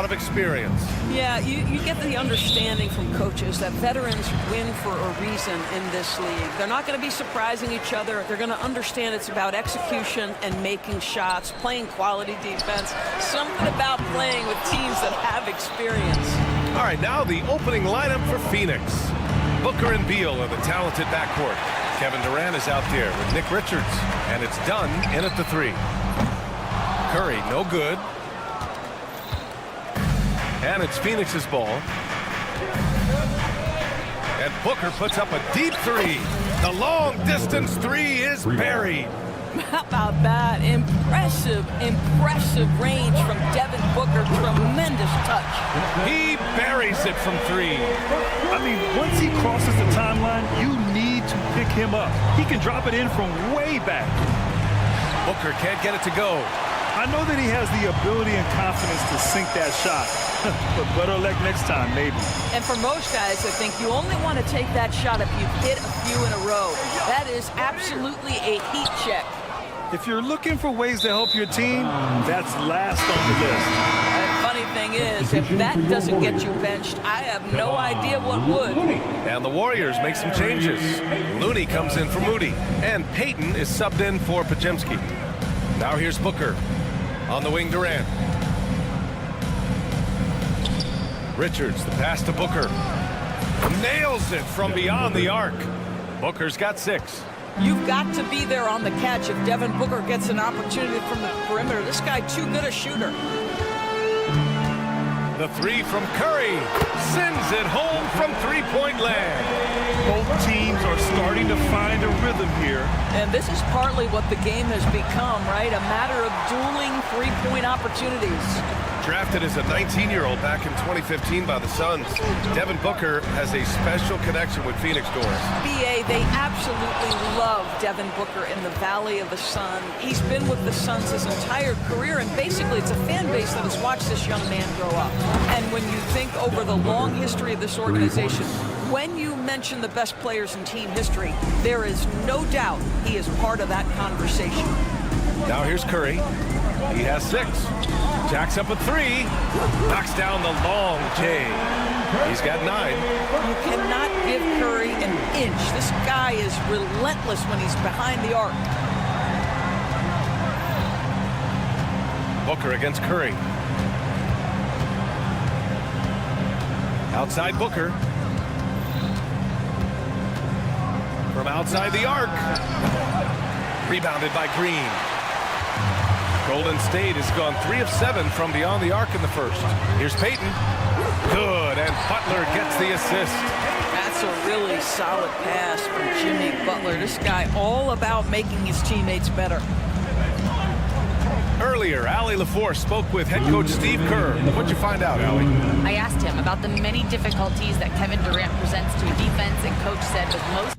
lot of experience. Yeah, you get the understanding from coaches that veterans win for a reason in this league. They're not going to be surprising each other. They're going to understand it's about execution and making shots, playing quality defense, something about playing with teams that have experience. All right, now the opening lineup for Phoenix. Booker and Beal are the talented backcourt. Kevin Durant is out there with Nick Richards, and it's Dunn in at the 3. Curry, no good. And it's Phoenix's ball. And Booker puts up a deep 3. The long-distance 3 is buried. How about that? Impressive range from Devin Booker. Tremendous touch. He buries it from 3. I mean, once he crosses the timeline, you need to pick him up. He can drop it in from way back. Booker can't get it to go. I know that he has the ability and confidence to sink that shot, but better luck next time, maybe. And for most guys, I think you only want to take that shot if you've hit a few in a row. That is absolutely a heat check. If you're looking for ways to help your team, that's last on the list. And funny thing is, if that doesn't get you benched, I have no idea what would. And the Warriors make some changes. Looney comes in for Moody, and Payton is subbed in for Pajemski. Now here's Booker. On the wing, Durant. Richards, the pass to Booker. Nails it from beyond the arc. Booker's got 6. You've got to be there on the catch if Devin Booker gets an opportunity from the perimeter. This guy too good a shooter. The 3 from Curry sends it home from three-point land. Both teams are starting to find a rhythm here. And this is partly what the game has become, right? A matter of dueling three-point opportunities. Drafted as a 19-year-old back in 2015 by the Suns, Devin Booker has a special connection with Phoenix Doors. BA, they absolutely love Devin Booker in the Valley of the Sun. He's been with the Suns his entire career, and basically it's a fan base that has watched this young man grow up. And when you think over the long history of this organization, when you mention the best players in team history, there is no doubt he is part of that conversation. Now here's Curry. He has 6. Jacks up a 3. Knocks down the long J. He's got 9. You cannot give Curry an inch. This guy is relentless when he's behind the arc. Booker against Curry. Outside Booker. From outside the arc. Rebounded by Green. Golden State has gone 3 of 7 from beyond the arc in the first. Here's Payton. Good, and Butler gets the assist. That's a really solid pass from Jimmy Butler. This guy all about making his teammates better. Earlier, Allie LaForce spoke with head coach Steve Kerr. What'd you find out, Allie? I asked him about the many difficulties that Kevin Durant presents to a defense, and coach said with most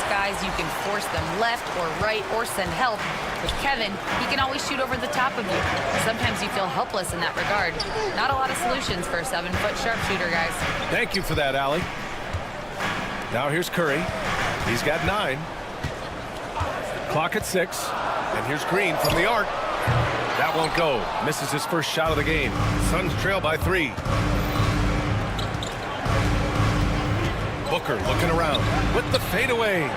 guys, you can force them left or right or send help. With Kevin, he can always shoot over the top of you. Sometimes you feel helpless in that regard. Not a lot of solutions for a 7-foot sharpshooter, guys. Thank you for that, Allie. Now here's Curry. He's got 9. Clock at 6. And here's Green from the arc. That won't go. Misses his first shot of the game. Suns trail by 3. Booker looking around with the fadeaway.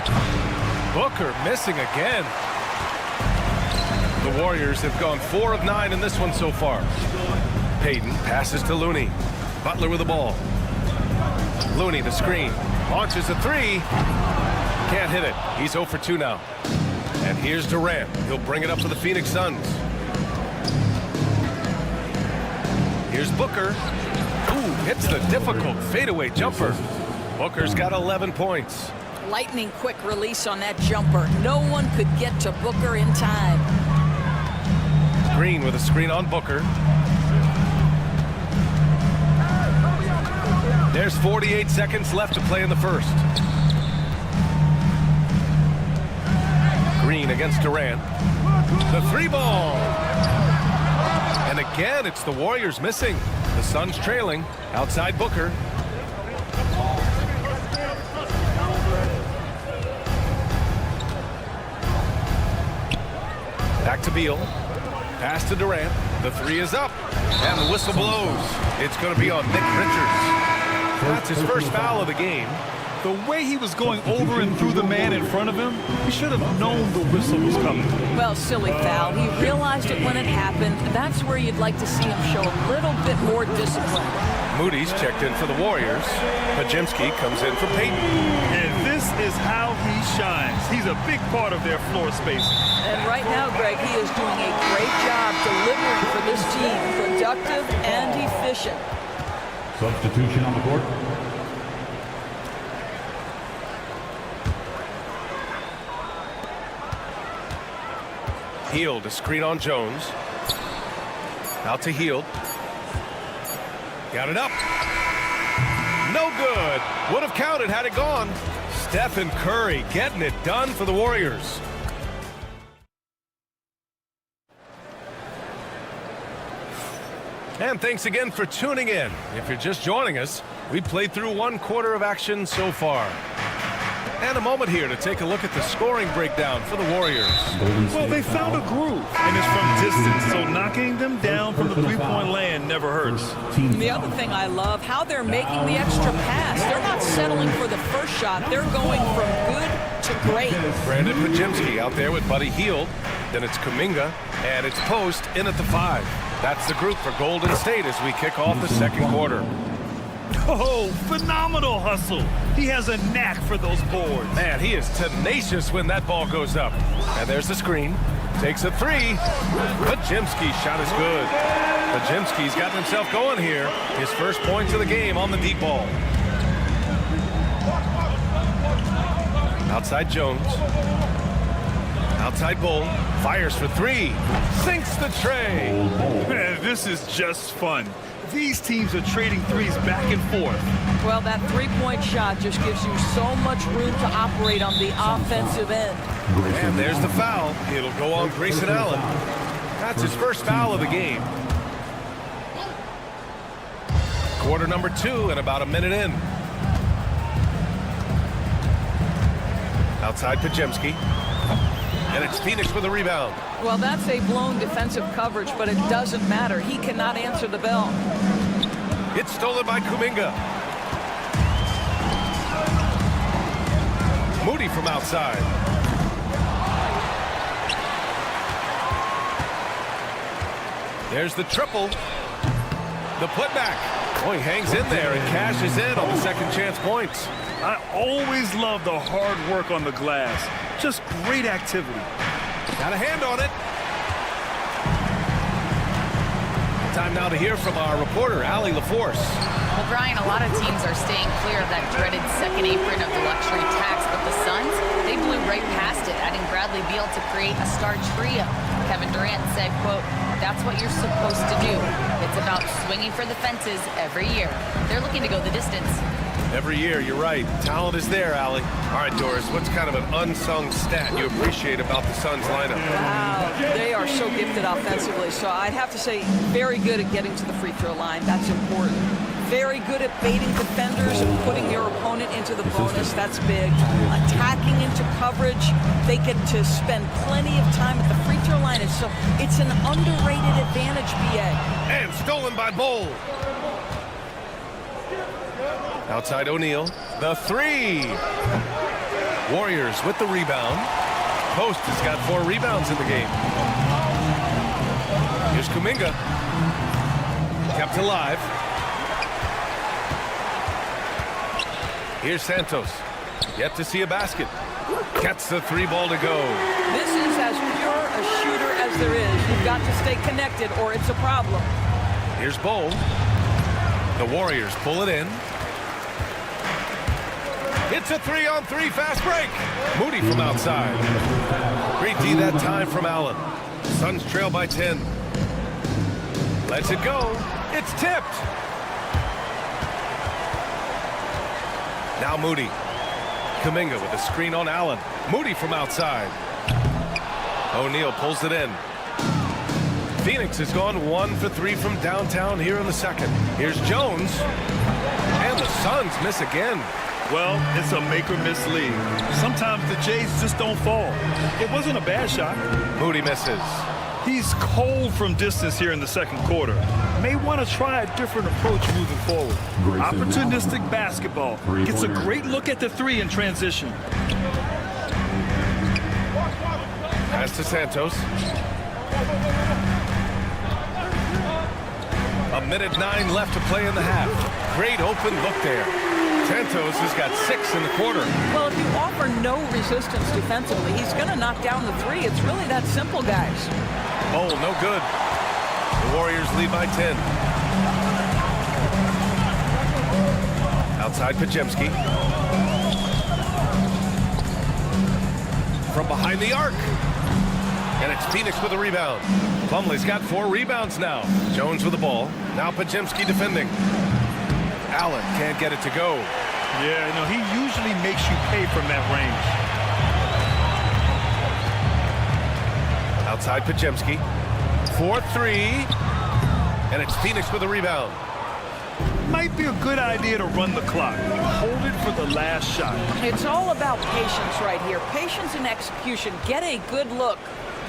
Booker missing again. The Warriors have gone 4 of 9 in this one so far. Payton passes to Looney. Butler with the ball. Looney the screen. Launches a 3. Can't hit it. He's 0 for 2 now. And here's Durant. He'll bring it up for the Phoenix Suns. Here's Booker. Ooh, hits the difficult fadeaway jumper. Booker's got 11 points. Lightning quick release on that jumper. No one could get to Booker in time. Green with a screen on Booker. There's 48 seconds left to play in the first. Green against Durant. The 3-ball. And again, it's the Warriors missing. The Suns trailing. Outside Booker. to Beal. Pass to Durant. The three is up. And the whistle blows. It's going to be on Nick Richards. That's his first foul of the game. The way he was going over and through the man in front of him, he should have known the whistle was coming. Well, silly foul. He realized it when it happened. That's where you'd like to see him show a little bit more discipline. Moody's checked in for the Warriors. Pajemski comes in for Payton. And this is how he shines. He's a big part of their floor space. And right now, Greg, he is doing a great job delivering for this team. Productive and efficient. Substitution on the court. Hield, a screen on Jones. Out to Hield. Got it up. No good. Would have counted had it gone. Stephen Curry getting it done for the Warriors. And thanks again for tuning in. If you're just joining us, we played through 1 quarter of action so far. And a moment here to take a look at the scoring breakdown for the Warriors. Well, they found a groove, and it's from distance, so knocking them down from the three-point land never hurts. The other thing I love, how they're making the extra pass. They're not settling for the first shot. They're going from good to great. Brandon Pajemski out there with Buddy Hield. Then it's Kuminga, and it's Post in at the 5. That's the group for Golden State as we kick off the second quarter. Oh, phenomenal hustle. He has a knack for those boards. Man, he is tenacious when that ball goes up. And there's the screen. Takes a 3. Pajemski's shot is good. Pajemski's gotten himself going here. His first points of the game on the deep ball. Outside Jones. Outside Bull. Fires for 3. Sinks the tray. Man, this is just fun. These teams are trading threes back and forth. Well, that three-point shot just gives you so much room to operate on the offensive end. And there's the foul. It'll go on Grayson Allen. That's his first foul of the game. Quarter number 2 and about a minute in. Outside Pajemski. And it's Phoenix with a rebound. Well, that's a blown defensive coverage, but it doesn't matter. He cannot answer the bell. It's stolen by Kuminga. Moody from outside. There's the triple. The putback. Oh, he hangs in there and cashes in on the second chance points. I always love the hard work on the glass. Just great activity. Got a hand on it. Time now to hear from our reporter, Allie LaForce. Well, Brian, a lot of teams are staying clear of that dreaded second apron of the luxury tax, but the Suns, they blew right past it, adding Bradley Beal to create a star trio. Kevin Durant said, quote, "That's what you're supposed to do. It's about swinging for the fences every year." They're looking to go the distance. Every year, you're right. Talent is there, Allie. All right, Doris, what's kind of an unsung stat you appreciate about the Suns lineup? Wow, they are so gifted offensively. So I'd have to say very good at getting to the free throw line. That's important. Very good at baiting defenders and putting your opponent into the bonus. That's big. Attacking into coverage. They get to spend plenty of time at the free throw line. And so it's an underrated advantage, BA. And stolen by Bull. Outside O'Neal. The 3. Warriors with the rebound. Post has got 4 rebounds in the game. Here's Kuminga. Kept alive. Here's Santos. Yet to see a basket. Gets the 3 ball to go. This is as pure a shooter as there is. You've got to stay connected or it's a problem. Here's Bull. The Warriors pull it in. It's a 3-on-3 fast break. Moody from outside. Great D that time from Allen. Suns trail by 10. Lets it go. It's tipped. Now Moody. Kuminga with a screen on Allen. Moody from outside. O'Neal pulls it in. Phoenix has gone 1 for 3 from downtown here in the second. Here's Jones. And the Suns miss again. Well, it's a make-or-miss league. Sometimes the Jays just don't fall. It wasn't a bad shot. Moody misses. He's cold from distance here in the second quarter. May want to try a different approach moving forward. Opportunistic basketball. Gets a great look at the three in transition. Pass to Santos. 1:09 left to play in the half. Great open look there. Santos has got 6 in the quarter. Well, if you offer no resistance defensively, he's going to knock down the three. It's really that simple, guys. Oh, no good. The Warriors lead by 10. Outside Pajemski. From behind the arc. And it's Phoenix with a rebound. Plumlee's got 4 rebounds now. Jones with the ball. Now Pajemski defending. Allen can't get it to go. Yeah, he usually makes you pay from that range. Outside Pajemski. 4-3. And it's Phoenix with a rebound. Might be a good idea to run the clock. Hold it for the last shot. It's all about patience right here. Patience and execution. Get a good look.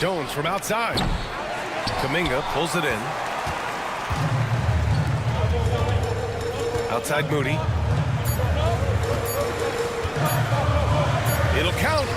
Jones from outside. Kuminga pulls it in. Outside Moody. It'll count.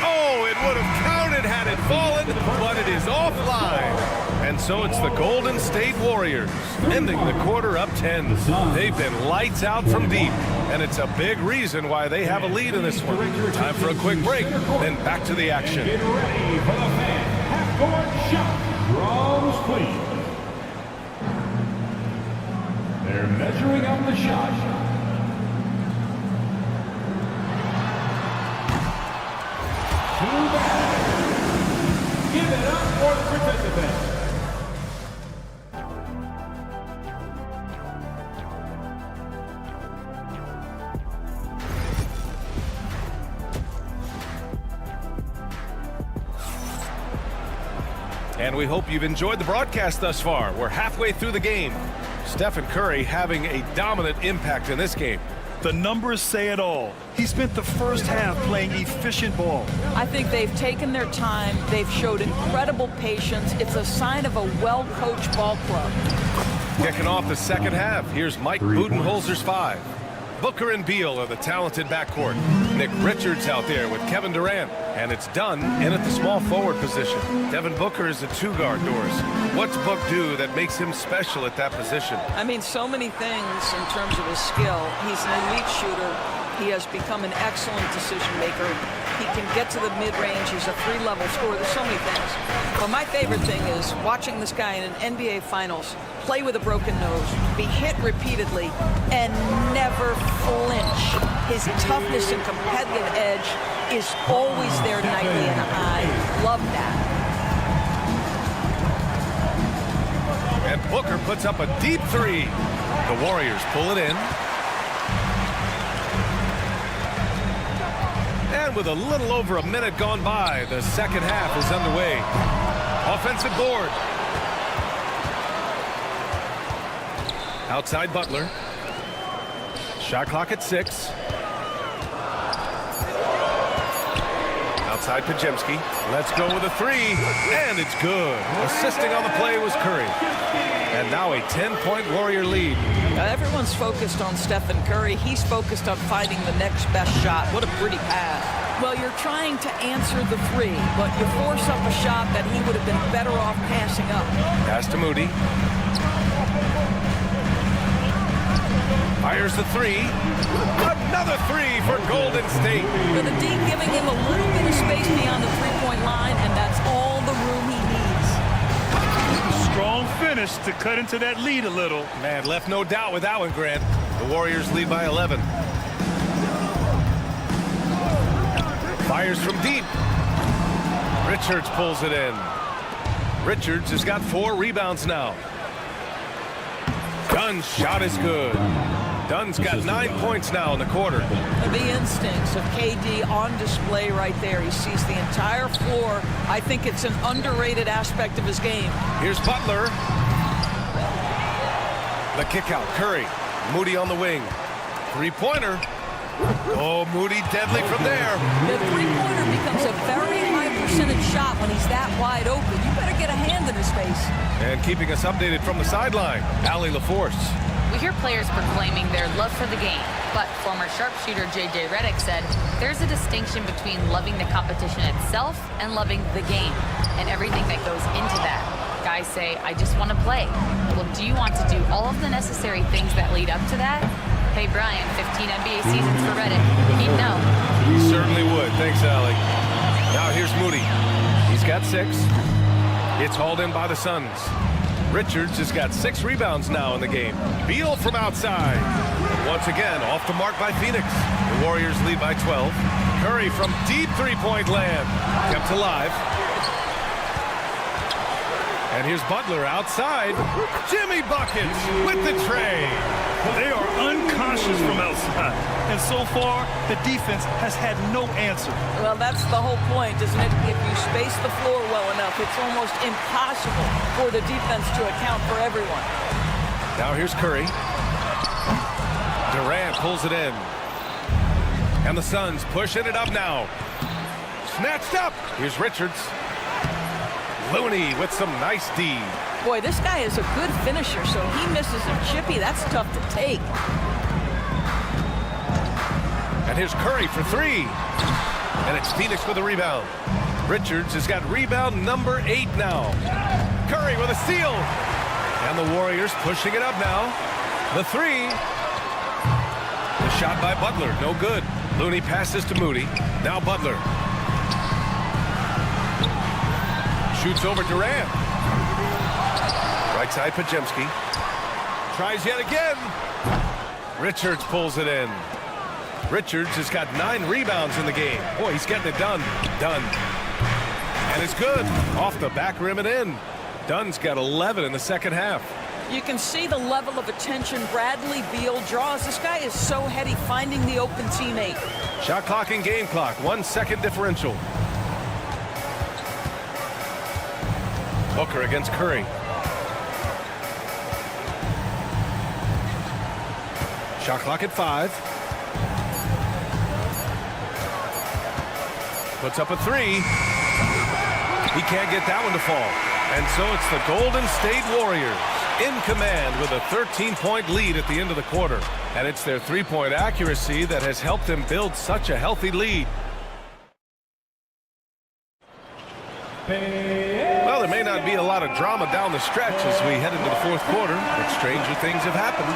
Oh, it would have counted had it fallen, but it is offline. And so it's the Golden State Warriors ending the quarter up 10. They've been lights out from deep, and it's a big reason why they have a lead in this one. Time for a quick break, then back to the action. Get ready for the fan half-court shot from Cleveland. They're measuring up the shot. Give it up for the participants. And we hope you've enjoyed the broadcast thus far. We're halfway through the game. Stephen Curry having a dominant impact in this game. The numbers say it all. He spent the first half playing efficient ball. I think they've taken their time. They've showed incredible patience. It's a sign of a well-coached ball club. Kicking off the second half, here's Mike Budenholzer's 5. Booker and Beal are the talented backcourt. Nick Richards out there with Kevin Durant. And it's Dunn in at the small forward position. Devin Booker is a 2-guard, Doris. What's Book do that makes him special at that position? I mean, so many things in terms of his skill. He's an elite shooter. He has become an excellent decision maker. He can get to the mid-range. He's a 3-level scorer. There's so many things. But my favorite thing is watching this guy in an NBA Finals play with a broken nose, be hit repeatedly, and never flinch. His toughness and competitive edge is always there nightly, and I love that. And Booker puts up a deep 3. The Warriors pull it in. And with a little over a minute gone by, the second half is underway. Offensive board. Outside Butler. Shot clock at 6. Outside Pajemski. Let's go with a 3. And it's good. Assisting on the play was Curry. And now a 10-point Warrior lead. Everyone's focused on Stephen Curry. He's focused on finding the next best shot. What a pretty pass. Well, you're trying to answer the 3, but you force up a shot that he would have been better off passing up. Pass to Moody. Fires the 3. Another 3 for Golden State. With the D giving him a little bit of space beyond the three-point line, and that's all the room he needs. Strong finish to cut into that lead a little. Man, left no doubt with that one, Grant. The Warriors lead by 11. Fires from deep. Richards pulls it in. Richards has got 4 rebounds now. Dunn's shot is good. Dunn's got 9 points now in the quarter. The instincts of KD on display right there. He sees the entire floor. I think it's an underrated aspect of his game. Here's Butler. The kick out. Curry. Moody on the wing. 3-pointer. Oh, Moody deadly from there. The three-pointer becomes a very high percentage shot when he's that wide open. You better get a hand in his face. And keeping us updated from the sideline, Allie LaForce. We hear players proclaiming their love for the game, but former sharpshooter J.J. Redick said there's a distinction between loving the competition itself and loving the game and everything that goes into that. Guys say, I just want to play. Well, do you want to do all of the necessary things that lead up to that? Hey, Brian, 15 NBA seasons for Redick. He'd know. He certainly would. Thanks, Allie. Now here's Moody. He's got 6. It's hauled in by the Suns. Richards has got 6 rebounds now in the game. Beal from outside. Once again, off the mark by Phoenix. The Warriors lead by 12. Curry from deep three-point land. Kept alive. And here's Butler outside. Jimmy Buckets with the tray. They are unconscious from outside. And so far, the defense has had no answer. Well, that's the whole point, isn't it? If you space the floor well enough, it's almost impossible for the defense to account for everyone. Now here's Curry. Durant pulls it in. And the Suns pushing it up now. Snatched up. Here's Richards. Looney with some nice D. Boy, this guy is a good finisher, so he misses a chippy. That's tough to take. And here's Curry for 3. And it's Phoenix with a rebound. Richards has got rebound number 8 now. Curry with a steal. And the Warriors pushing it up now. The 3. The shot by Butler, no good. Looney passes to Moody. Now Butler. Shoots over Durant. Right side, Pajemski. Tries yet again. Richards pulls it in. Richards has got 9 rebounds in the game. Boy, he's getting it done. Dunn. And it's good. Off the back rim and in. Dunn's got 11 in the second half. You can see the level of attention Bradley Beal draws. This guy is so heady finding the open teammate. Shot clock and game clock. 1 second differential. Booker against Curry. Shot clock at 5. Puts up a 3. He can't get that one to fall. And so it's the Golden State Warriors in command with a 13-point lead at the end of the quarter. And it's their three-point accuracy that has helped them build such a healthy lead. Well, there may not be a lot of drama down the stretch as we head into the fourth quarter, but stranger things have happened.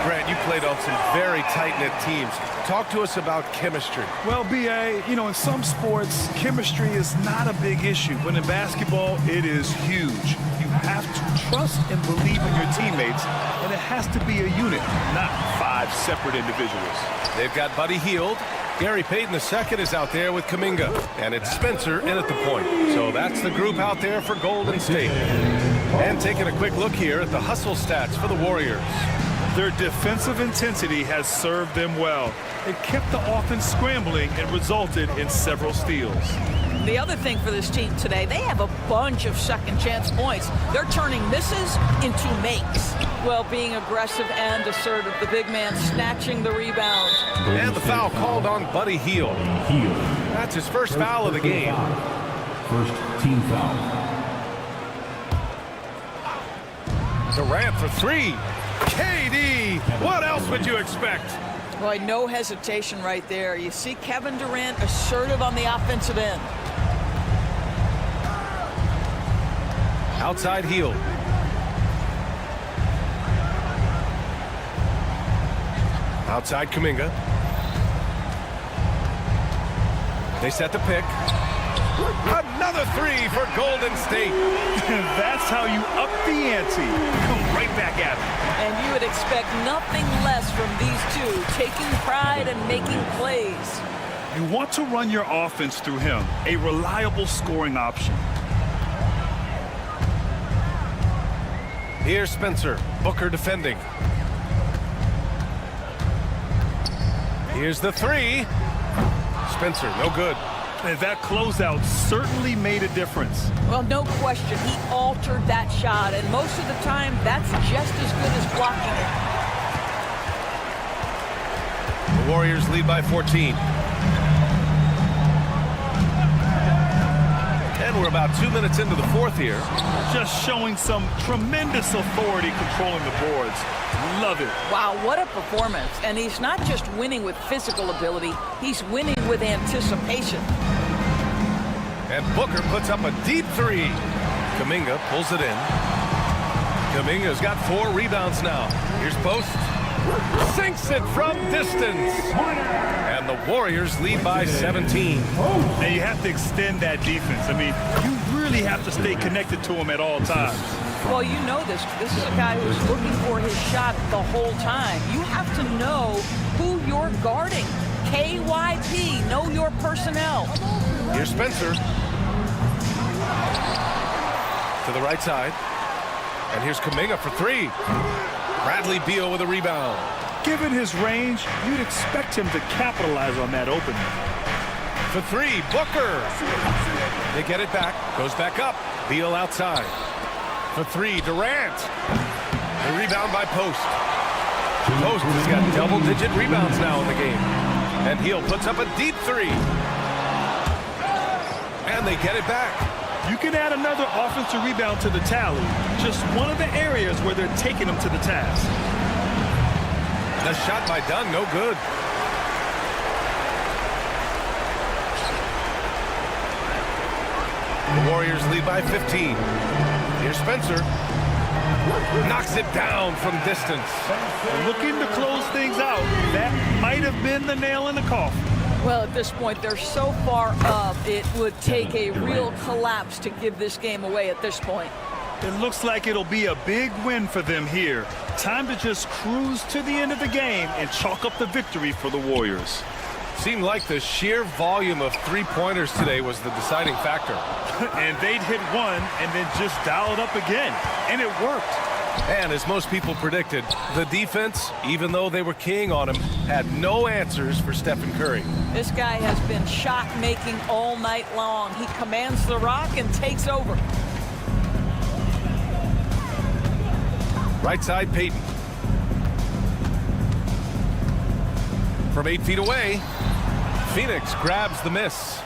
Grant, you played on some very tight-knit teams. Talk to us about chemistry. Well, B.A., you know, in some sports, chemistry is not a big issue. But in basketball, it is huge. You have to trust and believe in your teammates, and it has to be a unit, not 5 separate individuals. They've got Buddy Hield. Gary Payton II is out there with Kuminga, and it's Spencer in at the point. So that's the group out there for Golden State. And taking a quick look here at the hustle stats for the Warriors. Their defensive intensity has served them well. It kept the offense scrambling and resulted in several steals. The other thing for this team today, they have a bunch of second chance points. They're turning misses into makes. Well, being aggressive and assertive, the big man snatching the rebound. And the foul called on Buddy Hield. That's his first foul of the game. First team foul. Durant for 3. KD, what else would you expect? Boy, no hesitation right there. You see Kevin Durant assertive on the offensive end. Outside Hield. Outside Kuminga. They set the pick. Another 3 for Golden State. That's how you up the ante. Come right back at it. And you would expect nothing less from these two, taking pride and making plays. You want to run your offense through him, a reliable scoring option. Here's Spencer. Booker defending. Here's the 3. Spencer, no good. And that closeout certainly made a difference. Well, no question. He altered that shot, and most of the time, that's just as good as blocking it. The The Warriors lead by 14. And we're about 2 minutes into the fourth here. Just showing some tremendous authority controlling the boards. Love it. Wow, what a performance. And he's not just winning with physical ability, he's winning with anticipation. And Booker puts up a deep three. Kuminga pulls it in. Kuminga's got 4 rebounds now. Here's Post. Sinks it from distance. And the Warriors lead by 17. And you have to extend that defense. I mean, you really have to stay connected to him at all times. Well, you know this. This is a guy who's looking for his shot the whole time. You have to know who you're guarding. KYP, know your personnel. Here's Spencer. To the right side. And here's Kuminga for 3. Bradley Beal with a rebound. Given his range, you'd expect him to capitalize on that opening. For 3, Booker. They get it back. Goes back up. Beal outside. For 3, Durant. The rebound by Post. Post has got double-digit rebounds now in the game. And Hill puts up a deep 3. And they get it back. You can add another offensive rebound to the tally. Just one of the areas where they're taking them to the task. The shot by Dunn, no good. The Warriors lead by 15. Here's Spencer. Knocks it down from distance. Looking to close things out. That might have been the nail in the coffin. Well, at this point, they're so far up, it would take a real collapse to give this game away at this point. It looks like it'll be a big win for them here. Time to just cruise to the end of the game and chalk up the victory for the Warriors. Seemed like the sheer volume of three-pointers today was the deciding factor. And they'd hit one and then just dial it up again. And it worked. And as most people predicted, the defense, even though they were keying on him, had no answers for Stephen Curry. This guy has been shot-making all night long. He commands the rock and takes over. Right side, Payton. From 8 feet away, Phoenix grabs the miss.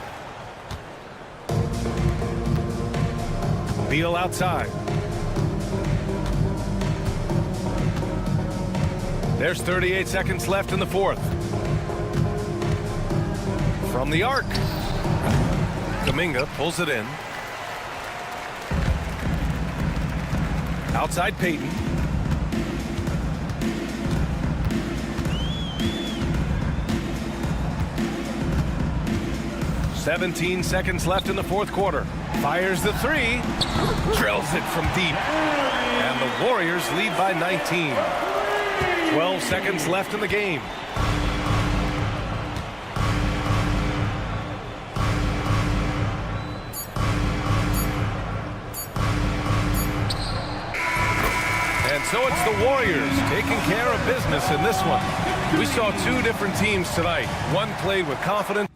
Beal outside. There's 38 seconds left in the fourth. From the arc. Kuminga pulls it in. Outside Payton. "17 seconds left in the fourth quarter. Fires the 3. Drills it from deep. And the Warriors lead by 19. 12 seconds left in the game. And so it's the Warriors taking care of business in this one. We saw 2 different teams tonight. One played with confidence.